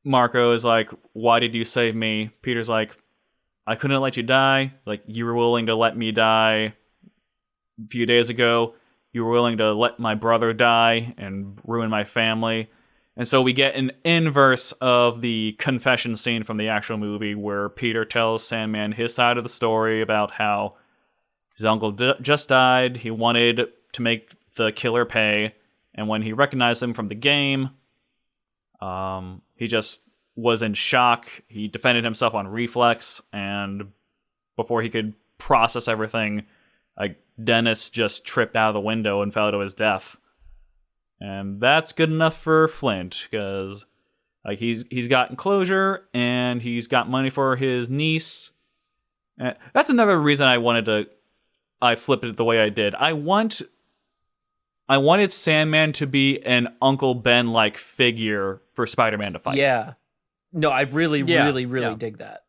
Marco is like, why did you save me? Peter's like, I couldn't let you die. Like, you were willing to let me die a few days ago. You were willing to let my brother die and ruin my family. And so we get an inverse of the confession scene from the actual movie where Peter tells Sandman his side of the story about how his uncle just died. He wanted to make the killer pay. And when he recognized him from the game, he just was in shock. He defended himself on reflex. And before he could process everything, like, Dennis just tripped out of the window and fell to his death. And that's good enough for Flint, because like he's got closure and he's got money for his niece. That's another reason I flipped it the way I did. I wanted Sandman to be an Uncle Ben like figure for Spider-Man to fight. Yeah. No, I really dig that.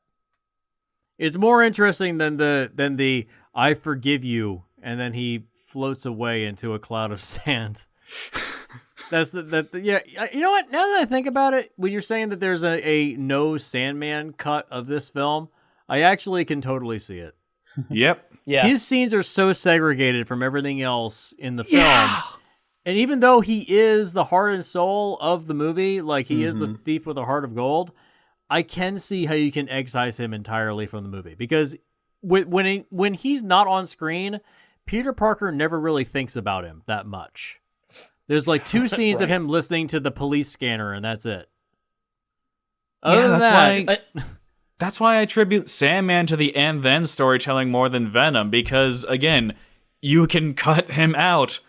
It's more interesting than the I forgive you, and then he floats away into a cloud of sand. That's yeah. You know what? Now that I think about it, when you're saying that there's a no Sandman cut of this film, I actually can totally see it. Yep. Yeah. His scenes are so segregated from everything else in the film. And even though he is the heart and soul of the movie, like he is the thief with a heart of gold, I can see how you can excise him entirely from the movie, because when he's not on screen, Peter Parker never really thinks about him that much. There's like 2 scenes of him listening to the police scanner, and that's it. That's why I attribute Sandman to the and then storytelling more than Venom, because again, you can cut him out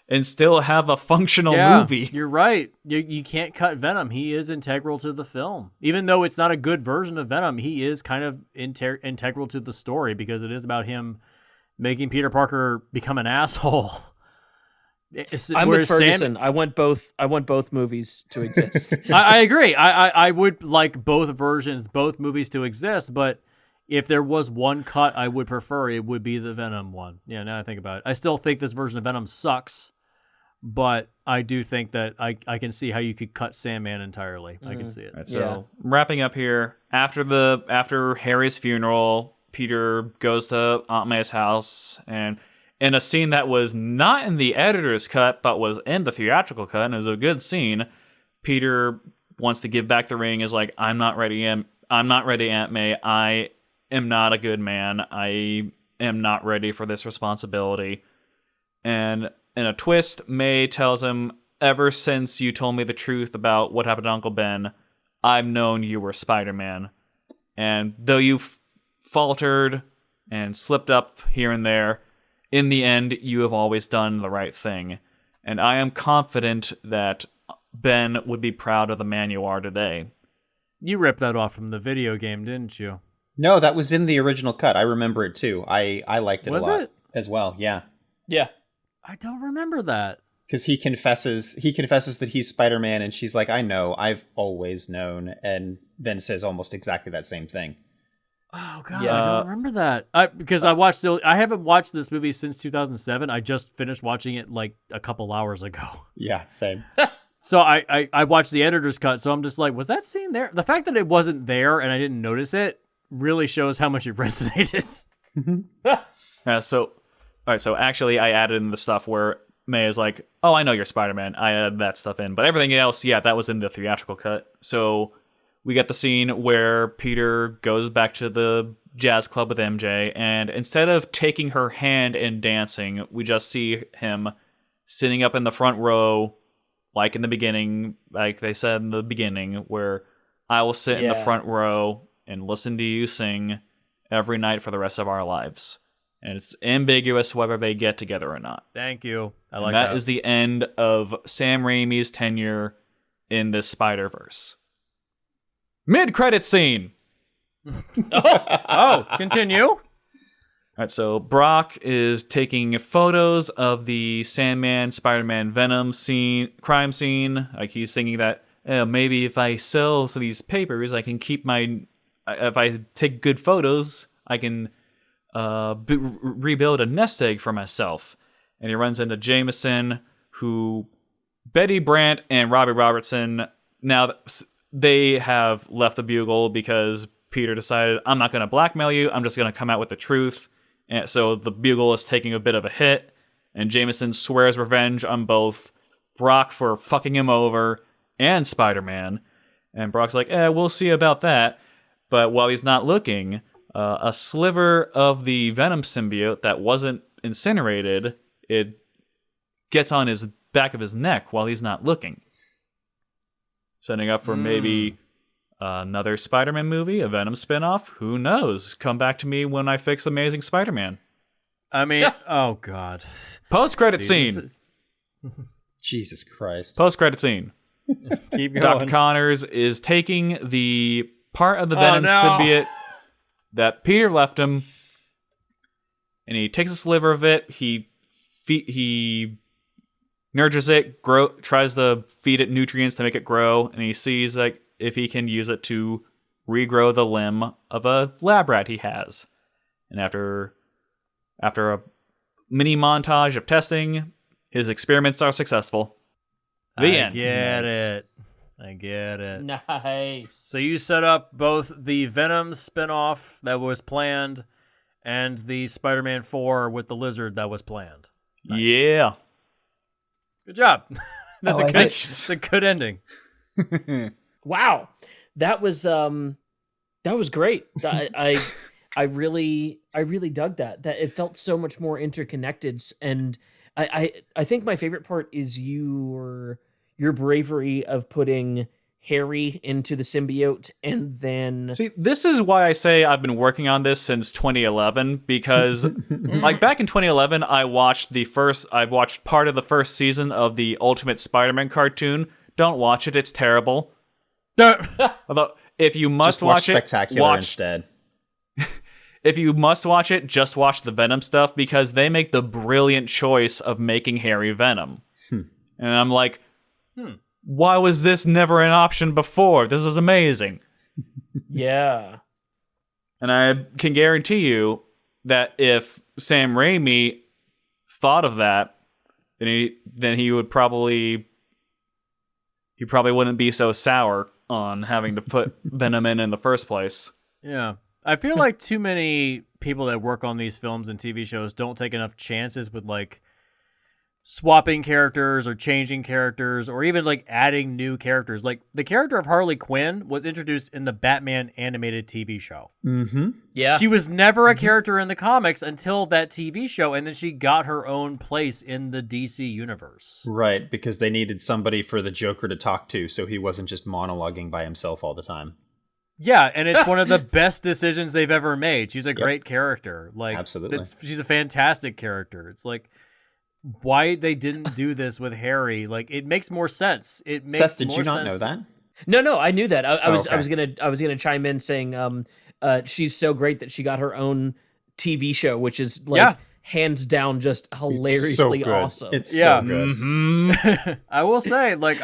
and still have a functional movie. You're right. You can't cut Venom. He is integral to the film. Even though it's not a good version of Venom, he is kind of integral to the story, because it is about him making Peter Parker become an asshole. I'm with Ferguson. I want both movies to exist. I agree. I would like both movies to exist, but if there was one cut I would prefer, it would be the Venom one. Yeah, now I think about it. I still think this version of Venom sucks, but I do think that I can see how you could cut Sandman entirely. I can see it. Right, so wrapping up here, after Harry's funeral, Peter goes to Aunt May's house, and in a scene that was not in the editor's cut, but was in the theatrical cut, and is a good scene, Peter wants to give back the ring, is like, I'm not ready, Aunt May. I am not a good man. I am not ready for this responsibility. And in a twist, May tells him, ever since you told me the truth about what happened to Uncle Ben, I've known you were Spider-Man. And though you've faltered and slipped up here and there, in the end, you have always done the right thing. And I am confident that Ben would be proud of the man you are today. You ripped that off from the video game, didn't you? No, that was in the original cut. I remember it too. I liked it a lot. Was it? As well, yeah. Yeah. I don't remember that. Because he confesses that he's Spider-Man, and she's like, I know, I've always known, and then says almost exactly that same thing. Oh god, I don't remember that. Because I haven't watched this movie since 2007. I just finished watching it like a couple hours ago. Yeah, same. So I watched the editor's cut, so I'm just like, was that scene there? The fact that it wasn't there and I didn't notice it really shows how much it resonated. So actually I added in the stuff where May is like, oh, I know you're Spider-Man. I added that stuff in. But everything else, yeah, that was in the theatrical cut. So we get the scene where Peter goes back to the jazz club with MJ, and instead of taking her hand and dancing, we just see him sitting up in the front row, like in the beginning, like they said in the beginning, where I will sit in the front row and listen to you sing every night for the rest of our lives. And it's ambiguous whether they get together or not. Thank you. I like that. That is the end of Sam Raimi's tenure in this Spider-Verse. Mid-credit scene! Continue. All right, so Brock is taking photos of the Sandman, Spider-Man, Venom crime scene. Like he's thinking that maybe if I sell some of these papers, I can keep if I take good photos, I can rebuild a nest egg for myself. And he runs into Jameson, who Betty Brant and Robbie Robertson, now they have left the Bugle because Peter decided, I'm not going to blackmail you, I'm just going to come out with the truth. And so the Bugle is taking a bit of a hit, and Jameson swears revenge on both Brock for fucking him over and Spider-Man. And Brock's like, we'll see about that. But while he's not looking, a sliver of the Venom symbiote that wasn't incinerated, it gets on his back of his neck while he's not looking. Setting up for maybe another Spider-Man movie, a Venom spinoff. Who knows? Come back to me when I fix Amazing Spider-Man. I mean, oh God. Post-credit scene. Jesus Christ. Post-credit scene. Keep going. Dr. Connors is taking the part of the Venom symbiote that Peter left him, and he takes a sliver of it. He nurtures it, tries to feed it nutrients to make it grow, and he sees like if he can use it to regrow the limb of a lab rat he has. And after a mini montage of testing, his experiments are successful. The end. I get it. Nice. So you set up both the Venom spinoff that was planned and the Spider-Man 4 with the lizard that was planned. Nice. Yeah. Good job. That's a good ending. Wow. That was great. I really dug that. That it felt so much more interconnected, and I think my favorite part is your bravery of putting Harry into the symbiote, and then... See, this is why I say I've been working on this since 2011, because like back in 2011, I watched part of the first season of the Ultimate Spider-Man cartoon. Don't watch it, it's terrible. Although, if you must watch it, Spectacular instead. If you must watch it, just watch the Venom stuff, because they make the brilliant choice of making Harry Venom. And I'm like, why was this never an option before? This is amazing. Yeah. And I can guarantee you that if Sam Raimi thought of that, then he probably wouldn't be so sour on having to put Venom in the first place. Yeah. I feel like too many people that work on these films and TV shows don't take enough chances with like swapping characters or changing characters or even like adding new characters. Like the character of Harley Quinn was introduced in the Batman animated TV show. Mm-hmm. Yeah. She was never a character in the comics until that TV show, and then she got her own place in the DC universe. Right, because they needed somebody for the Joker to talk to, so he wasn't just monologuing by himself all the time. Yeah, and it's one of the best decisions they've ever made. She's a great character. Like, absolutely. She's a fantastic character. It's like, why they didn't do this with Harry? Like, it makes more sense. It makes Seth, did more you not sense. know that? No, I knew that. I was okay. I was gonna chime in saying she's so great that she got her own TV show, which is like hands down just hilariously awesome. It's so good. Mm-hmm. I will say, like,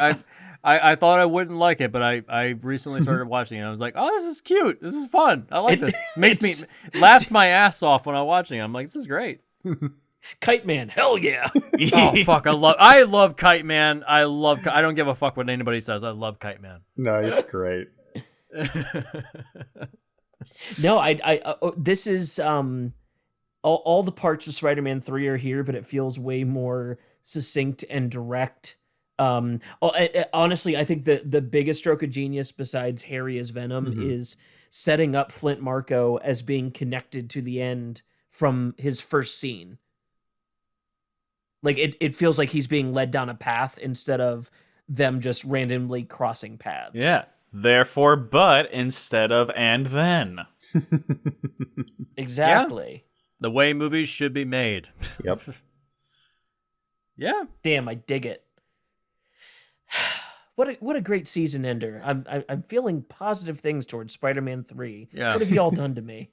I thought I wouldn't like it, but I recently started watching it. And I was like, oh, this is cute. This is fun. I like this. Makes me laughs my ass off when I'm watching it. I'm like, this is great. Kite Man, hell yeah! Oh fuck, I love Kite Man. I don't give a fuck what anybody says. I love Kite Man. No, it's great. No, this is all the parts of Spider-Man 3 are here, but it feels way more succinct and direct. Honestly, I think the biggest stroke of genius besides Harry as Venom is setting up Flint Marko as being connected to the end from his first scene. Like it feels like he's being led down a path instead of them just randomly crossing paths. Yeah. Therefore, but instead of and then. Exactly. The way movies should be made. Yep. Yeah. Damn, I dig it. What a great season ender. I'm feeling positive things towards Spider-Man 3. Yeah. What have you all done to me?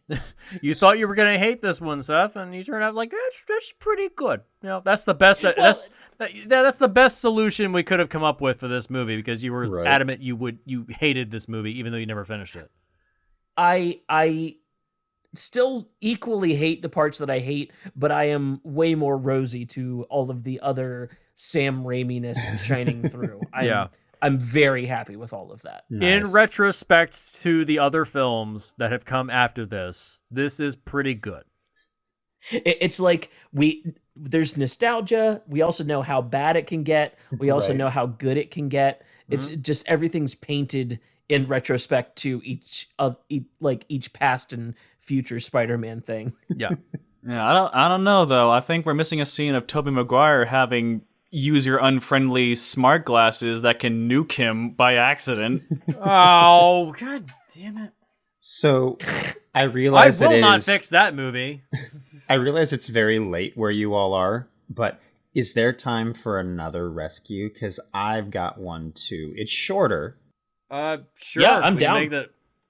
You thought you were gonna hate this one, Seth, and you turned out like that's pretty good. You know, that's the best. That's the best solution we could have come up with for this movie because you were adamant you hated this movie even though you never finished it. I still equally hate the parts that I hate, but I am way more rosy to all of the other Sam Raimi-ness shining through. I'm very happy with all of that. Nice. In retrospect to the other films that have come after this is pretty good. It's like there's nostalgia. We also know how bad it can get. We also know how good it can get. It's just everything's painted in retrospect to each past and future Spider-Man thing. Yeah. Yeah, I don't know though. I think we're missing a scene of Tobey Maguire having user-unfriendly smart glasses that can nuke him by accident. Oh, god damn it. So, I realize I will not fix that movie. I realize it's very late where you all are, but is there time for another rescue? Because I've got one too. It's shorter. Sure. Yeah, I'm down.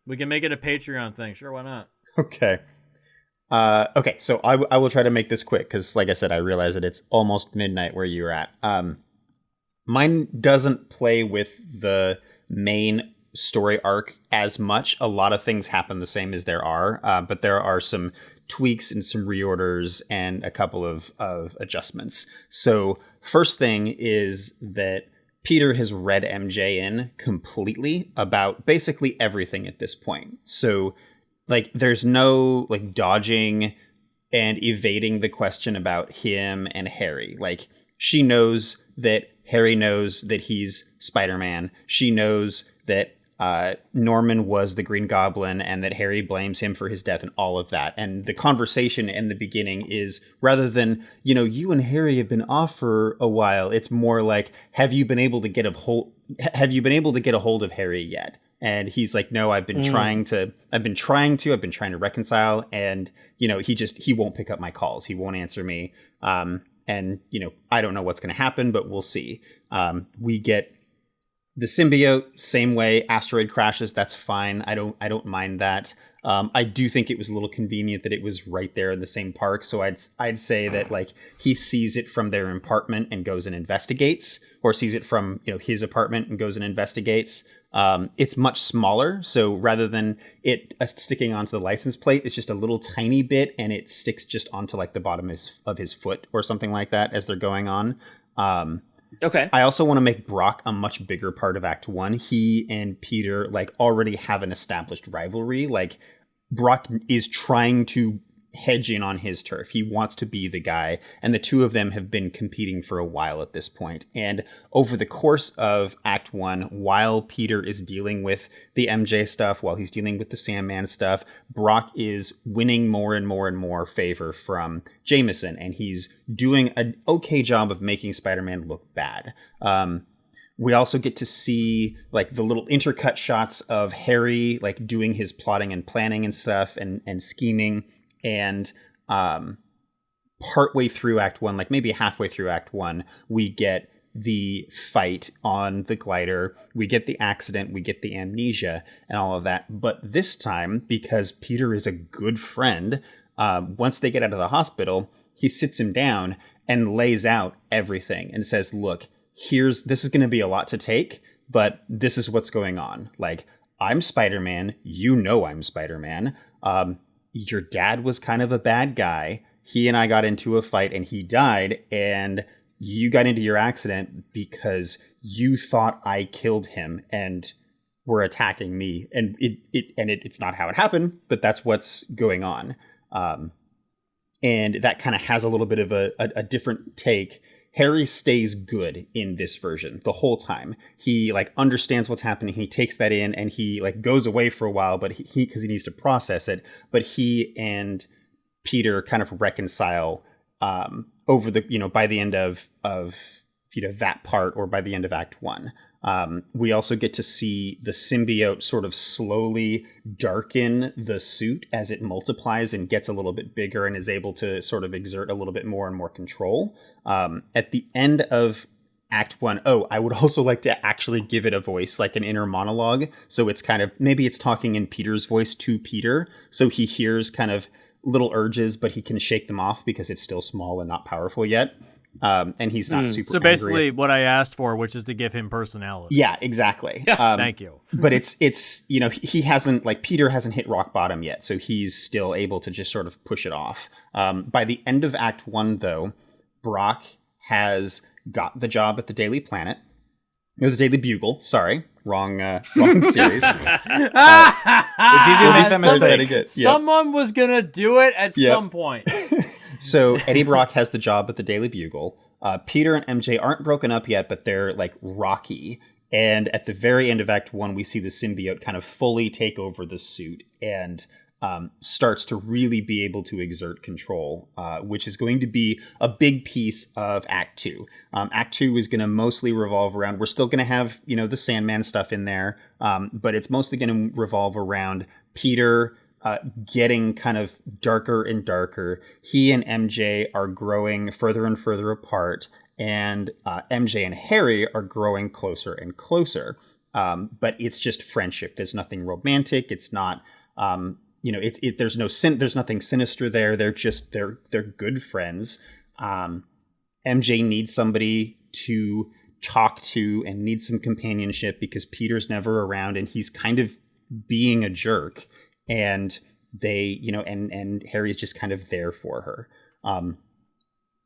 We can make it a Patreon thing. Sure, why not? Okay. Okay, so I will try to make this quick because, like I said, I realize that it's almost midnight where you're at. Mine doesn't play with the main story arc as much. A lot of things happen the same as there are, but there are some tweaks and some reorders and a couple of adjustments. So first thing is that Peter has read MJ in completely about basically everything at this point. So there's no dodging and evading the question about him and Harry. She knows that Harry knows that he's Spider-Man. She knows that Norman was the Green Goblin and that Harry blames him for his death and all of that. And the conversation in the beginning is, rather than, you and Harry have been off for a while, it's more like, have you been able to get a hold of Harry yet? And he's like, no, I've been trying to reconcile. And, he won't pick up my calls. He won't answer me. And, I don't know what's going to happen, but we'll see. We get the symbiote, same way, asteroid crashes. That's fine. I don't mind that. I do think it was a little convenient that it was right there in the same park. So I'd say that he sees it from their apartment and goes and investigates, or sees it from his apartment and goes and investigates. It's much smaller, so rather than it sticking onto the license plate, it's just a little tiny bit, and it sticks just onto the bottom of his foot or something like that as they're going on. Okay. I also want to make Brock a much bigger part of Act 1. He and Peter already have an established rivalry. Brock is trying to hedge in on his turf. He wants to be the guy, and the two of them have been competing for a while at this point. And over the course of Act 1, while Peter is dealing with the MJ stuff, while he's dealing with the Sandman stuff, Brock is winning more and more and more favor from Jameson, and he's doing an okay job of making Spider-Man look bad. We also get to see the little intercut shots of Harry doing his plotting and planning and stuff and scheming. And partway through Act 1, maybe halfway through Act 1, we get the fight on the glider, we get the accident, we get the amnesia and all of that. But this time, because Peter is a good friend, once they get out of the hospital, he sits him down and lays out everything and says, look, this is going to be a lot to take, but this is what's going on. I'm Spider-Man. I'm Spider-Man. Your dad was kind of a bad guy. He and I got into a fight and he died, and you got into your accident because you thought I killed him and were attacking me. And it's not how it happened, but that's what's going on. And that kind of has a little bit of a different take. Harry stays good in this version the whole time. He understands what's happening. He takes that in and he goes away for a while, but he because he needs to process it. But he and Peter kind of reconcile over the by the end of that part, or by the end of Act 1. We also get to see the symbiote sort of slowly darken the suit as it multiplies and gets a little bit bigger and is able to sort of exert a little bit more and more control. At the end of Act 1, I would also like to actually give it a voice, like an inner monologue. So it's kind of, maybe it's talking in Peter's voice to Peter. So he hears kind of little urges, but he can shake them off because it's still small and not powerful yet. And he's not super. So basically, angry. What I asked for, which is to give him personality. Yeah, exactly. Thank you. But it's he hasn't, like, Peter hasn't hit rock bottom yet, so he's still able to just sort of push it off. By the end of Act 1, though, Brock has got the job at the Daily Planet. Or the Daily Bugle. Sorry, wrong series. It's easy to make that mistake. Yep. Someone was gonna do it at some point. So Eddie Brock has the job at the Daily Bugle. Peter and MJ aren't broken up yet, but they're like rocky. And at the very end of Act 1, we see the symbiote kind of fully take over the suit and starts to really be able to exert control, which is going to be a big piece of Act 2. Act 2 is going to mostly revolve around, we're still going to have, the Sandman stuff in there, but it's mostly going to revolve around Peter getting kind of darker and darker. He and MJ are growing further and further apart, and MJ and Harry are growing closer and closer. But it's just friendship. There's nothing romantic. It's not, there's nothing sinister there. They're good friends. MJ needs somebody to talk to and needs some companionship because Peter's never around and he's kind of being a jerk. And they, and Harry's just kind of there for her.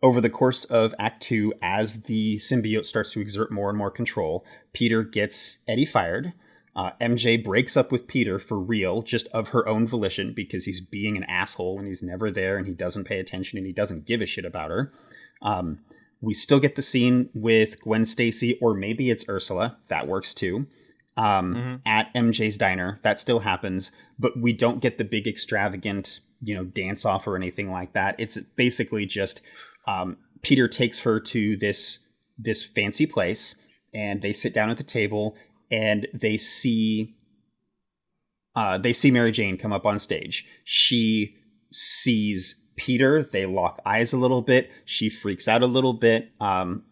Over the course of Act 2, as the symbiote starts to exert more and more control, Peter gets Eddie fired. MJ breaks up with Peter for real, just of her own volition, because he's being an asshole and he's never there and he doesn't pay attention and he doesn't give a shit about her. We still get the scene with Gwen Stacy, or maybe it's Ursula. That works too. At MJ's diner. That still happens, but we don't get the big extravagant, dance off or anything like that. It's basically just Peter takes her to this fancy place and they sit down at the table and they see Mary Jane come up on stage. She sees Peter, they lock eyes a little bit. She freaks out a little bit.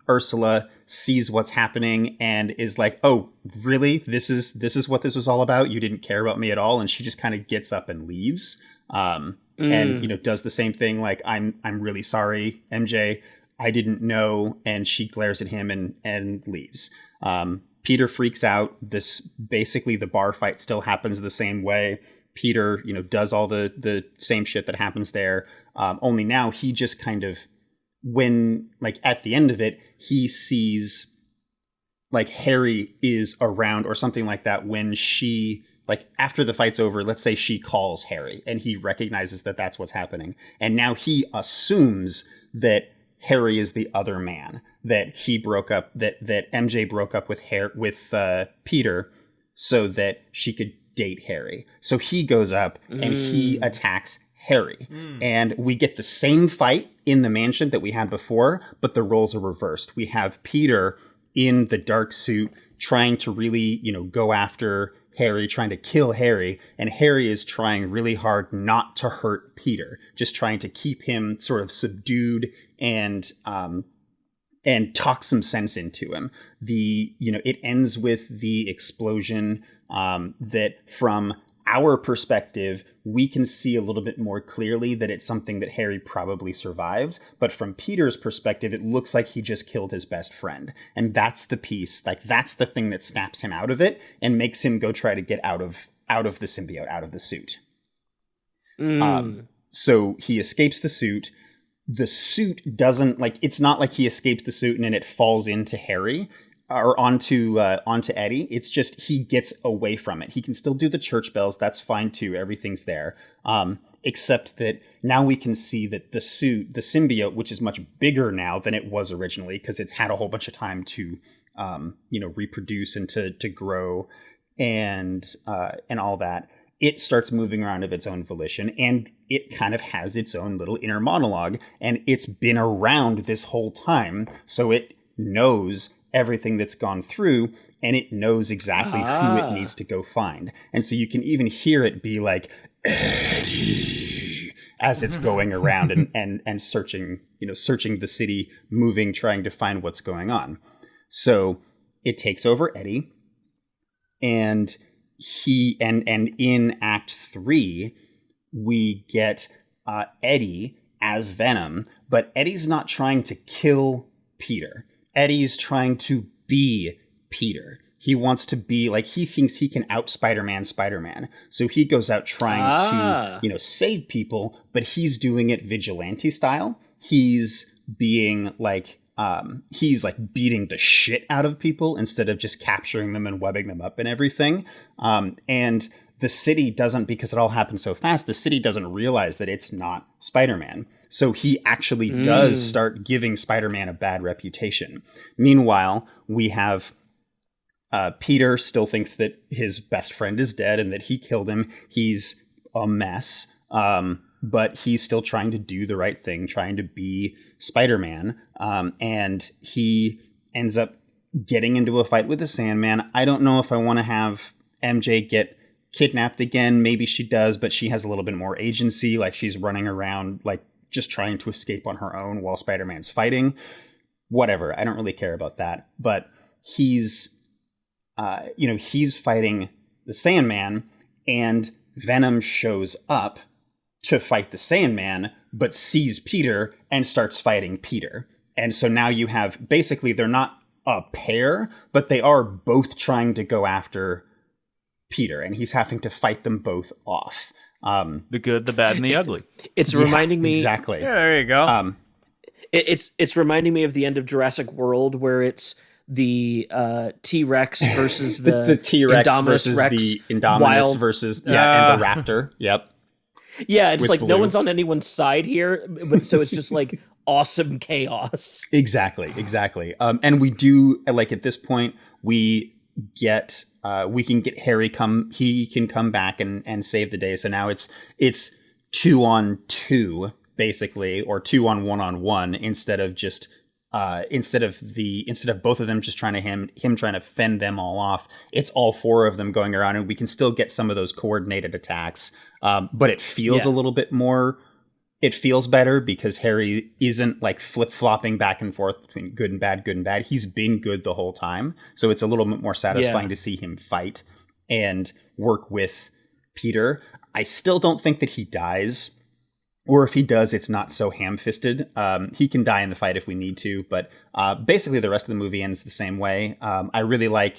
Ursula sees what's happening and is like, "Oh, really? This is what this was all about? You didn't care about me at all?" And she just kind of gets up and leaves. And does the same thing, like, I'm really sorry, MJ. I didn't know. And she glares at him and leaves. Peter freaks out. Basically the bar fight still happens the same way. Peter, does all the same shit that happens there. Only now he just kind of, when, like, at the end of it, he sees, like, Harry is around or something like that when she, like, after the fight's over, let's say she calls Harry and he recognizes that that's what's happening. And now he assumes that Harry is the other man, that he broke up, that MJ broke up with Peter so that she could date Harry. So he goes up and he attacks Harry. And we get the same fight in the mansion that we had before, but the roles are reversed. We have Peter in the dark suit trying to really, go after Harry, trying to kill Harry, and Harry is trying really hard not to hurt Peter, just trying to keep him sort of subdued and talk some sense into him. It ends with the explosion that, from our perspective, we can see a little bit more clearly that it's something that Harry probably survived. But from Peter's perspective, it looks like he just killed his best friend. And that's the piece, like, that's the thing that snaps him out of it and makes him go try to get out of the symbiote, out of the suit. So he escapes the suit. The suit doesn't, like, it's not like he escapes the suit and then it falls into Harry or onto Eddie. It's just he gets away from it. He can still do the church bells. That's fine too. Everything's there. Except that now we can see that the suit, the symbiote, which is much bigger now than it was originally because it's had a whole bunch of time to, reproduce and to grow and all that. It starts moving around of its own volition, and it kind of has its own little inner monologue, and it's been around this whole time. So knows everything that's gone through, and it knows exactly who it needs to go find. And so you can even hear it be like, Eddie, as it's going around and searching, searching the city, moving, trying to find what's going on. So it takes over Eddie, and in Act 3, we get Eddie as Venom, but Eddie's not trying to kill Peter. Eddie's trying to be Peter. He wants to be he thinks he can out Spider-Man. So he goes out trying to, save people, but he's doing it vigilante style. He's being he's beating the shit out of people instead of just capturing them and webbing them up and everything. And the city doesn't, because it all happens so fast, the city doesn't realize that it's not Spider-Man. So he actually does start giving Spider-Man a bad reputation. Meanwhile, we have Peter still thinks that his best friend is dead and that he killed him. He's a mess, but he's still trying to do the right thing, trying to be Spider-Man. And he ends up getting into a fight with the Sandman. I don't know if I want to have MJ get kidnapped again. Maybe she does, but she has a little bit more agency. She's running around, just trying to escape on her own while Spider-Man's fighting. Whatever. I don't really care about that. But he's fighting the Sandman, and Venom shows up to fight the Sandman, but sees Peter and starts fighting Peter. And so now you have, basically, they're not a pair, but they are both trying to go after Peter, and he's having to fight them both off. The good, the bad, and the ugly. It's reminding me... Exactly. Yeah, there you go. It's reminding me of the end of Jurassic World, where it's the T-Rex versus the T-Rex Indominus versus Rex, the Indominus versus and the Raptor. Yep. Yeah, it's With no Blue. one's on anyone's side here, but so it's just awesome chaos. Exactly. And we do, at this point, we can get Harry he can come back and save the day. So now it's 2-on-2 basically, or 2-on-1-on-1 instead of both of them just trying to him trying to fend them all off. It's all 4 of them going around, and we can still get some of those coordinated attacks. But it feels a little bit more. It feels better because Harry isn't flip-flopping back and forth between good and bad. He's been good the whole time. So it's a little bit more satisfying to see him fight and work with Peter. I still don't think that he dies, or if he does, it's not so ham-fisted. He can die in the fight if we need to, but basically the rest of the movie ends the same way. I really like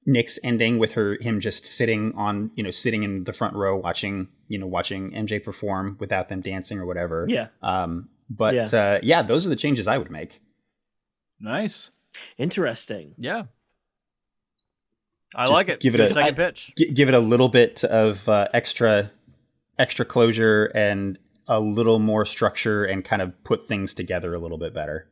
Nick's ending with him just sitting in the front row watching MJ perform without them dancing or whatever. Yeah. Those are the changes I would make. Nice. Interesting. Yeah. I Just like it. give it a second pitch. Give it a little bit of extra closure and a little more structure, and kind of put things together a little bit better.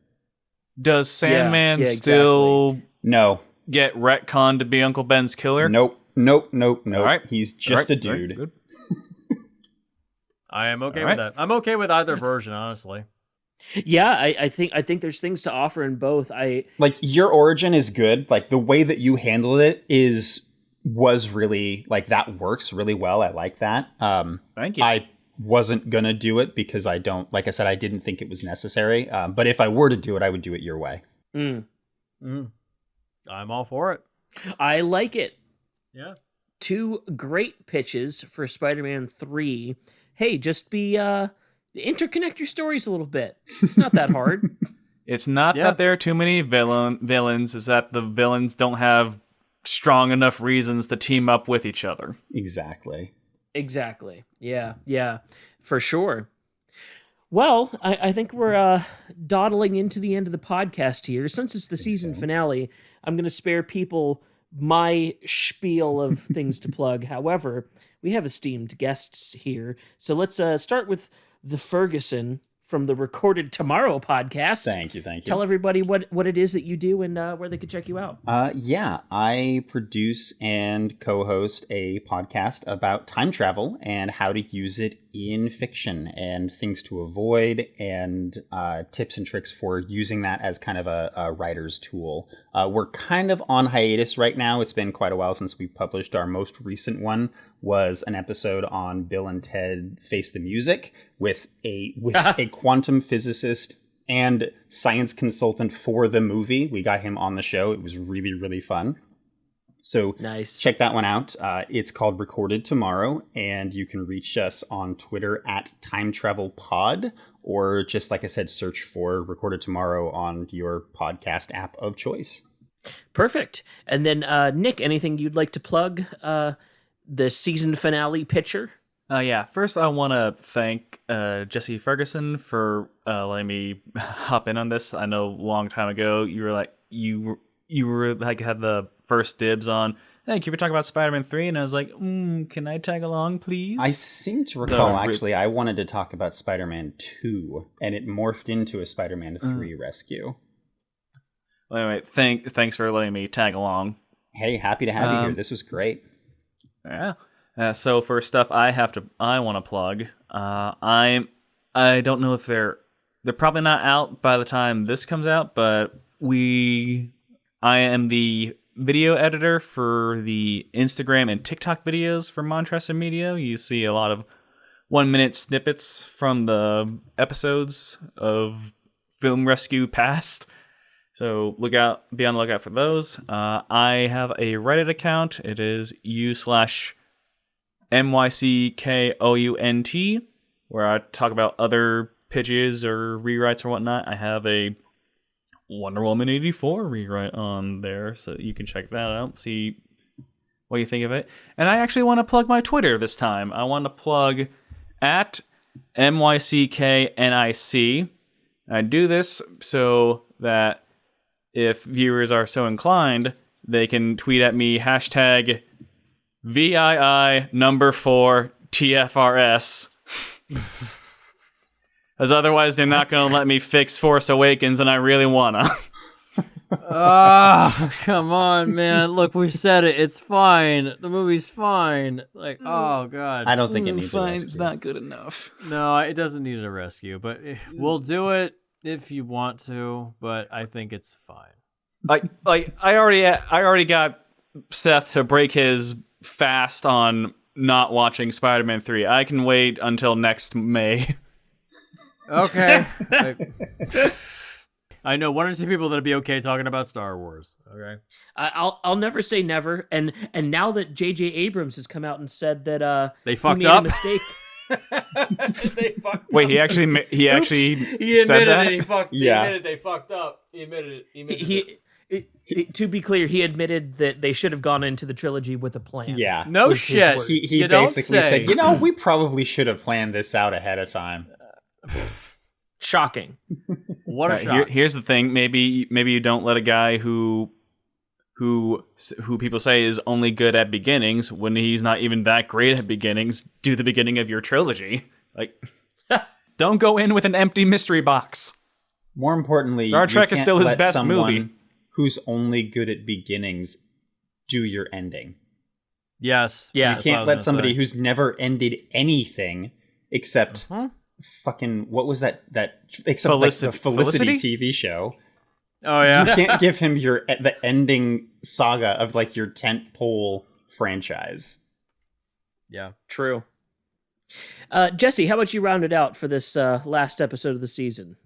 Does Sandman exactly. still No. get retconned to be Uncle Ben's killer? Nope. All right. He's just a dude. Good. I am okay All with right. that. I'm okay with either version, honestly. Yeah, I think there's things to offer in both. Your origin is good. The way that you handled it was really that works really well. I like that. Thank you. I wasn't gonna do it because I didn't think it was necessary. But if I were to do it, I would do it your way. I'm all for it. I like it. Yeah. 2 great pitches for Spider-Man 3. Hey, just be interconnect your stories a little bit. It's not that hard. It's not that there are too many villains, it's that the villains don't have strong enough reasons to team up with each other. Exactly. Yeah, for sure. Well, I think we're dawdling into the end of the podcast here. Since it's the season finale, I'm going to spare people my spiel of things to plug. However, we have esteemed guests here. So let's start with the Ferguson from the Recorded Tomorrow podcast. Thank you. Tell everybody what it is that you do and where they could check you out. Yeah, I produce and co-host a podcast about time travel and how to use it in fiction and things to avoid and tips and tricks for using that as kind of a writer's tool. We're kind of on hiatus right now. It's been quite a while since we published. Our most recent one was an episode on Bill and Ted Face the Music with a quantum physicist and science consultant for the movie. We got him on the show. It was really, really fun. So nice. Check that one out. It's called Recorded Tomorrow, and you can reach us on Twitter at Time Travel Pod, or just like I said, search for Recorded Tomorrow on your podcast app of choice. Perfect. And then Nick, anything you'd like to plug? The season finale pitcher? Yeah. First, I want to thank Jesse Ferguson for letting me hop in on this. I know a long time ago you were like you were like had the first dibs on. Hey, can we talk about Spider-Man 3? And I was like, can I tag along, please? I seem to recall, actually, I wanted to talk about Spider-Man 2, and it morphed into a Spider-Man 3 rescue. Well, anyway, thanks for letting me tag along. Hey, happy to have you here. This was great. Yeah. So for stuff I want to plug, I don't know if they're probably not out by the time this comes out, but I am the video editor for the Instagram and TikTok videos for Montressa Media. You see a lot of 1-minute snippets from the episodes of Film Rescue Past. So be on the lookout for those. I have a Reddit account. It is u/MYCKOUNT, where I talk about other pitches or rewrites or whatnot. I have a Wonder Woman 84 rewrite on there, so you can check that out, see what you think of it. And I actually want to plug my Twitter this time. I want to plug at MYCKNIC. I do this so that if viewers are so inclined, they can tweet at me hashtag VII4TFRS. As otherwise they're not going to let me fix Force Awakens, and I really want to. Come on, man. Look, we said it. It's fine. The movie's fine. Like, oh, God. I don't think it needs a fine. rescue. It's not good enough. No, it doesn't need a rescue, but we'll do it if you want to, but I think it's fine. I already got Seth to break his fast on not watching Spider-Man 3. I can wait until next May. Okay. I know one or two people that'd be okay talking about Star Wars. Okay. I'll never say never. And now that J.J. Abrams has come out and said that they he fucked made up, a mistake. They fucked Wait, up. he actually He admitted said that? it. He admitted they fucked up. He admitted it. To be clear, he admitted that they should have gone into the trilogy with a plan. Yeah. No shit. He You don't basically say. said, we probably should have planned this out ahead of time. Shocking. What a shock. Here's the thing. Maybe you don't let a guy who people say is only good at beginnings, when he's not even that great at beginnings, do the beginning of your trilogy. Like, don't go in with an empty mystery box. More importantly, Star Trek is still his best someone movie. Who's only good at beginnings do your ending. Yes. Yeah. You can't let somebody who's never ended anything except fucking, what was that except like the Felicity TV show. Oh yeah. You can't give him the ending saga of like your tentpole franchise. Yeah. True. Jesse, how about you round it out for this last episode of the season?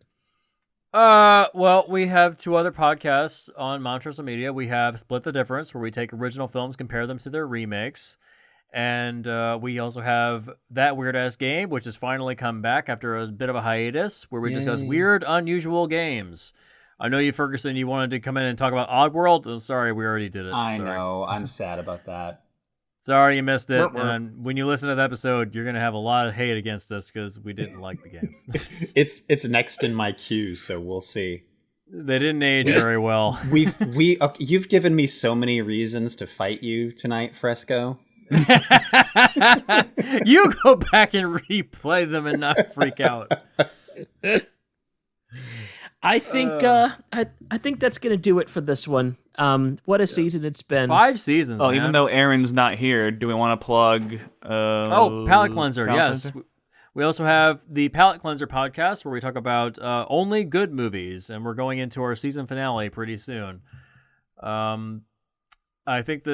Well, we have two other podcasts on Montressa Media. We have Split the Difference, where we take original films, compare them to their remakes. And we also have That Weird Ass Game, which has finally come back after a bit of a hiatus, where we discuss weird, unusual games. I know you, Ferguson, you wanted to come in and talk about Oddworld. I'm sorry, we already did it. I Sorry. know. I'm sad about that. Sorry you missed it. And when you listen to the episode, you're going to have a lot of hate against us because we didn't like the games. It's next in my queue, so we'll see. They didn't age very well. You've given me so many reasons to fight you tonight, Fresco. You go back and replay them and not freak out. I think I think that's gonna do it for this one. What a season it's been. 5 seasons. Oh, man. even though Aaron's not here, do we want to plug? Palate Cleanser. Palate Yes. Cleanser? We also have the Palate Cleanser podcast where we talk about only good movies, and we're going into our season finale pretty soon. I think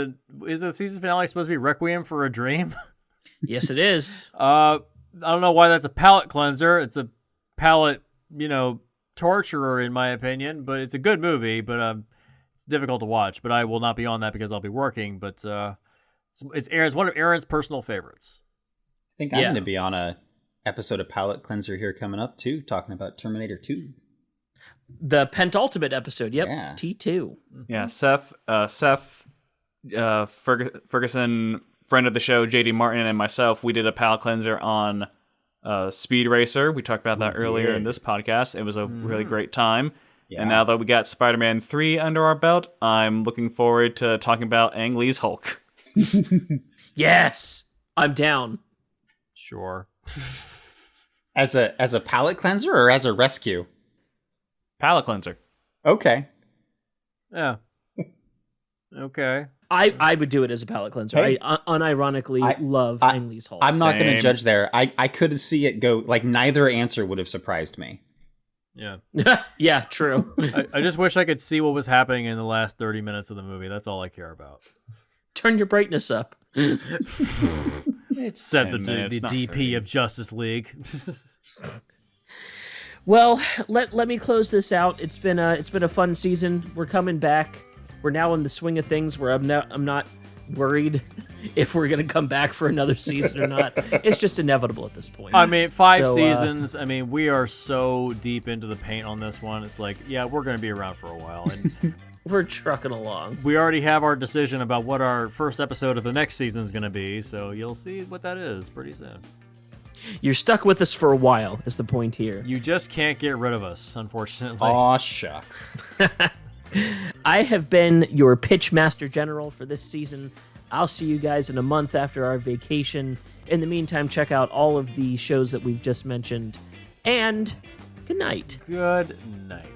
is the season finale supposed to be Requiem for a Dream? Yes, it is. I don't know why that's a palate cleanser. It's a palate, torturer in my opinion, but it's a good movie, but it's difficult to watch. But I will not be on that because I'll be working. But it's one of Aaron's personal favorites. I think I'm going to be on a episode of Palate Cleanser here coming up too, talking about Terminator 2. The penultimate episode. Yep. Yeah. T2. Yeah, Seth, Ferguson, friend of the show, JD Martin, and myself, we did a palate cleanser on Speed Racer. We talked about that earlier in this podcast. It was a really great time. Yeah. And now that we got Spider-Man 3 under our belt, I'm looking forward to talking about Ang Lee's Hulk. Yes, I'm down. Sure. As a palate cleanser or as a rescue? Palate cleanser. Okay. Yeah. Okay. I would do it as a palate cleanser. Hey, I unironically love Ang Lee's Hulk. I'm not going to judge there. I could see it go, like, neither answer would have surprised me. Yeah. Yeah, true. I just wish I could see what was happening in the last 30 minutes of the movie. That's all I care about. Turn your brightness up. It's said the DP of Justice League. Well, let me close this out. It's been a fun season. We're coming back. We're now in the swing of things where I'm not worried if we're gonna come back for another season or not. It's just inevitable at this point. I mean, 5 seasons. I mean, we are so deep into the paint on this one. It's like, yeah, we're gonna be around for a while, and we're trucking along. We already have our decision about what our first episode of the next season is gonna be. So you'll see what that is pretty soon. You're stuck with us for a while, is the point here. You just can't get rid of us, unfortunately. Aw, shucks. I have been your pitch master general for this season. I'll see you guys in a month after our vacation. In the meantime, check out all of the shows that we've just mentioned. And good night. Good night.